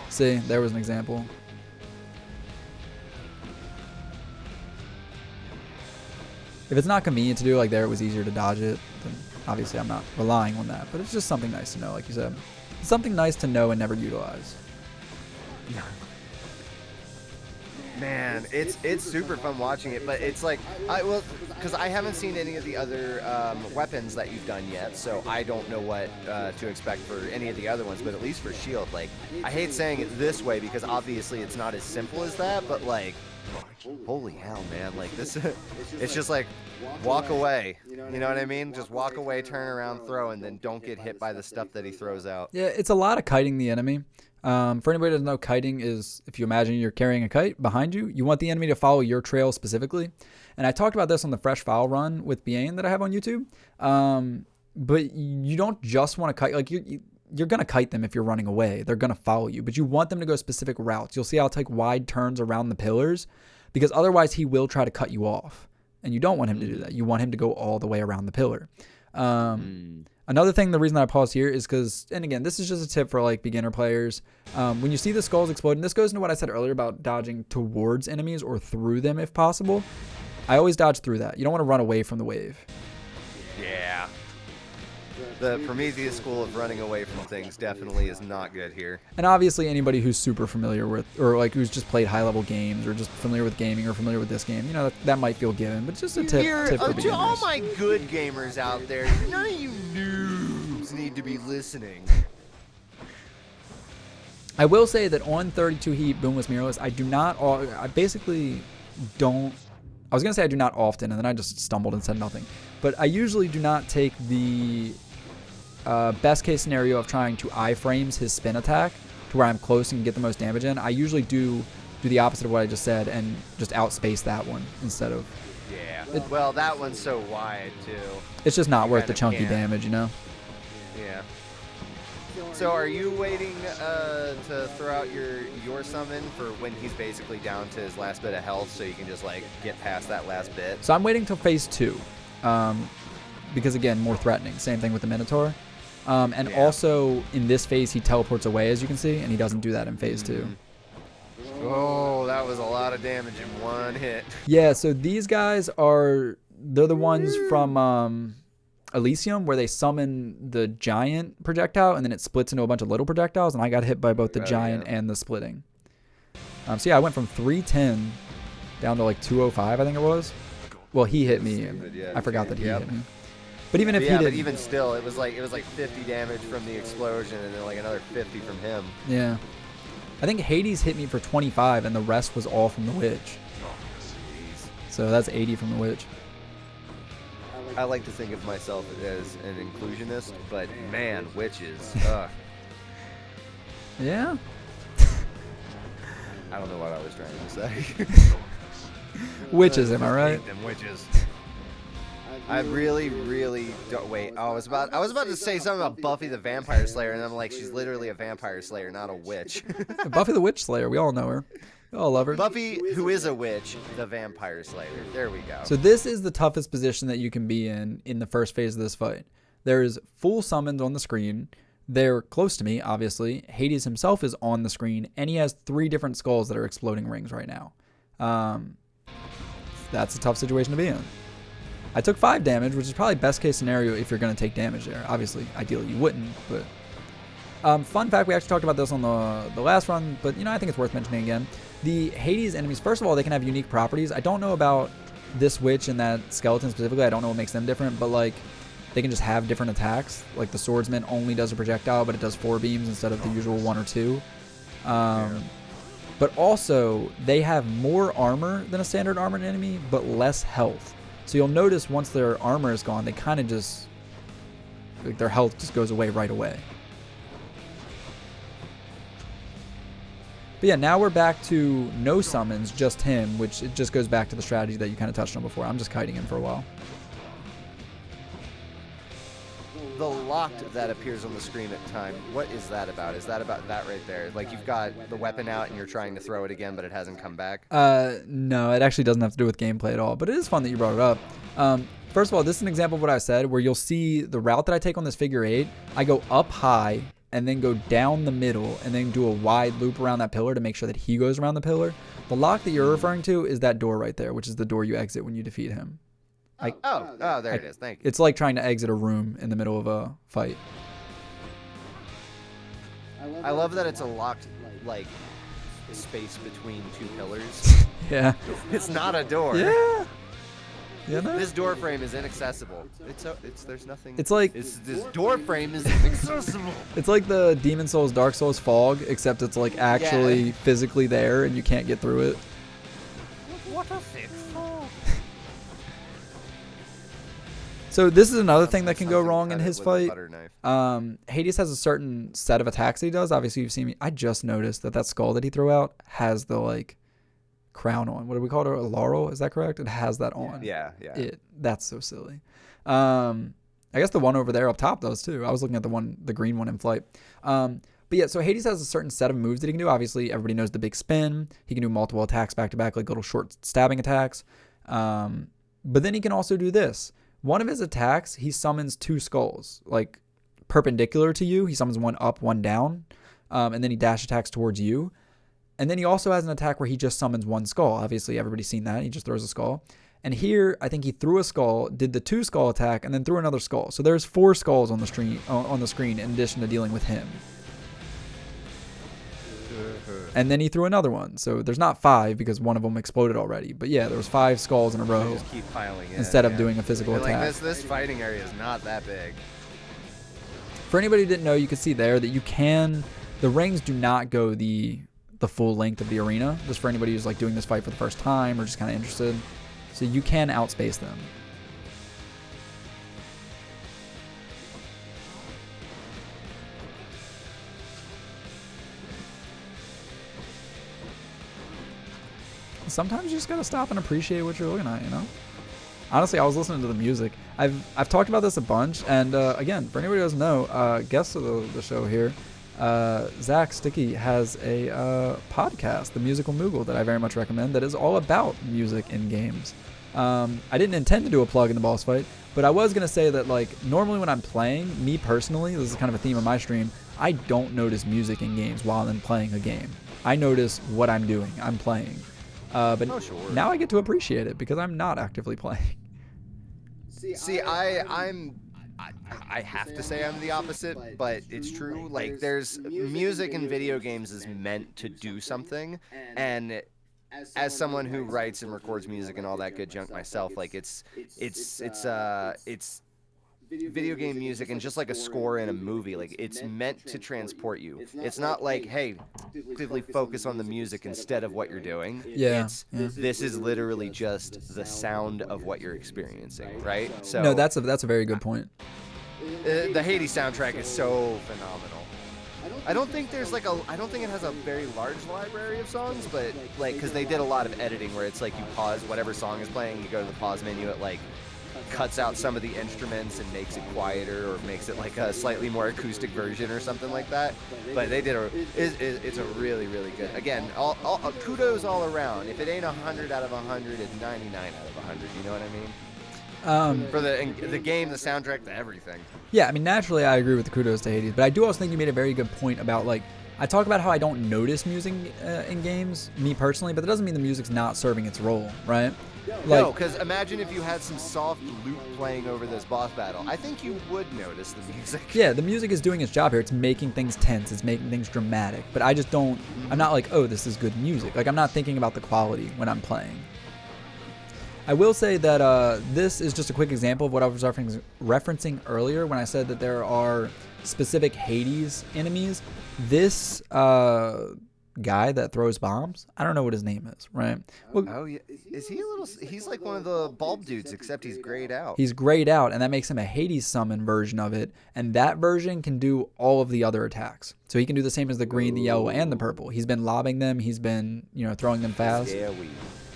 See, there was an example. If it's not convenient to do like there, it was easier to dodge it, then obviously I'm not relying on that. But it's just something nice to know, like you said. It's something nice to know and never utilize. Man, it's super fun watching it, but it's like, because I haven't seen any of the other weapons that you've done yet, so I don't know what to expect for any of the other ones, but at least for shield, like, I hate saying it this way because obviously it's not as simple as that, but like, Holy hell, man. Like, this, it's just like, walk away. You know what I mean? Just walk away, turn around, throw, and then don't get hit by the stuff that he throws out. Yeah, it's a lot of kiting the enemy. For anybody who doesn't know, kiting is, if you imagine you're carrying a kite behind you, you want the enemy to follow your trail specifically. And I talked about this on the Fresh File run with Biane that I have on YouTube. But you don't just want to kite. Like, you're going to kite them if you're running away. They're going to follow you. But you want them to go specific routes. You'll see I'll take wide turns around the pillars because otherwise he will try to cut you off. And you don't want him to do that. You want him to go all the way around the pillar. Another thing, the reason I pause here is because, and again, this is just a tip for like beginner players. When you see the skulls explode, and this goes into what I said earlier about dodging towards enemies or through them if possible. I always dodge through that. You don't want to run away from the wave. Yeah. The Prometheus school of running away from things definitely is not good here. And obviously anybody who's super familiar with, or like who's just played high level games or just familiar with gaming or familiar with this game, you know, that might feel given, but just a tip for To beginners. all my good gamers out there, none of you noobs need to be listening. I will say that on 32 heat boomless mirrorless, I was going to say I do not often, and then I just stumbled and said nothing. But I usually do not take the best case scenario of trying to iframes his spin attack to where I'm close and can get the most damage in. I usually do the opposite of what I just said and just outspace that one instead of... Yeah. Well, that one's so wide, too. It's just not You worth kind the of chunky can't. damage, you know? Yeah. So are you waiting to throw out your summon for when he's basically down to his last bit of health so you can just, like, get past that last bit? So I'm waiting till phase 2. Because, again, more threatening. Same thing with the Minotaur. And Yeah. also, in this phase, he teleports away, as you can see, and he doesn't do that in phase 2. Oh, that was a lot of damage in one hit. Yeah, so these guys they're the ones from Elysium where they summon the giant projectile and then it splits into a bunch of little projectiles, and I got hit by both the giant and the splitting. So yeah, I went from 310 down to like 205, I think it was. Well, he hit me. Yeah. I forgot that he Yep. hit me. But even if Yeah, he but did, even still, it was like 50 damage from the explosion and then like another 50 from him. yeah. I think Hades hit me for 25 and the rest was all from the witch. So that's 80 from the witch. I like to think of myself as an inclusionist, but man, witches. Ugh. Yeah. I don't know what I was trying to say. Witches, am I right? Them witches. I really don't wait. I was about to say something about Buffy the Vampire Slayer, and I'm like, she's literally a vampire slayer, not a witch. Buffy the Witch Slayer, we all know her. We all love her. Buffy, who is a witch, the vampire slayer. There we go. So this is the toughest position that you can be in the first phase of this fight. There's full summons on the screen. They're close to me, obviously. Hades himself is on the screen, and he has 3 different skulls that are exploding rings right now. That's a tough situation to be in. I took 5 damage, which is probably best case scenario if you're going to take damage there. Obviously, ideally you wouldn't, but... fun fact, we actually talked about this on the last run, but I think it's worth mentioning again. The Hades enemies, first of all, they can have unique properties. I don't know about this witch and that skeleton specifically. I don't know what makes them different, but like they can just have different attacks. Like the swordsman only does a projectile, but it does 4 beams instead of the usual 1 or 2. But also, they have more armor than a standard armored enemy, but less health. So you'll notice once their armor is gone, they kind of just, like their health just goes away right away. But yeah, now we're back to no summons, just him, which it just goes back to the strategy that you kind of touched on before. I'm just kiting him for a while. The locked that appears on the screen at time, what is that about? Is that about that right there? Like you've got the weapon out and you're trying to throw it again, but it hasn't come back? No, it actually doesn't have to do with gameplay at all, but it is fun that you brought it up. First of all, this is an example of what I said, where you'll see the route that I take on this figure 8. I go up high and then go down the middle and then do a wide loop around that pillar to make sure that he goes around the pillar. The lock that you're referring to is that door right there, which is the door you exit when you defeat him. There it is. Thank you. It's like trying to exit a room in the middle of a fight. I love that it's a locked, like, space between 2 pillars. Yeah. It's not a door. Yeah. Yeah, no? This door frame is inaccessible. There's nothing. It's like this door frame is inaccessible. It's like the Demon Souls, Dark Souls fog, except it's like actually physically there and you can't get through it. What a thick fool. So this is another thing that can go Something wrong in cut it his with a fight. butter knife. Hades has a certain set of attacks that he does. Obviously, you've seen me. I just noticed that skull that he threw out has the like crown on. What do we call it? A laurel? Is that correct? It has that on. Yeah. That's so silly. I guess the one over there up top does too. I was looking at the green one in flight. But yeah, so Hades has a certain set of moves that he can do. Obviously, everybody knows the big spin. He can do multiple attacks back to back, like little short stabbing attacks. But then he can also do this. One of his attacks, he summons 2 skulls, like perpendicular to you. He summons one up, one down, and then he dash attacks towards you. And then he also has an attack where he just summons 1 skull. Obviously, everybody's seen that. He just throws a skull. And here, I think he threw a skull, did the 2 skull attack, and then threw another skull. So there's 4 skulls on the screen in addition to dealing with him. And then he threw another one. So there's not 5 because one of them exploded already. But yeah, there was 5 skulls in a They row just keep piling in. instead of doing a physical And, like, attack. this fighting area is not that big. For anybody who didn't know, you can see there that the rings do not go the full length of the arena. Just for anybody who's like doing this fight for the first time or just kind of interested. So you can outspace them. Sometimes you just gotta stop and appreciate what you're looking at, you know? Honestly, I was listening to the music. I've talked about this a bunch, and again, for anybody who doesn't know, guest of the show here, Zach Sticky has a podcast, The Musical Moogle, that I very much recommend, that is all about music in games. I didn't intend to do a plug in the boss fight, but I was going to say that, like, normally when I'm playing, me personally, this is kind of a theme of my stream, I don't notice music in games while I'm playing a game. I notice what I'm doing. I'm playing. But now I get to appreciate it because I'm not actively playing. See, I have to say I'm the opposite, but it's true. Like, there's music in video games is meant to do something, and as someone who writes and records music and all that good junk myself, like it's video game music, and just like a score in a movie, like it's meant to transport you. It's not like, hey, actively focus on the music instead of what you're doing. Yeah. This is literally just the sound of what you're experiencing, right? So No, that's a very good point. the Hades soundtrack is so phenomenal. I don't think it has a very large library of songs, but like, because they did a lot of editing where it's like you pause whatever song is playing, you go to the pause menu, it like cuts out some of the instruments and makes it quieter, or makes it like a slightly more acoustic version or something like that. But they did it's a really, really good. Again, all kudos all around. If it ain't 100 out of 100, it's 99 out of 100. You know what I mean? For the game, the soundtrack, the everything. Yeah, I mean, naturally, I agree with the kudos to Hades, but I do also think you made a very good point about, like, I talk about how I don't notice music in games, me personally, but that doesn't mean the music's not serving its role, right? No, because imagine if you had some soft loop playing over this boss battle. I think you would notice the music. Yeah, the music is doing its job here. It's making things tense. It's making things dramatic. But I just don't... I'm not like, oh, this is good music. Like, I'm not thinking about the quality when I'm playing. I will say that this is just a quick example of what I was referencing earlier when I said that there are specific Hades enemies. This guy that throws bombs, I don't know what his name is, right? Well, Oh yeah, is he a little? He's like one of the bulb dudes, except he's grayed out. he's grayed out, and that makes him a Hades summon version of it, and that version can do all of the other attacks. So he can do the same as the green, the yellow, and the purple. He's been lobbing them. He's been, throwing them fast. Yeah, we.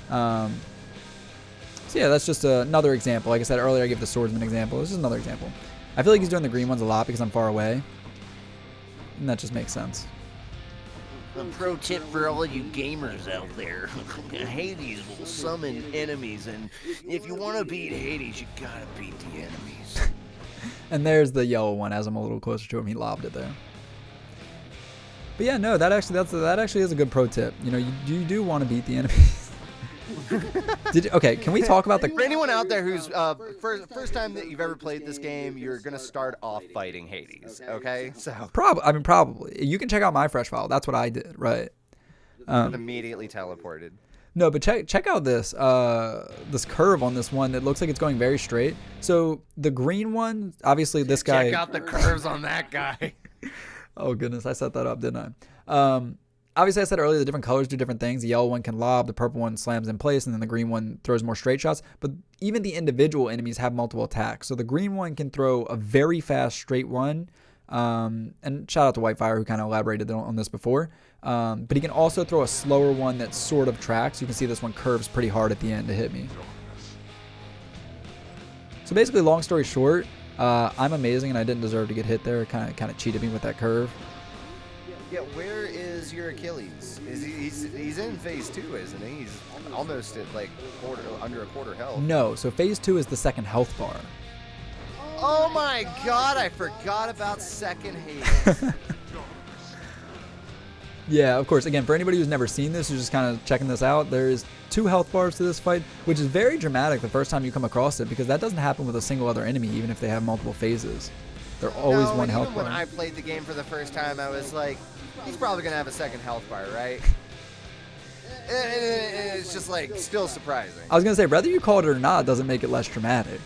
So yeah, that's just another example. Like I said earlier, I gave the swordsman example. This is another example. I feel like he's doing the green ones a lot because I'm far away, and that just makes sense. A pro tip for all you gamers out there. Hades will summon enemies, and if you want to beat Hades, you gotta beat the enemies. And there's the yellow one. As I'm a little closer to him, he lobbed it there. But yeah, no, that actually is a good pro tip. You do want to beat the enemies. Okay, can we talk about For anyone out there who's first time that you've ever played this game, you're gonna start off fighting Hades. Okay, so Probably. You can check out my fresh file. That's what I did, right? immediately teleported. No, but check out this this curve on this one. It looks like it's going very straight. So the green one, obviously this guy. Check out the curves on that guy. Oh goodness, I set that up, didn't I? obviously I said earlier the different colors do different things. The yellow one can lob, the purple one slams in place, and then the green one throws more straight shots. But even the individual enemies have multiple attacks. So the green one can throw a very fast straight one. And shout out to Whitefire who kind of elaborated on this before. But he can also throw a slower one that sort of tracks. You can see this one curves pretty hard at the end to hit me. So basically, long story short, I'm amazing and I didn't deserve to get hit there. Kind of cheated me with that curve. Yeah, where is your Achilles? He's in phase 2, isn't he? He's almost at like under a quarter health. No, so phase 2 is the second health bar. Oh my god, I forgot about second Hades. Yeah, of course. Again, for anybody who's never seen this, who's just kind of checking this out, there is 2 health bars to this fight, which is very dramatic the first time you come across it, because that doesn't happen with a single other enemy, even if they have multiple phases. They're always one health bar. When I played the game for the first time, I was like, he's probably going to have a second health bar, right? And it's just like still surprising. I was going to say, whether you call it or not doesn't make it less dramatic.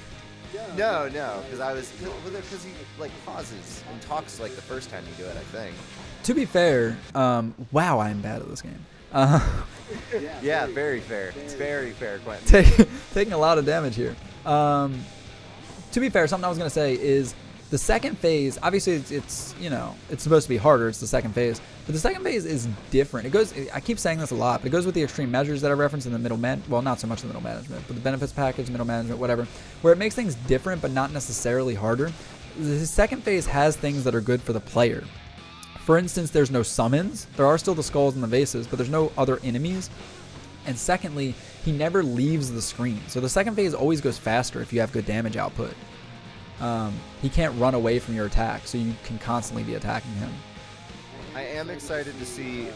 No, because he like pauses and talks like the first time you do it, I think. To be fair, wow, I am bad at this game. Yeah, very fair. It's very fair, Quentin. Taking a lot of damage here. To be fair, something I was going to say is the second phase, obviously it's you know, it's supposed to be harder. It's the second phase. But the second phase is different. It goes, I keep saying this a lot, but it goes with the extreme measures that I referenced in the well, not so much in the middle management, but the benefits package, middle management, whatever, where it makes things different but not necessarily harder. The second phase has things that are good for the player. For instance, there's no summons. There are still the skulls and the vases, but there's no other enemies. And secondly, he never leaves the screen. So the second phase always goes faster if you have good damage output. He can't run away from your attack, so you can constantly be attacking him. I am excited to see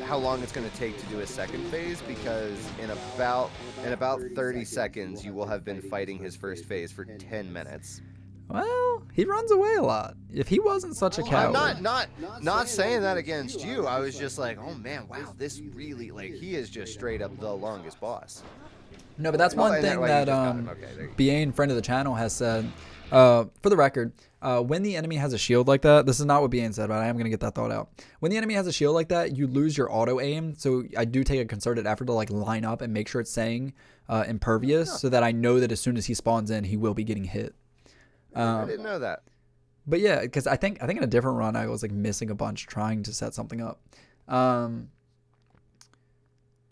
how long it's going to take to do a second phase, because in about 30 seconds you will have been fighting his first phase for 10 minutes. Well, he runs away a lot. If he wasn't such a coward. I'm not saying that against you. I was just like, oh man, wow, this really, like, he is just straight up the longest boss. No, but that's one thing that Biane, friend of the channel, has said. For the record, when the enemy has a shield like that, this is not what Biane said, but I am going to get that thought out. When the enemy has a shield like that, you lose your auto aim. So I do take a concerted effort to like line up and make sure it's saying impervious, so that I know that as soon as he spawns in, he will be getting hit. I didn't know that. But yeah, because I think in a different run I was like missing a bunch trying to set something up. Oh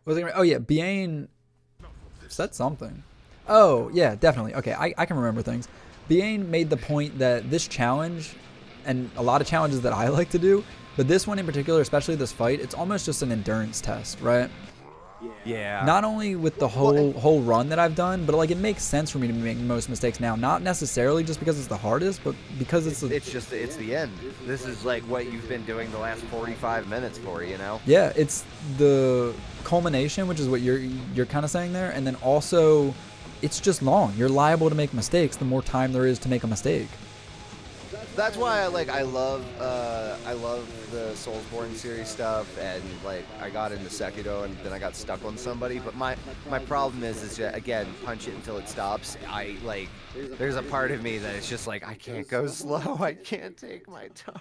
yeah, Biane said something. Oh yeah, definitely. Okay, I can remember things. Biane made the point that this challenge, and a lot of challenges that I like to do, but this one in particular, especially this fight, it's almost just an endurance test, right? Yeah. Not only with the whole run that I've done, but like it makes sense for me to be making most mistakes now. Not necessarily just because it's the hardest, but because it's the end. This is like what you've been doing the last 45 minutes for, you know? Yeah, it's the culmination, which is what you're kind of saying there, and then also it's just long. You're liable to make mistakes the more time there is to make a mistake. That's why I love the Soulsborne series stuff, and like I got into Sekiro and then I got stuck on somebody. But my problem is again, punch it until it stops. There's a part of me that it's just like I can't go slow. I can't take my time.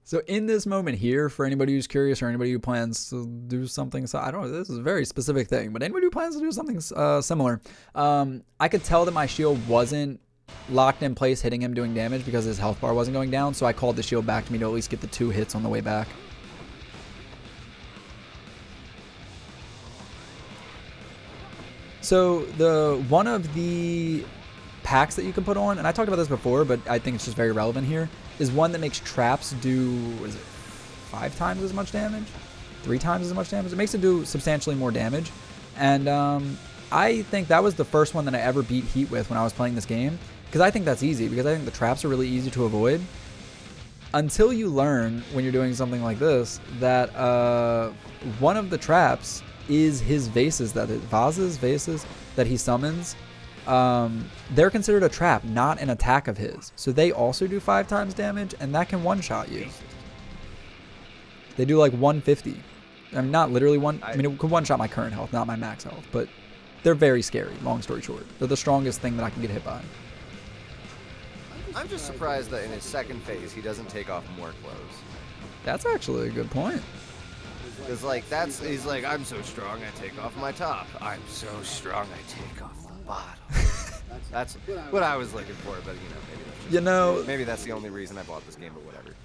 So in this moment here, for anybody who's curious or anybody who plans to do something, so I don't know, this is a very specific thing, but anybody who plans to do something similar, I could tell that my shield wasn't locked in place hitting him doing damage because his health bar wasn't going down, so I called the shield back to me to at least get the 2 hits on the way back. So one of the packs that you can put on, and I talked about this before, but I think it's just very relevant here, is one that makes traps do, what is it, 5 times as much damage? 3 times as much damage? It makes it do substantially more damage. And I think that was the first one that I ever beat Heat with when I was playing this game, because I think that's easy, because I think the traps are really easy to avoid. Until you learn, when you're doing something like this, that one of the traps is his vases that he summons. They're considered a trap, not an attack of his. So they also do 5 times damage, and that can one-shot you. They do like 150. I mean, not literally it could one-shot my current health, not my max health, but they're very scary, long story short. They're the strongest thing that I can get hit by. I'm just surprised that in his second phase he doesn't take off more clothes. That's actually a good point. Because like he's like, I'm so strong I take off my top. I'm so strong I take off the bottom. That's what I was looking for, but maybe that's the only reason I bought this game, but whatever.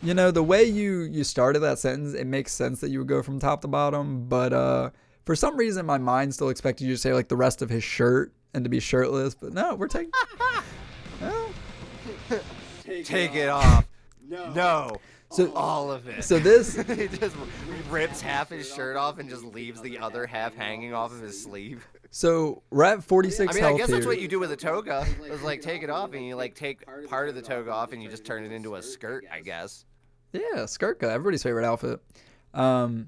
You know, the way you started that sentence, it makes sense that you would go from top to bottom, but for some reason my mind still expected you to say like the rest of his shirt and to be shirtless, but no, we're taking no. Take it off. No. So all of it. So this he just rips half his shirt off and just leaves the other half hanging off of his sleeve. So we're at 46 I mean, health I guess here. that's what you do with a toga. Is like take it off and you like take part of the toga off and you just turn it into a skirt, I guess. Yeah, skirka, everybody's favorite outfit. No,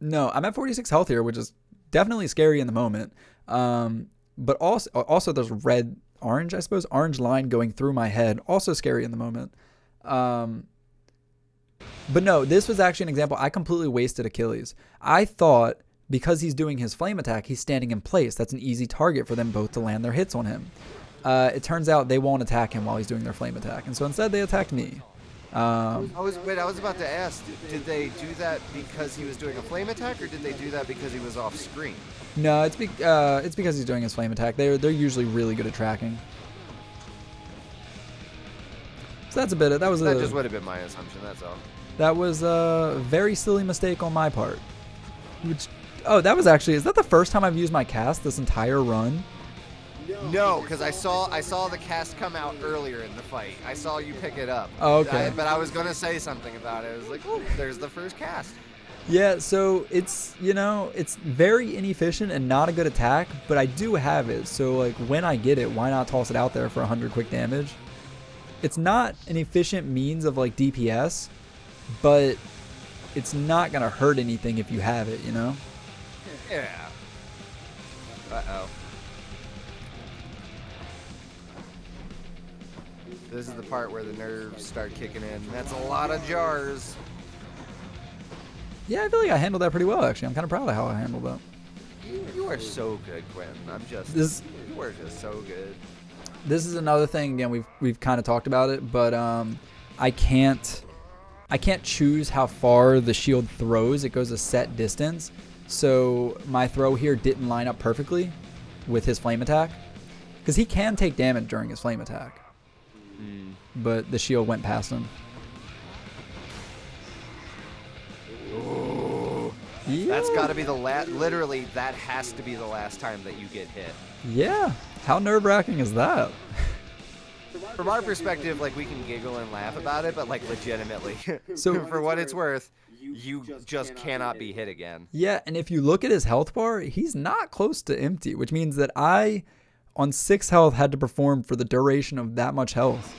I'm at 46 health here, which is definitely scary in the moment. But also there's orange, I suppose, orange line going through my head, also scary in the moment. But no, this was actually an example. I completely wasted Achilles. I thought because he's doing his flame attack, he's standing in place. That's an easy target for them both to land their hits on him. It turns out they won't attack him while he's doing their flame attack. And so instead they attacked me. I was about to ask, did they do that because he was doing a flame attack, or did they do that because he was off screen? No, it's because he's doing his flame attack. They're usually really good at tracking. So that's a bit of that just would have been my assumption. That's all. That was a very silly mistake on my part. That was actually, is that the first time I've used my cast this entire run? No, because I saw the cast come out earlier in the fight. I saw you pick it up. Oh, okay. But I was gonna say something about it. I was like, oh, there's the first cast. Yeah, so it's very inefficient and not a good attack, but I do have it. So like when I get it, why not toss it out there for 100 quick damage? It's not an efficient means of like DPS, but it's not gonna hurt anything if you have it, you know? Yeah. Uh-oh. This is the part where the nerves start kicking in. That's a lot of jars. Yeah, I feel like I handled that pretty well, actually. I'm kind of proud of how I handled that. You are so good, Quinn. You are just so good. This is another thing, again, we've kind of talked about it, but I can't choose how far the shield throws. It goes a set distance. So my throw here didn't line up perfectly with his flame attack, because he can take damage during his flame attack. But the shield went past him. Ooh. Yeah. That's got to be the last. Literally, that has to be the last time that you get hit. Yeah. How nerve-wracking is that? From our perspective, like, we can giggle and laugh about it, but like legitimately, So for what it's worth, you just cannot be hit again. Yeah, and if you look at his health bar, he's not close to empty, which means that I, on 6 health, had to perform for the duration of that much health.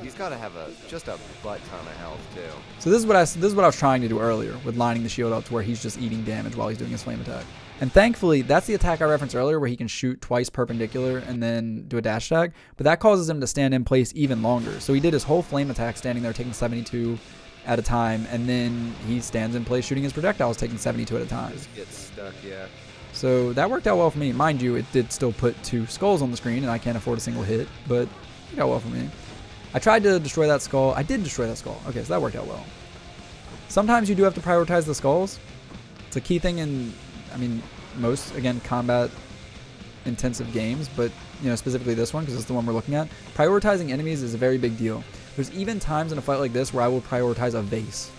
He's got to have just a butt ton of health too. So this is what I was trying to do earlier with lining the shield up to where he's just eating damage while he's doing his flame attack. And thankfully, that's the attack I referenced earlier where he can shoot twice perpendicular and then do a dash tag. But that causes him to stand in place even longer. So he did his whole flame attack standing there taking 72 at a time, and then he stands in place shooting his projectiles taking 72 at a time. Just gets stuck, yeah. So that worked out well for me. Mind you, it did still put 2 skulls on the screen, and I can't afford a single hit, but it worked out well for me. I tried to destroy that skull. I did destroy that skull. Okay, so that worked out well. Sometimes you do have to prioritize the skulls. It's a key thing in, most, again, combat intensive games, but, specifically this one because it's the one we're looking at. Prioritizing enemies is a very big deal. There's even times in a fight like this where I will prioritize a vase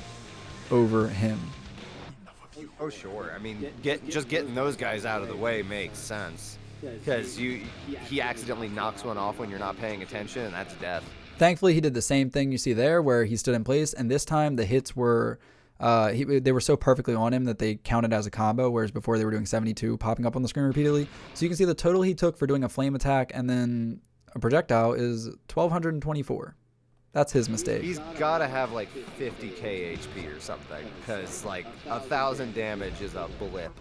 over him. Oh, sure. I mean, just getting those guys out of the way makes sense. Because he accidentally knocks one off when you're not paying attention, and that's death. Thankfully, he did the same thing you see there where he stood in place, and this time the hits were, they were so perfectly on him that they counted as a combo, whereas before they were doing 72 popping up on the screen repeatedly. So you can see the total he took for doing a flame attack and then a projectile is 1,224. That's his mistake. He's got to have like 50k HP or something, because like 1,000 damage is a blip.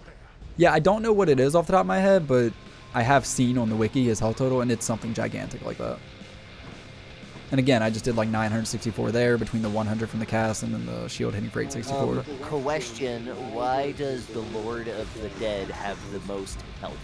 Yeah, I don't know what it is off the top of my head, but I have seen on the wiki his health total, and it's something gigantic like that. And again, I just did like 964 there between the 100 from the cast and then the shield hitting for 864. Question, why does the Lord of the Dead have the most health?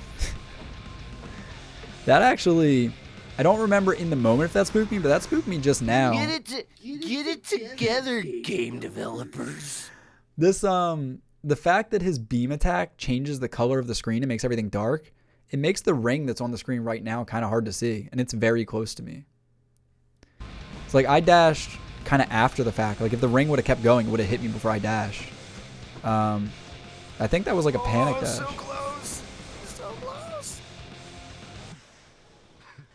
That actually, I don't remember in the moment if that spooked me, but that spooked me just now. Get it together, game developers. This the fact that his beam attack changes the color of the screen and makes everything dark, it makes the ring that's on the screen right now kind of hard to see, and it's very close to me. It's like I dashed kind of after the fact. Like if the ring would have kept going, it would have hit me before I dashed. I think that was like a panic dash. So close. So close.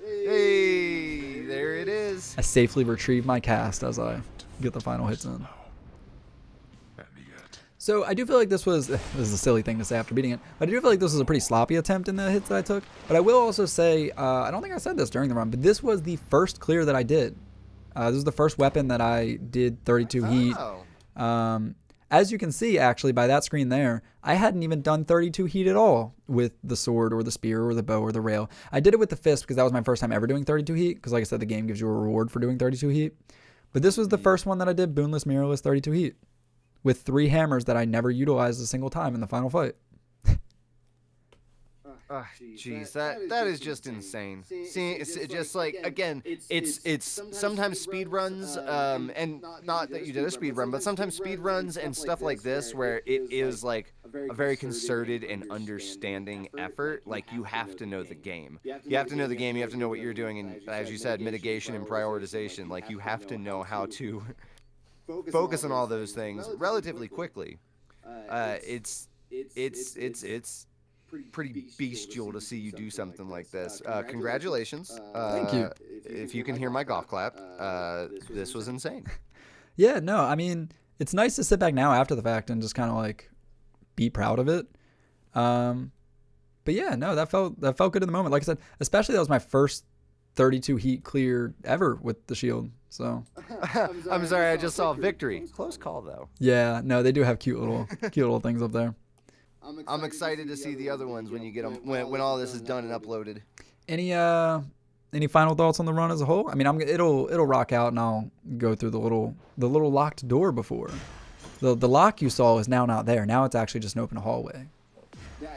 Hey, there it is. I safely retrieve my cast as I get the final hits in. So I do feel like this is a silly thing to say after beating it, but I do feel like this was a pretty sloppy attempt in the hits that I took. But I will also say, I don't think I said this during the run, but this was the first clear that I did. This is the first weapon that I did 32 heat. As you can see, actually, by that screen there, I hadn't even done 32 heat at all with the sword or the spear or the bow or the rail. I did it with the fist because that was my first time ever doing 32 heat, because like I said, the game gives you a reward for doing 32 heat. But this was the first one that I did boonless, mirrorless 32 heat with 3 hammers that I never utilized a single time in the final fight. Jeez, that is just insane. See, it's just like, again, it's sometimes speed runs, and not that you did a speed run, but sometimes speed runs and stuff like this where it is like a very concerted and understanding effort. Like you have to know the game. You have to know the game. You have to know what you're doing, and as you said, mitigation and prioritization. Like you have to know how to focus on all those things relatively quickly. It's pretty bestial to see you do something like this. Congratulations. Thank you. If you can hear my golf clap, this was insane. Yeah, no, I mean, it's nice to sit back now after the fact and just kind of like be proud of it. But yeah, no, that felt good in the moment. Like I said, especially that was my first 32 heat clear ever with the shield. So I'm sorry, I just saw victory. Close call though. Yeah, no, they do have cute little things up there. I'm excited to see the other ones when you get them when all this is done and uploaded. Any final thoughts on the run as a whole? I mean, it'll rock out and I'll go through the little locked door before. The lock you saw is now not there. Now it's actually just an open hallway.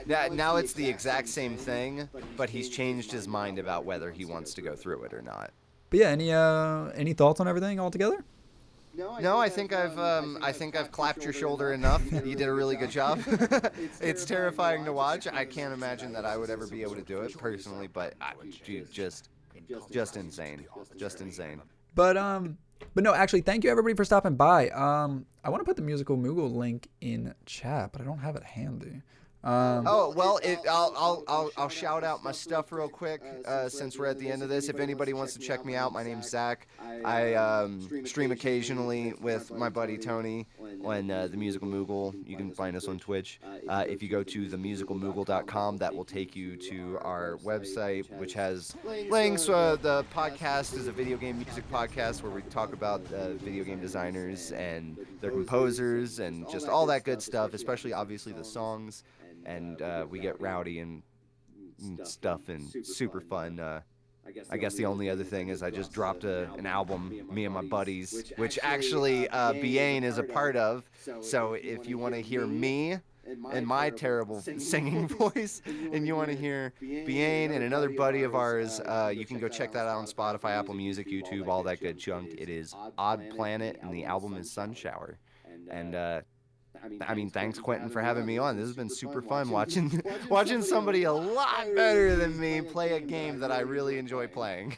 Now it's the exact same thing, but he's changed his mind about whether he wants to go through it or not. But yeah, any thoughts on everything altogether? No, I think I've clapped your shoulder enough. You did a really good job. It's terrifying to watch. I can't imagine that I would ever be able to do it personally, but dude, just insane. Just insane. But no, actually, thank you everybody for stopping by. I want to put the Musical Moogle link in chat, but I don't have it handy. I'll shout out my stuff real quick since we're at the end of this. If anybody wants to check me out, my name's Zach. I stream occasionally with my buddy Tony on the Musical Moogle. You can find us on Twitch. If you go to themusicalmoogle.com, that will take you to our website, which has links. The podcast is a video game music podcast where we talk about video game designers and their composers and just all that good stuff, especially obviously the songs. And we get rowdy and stuff and super fun. I guess the only other thing is I just dropped an album, me and my buddies, which actually Biane is a part of. So if you want to hear me and my terrible singing voice, and you want to hear Biane and another buddy of ours, you can go check that out on Spotify, Apple Music, YouTube, all that good junk. It is Odd Planet, and the album is Sunshower. And I mean, thanks, Quentin, for having me on. This has been super fun watching somebody a lot better than me play a game that I really enjoy playing.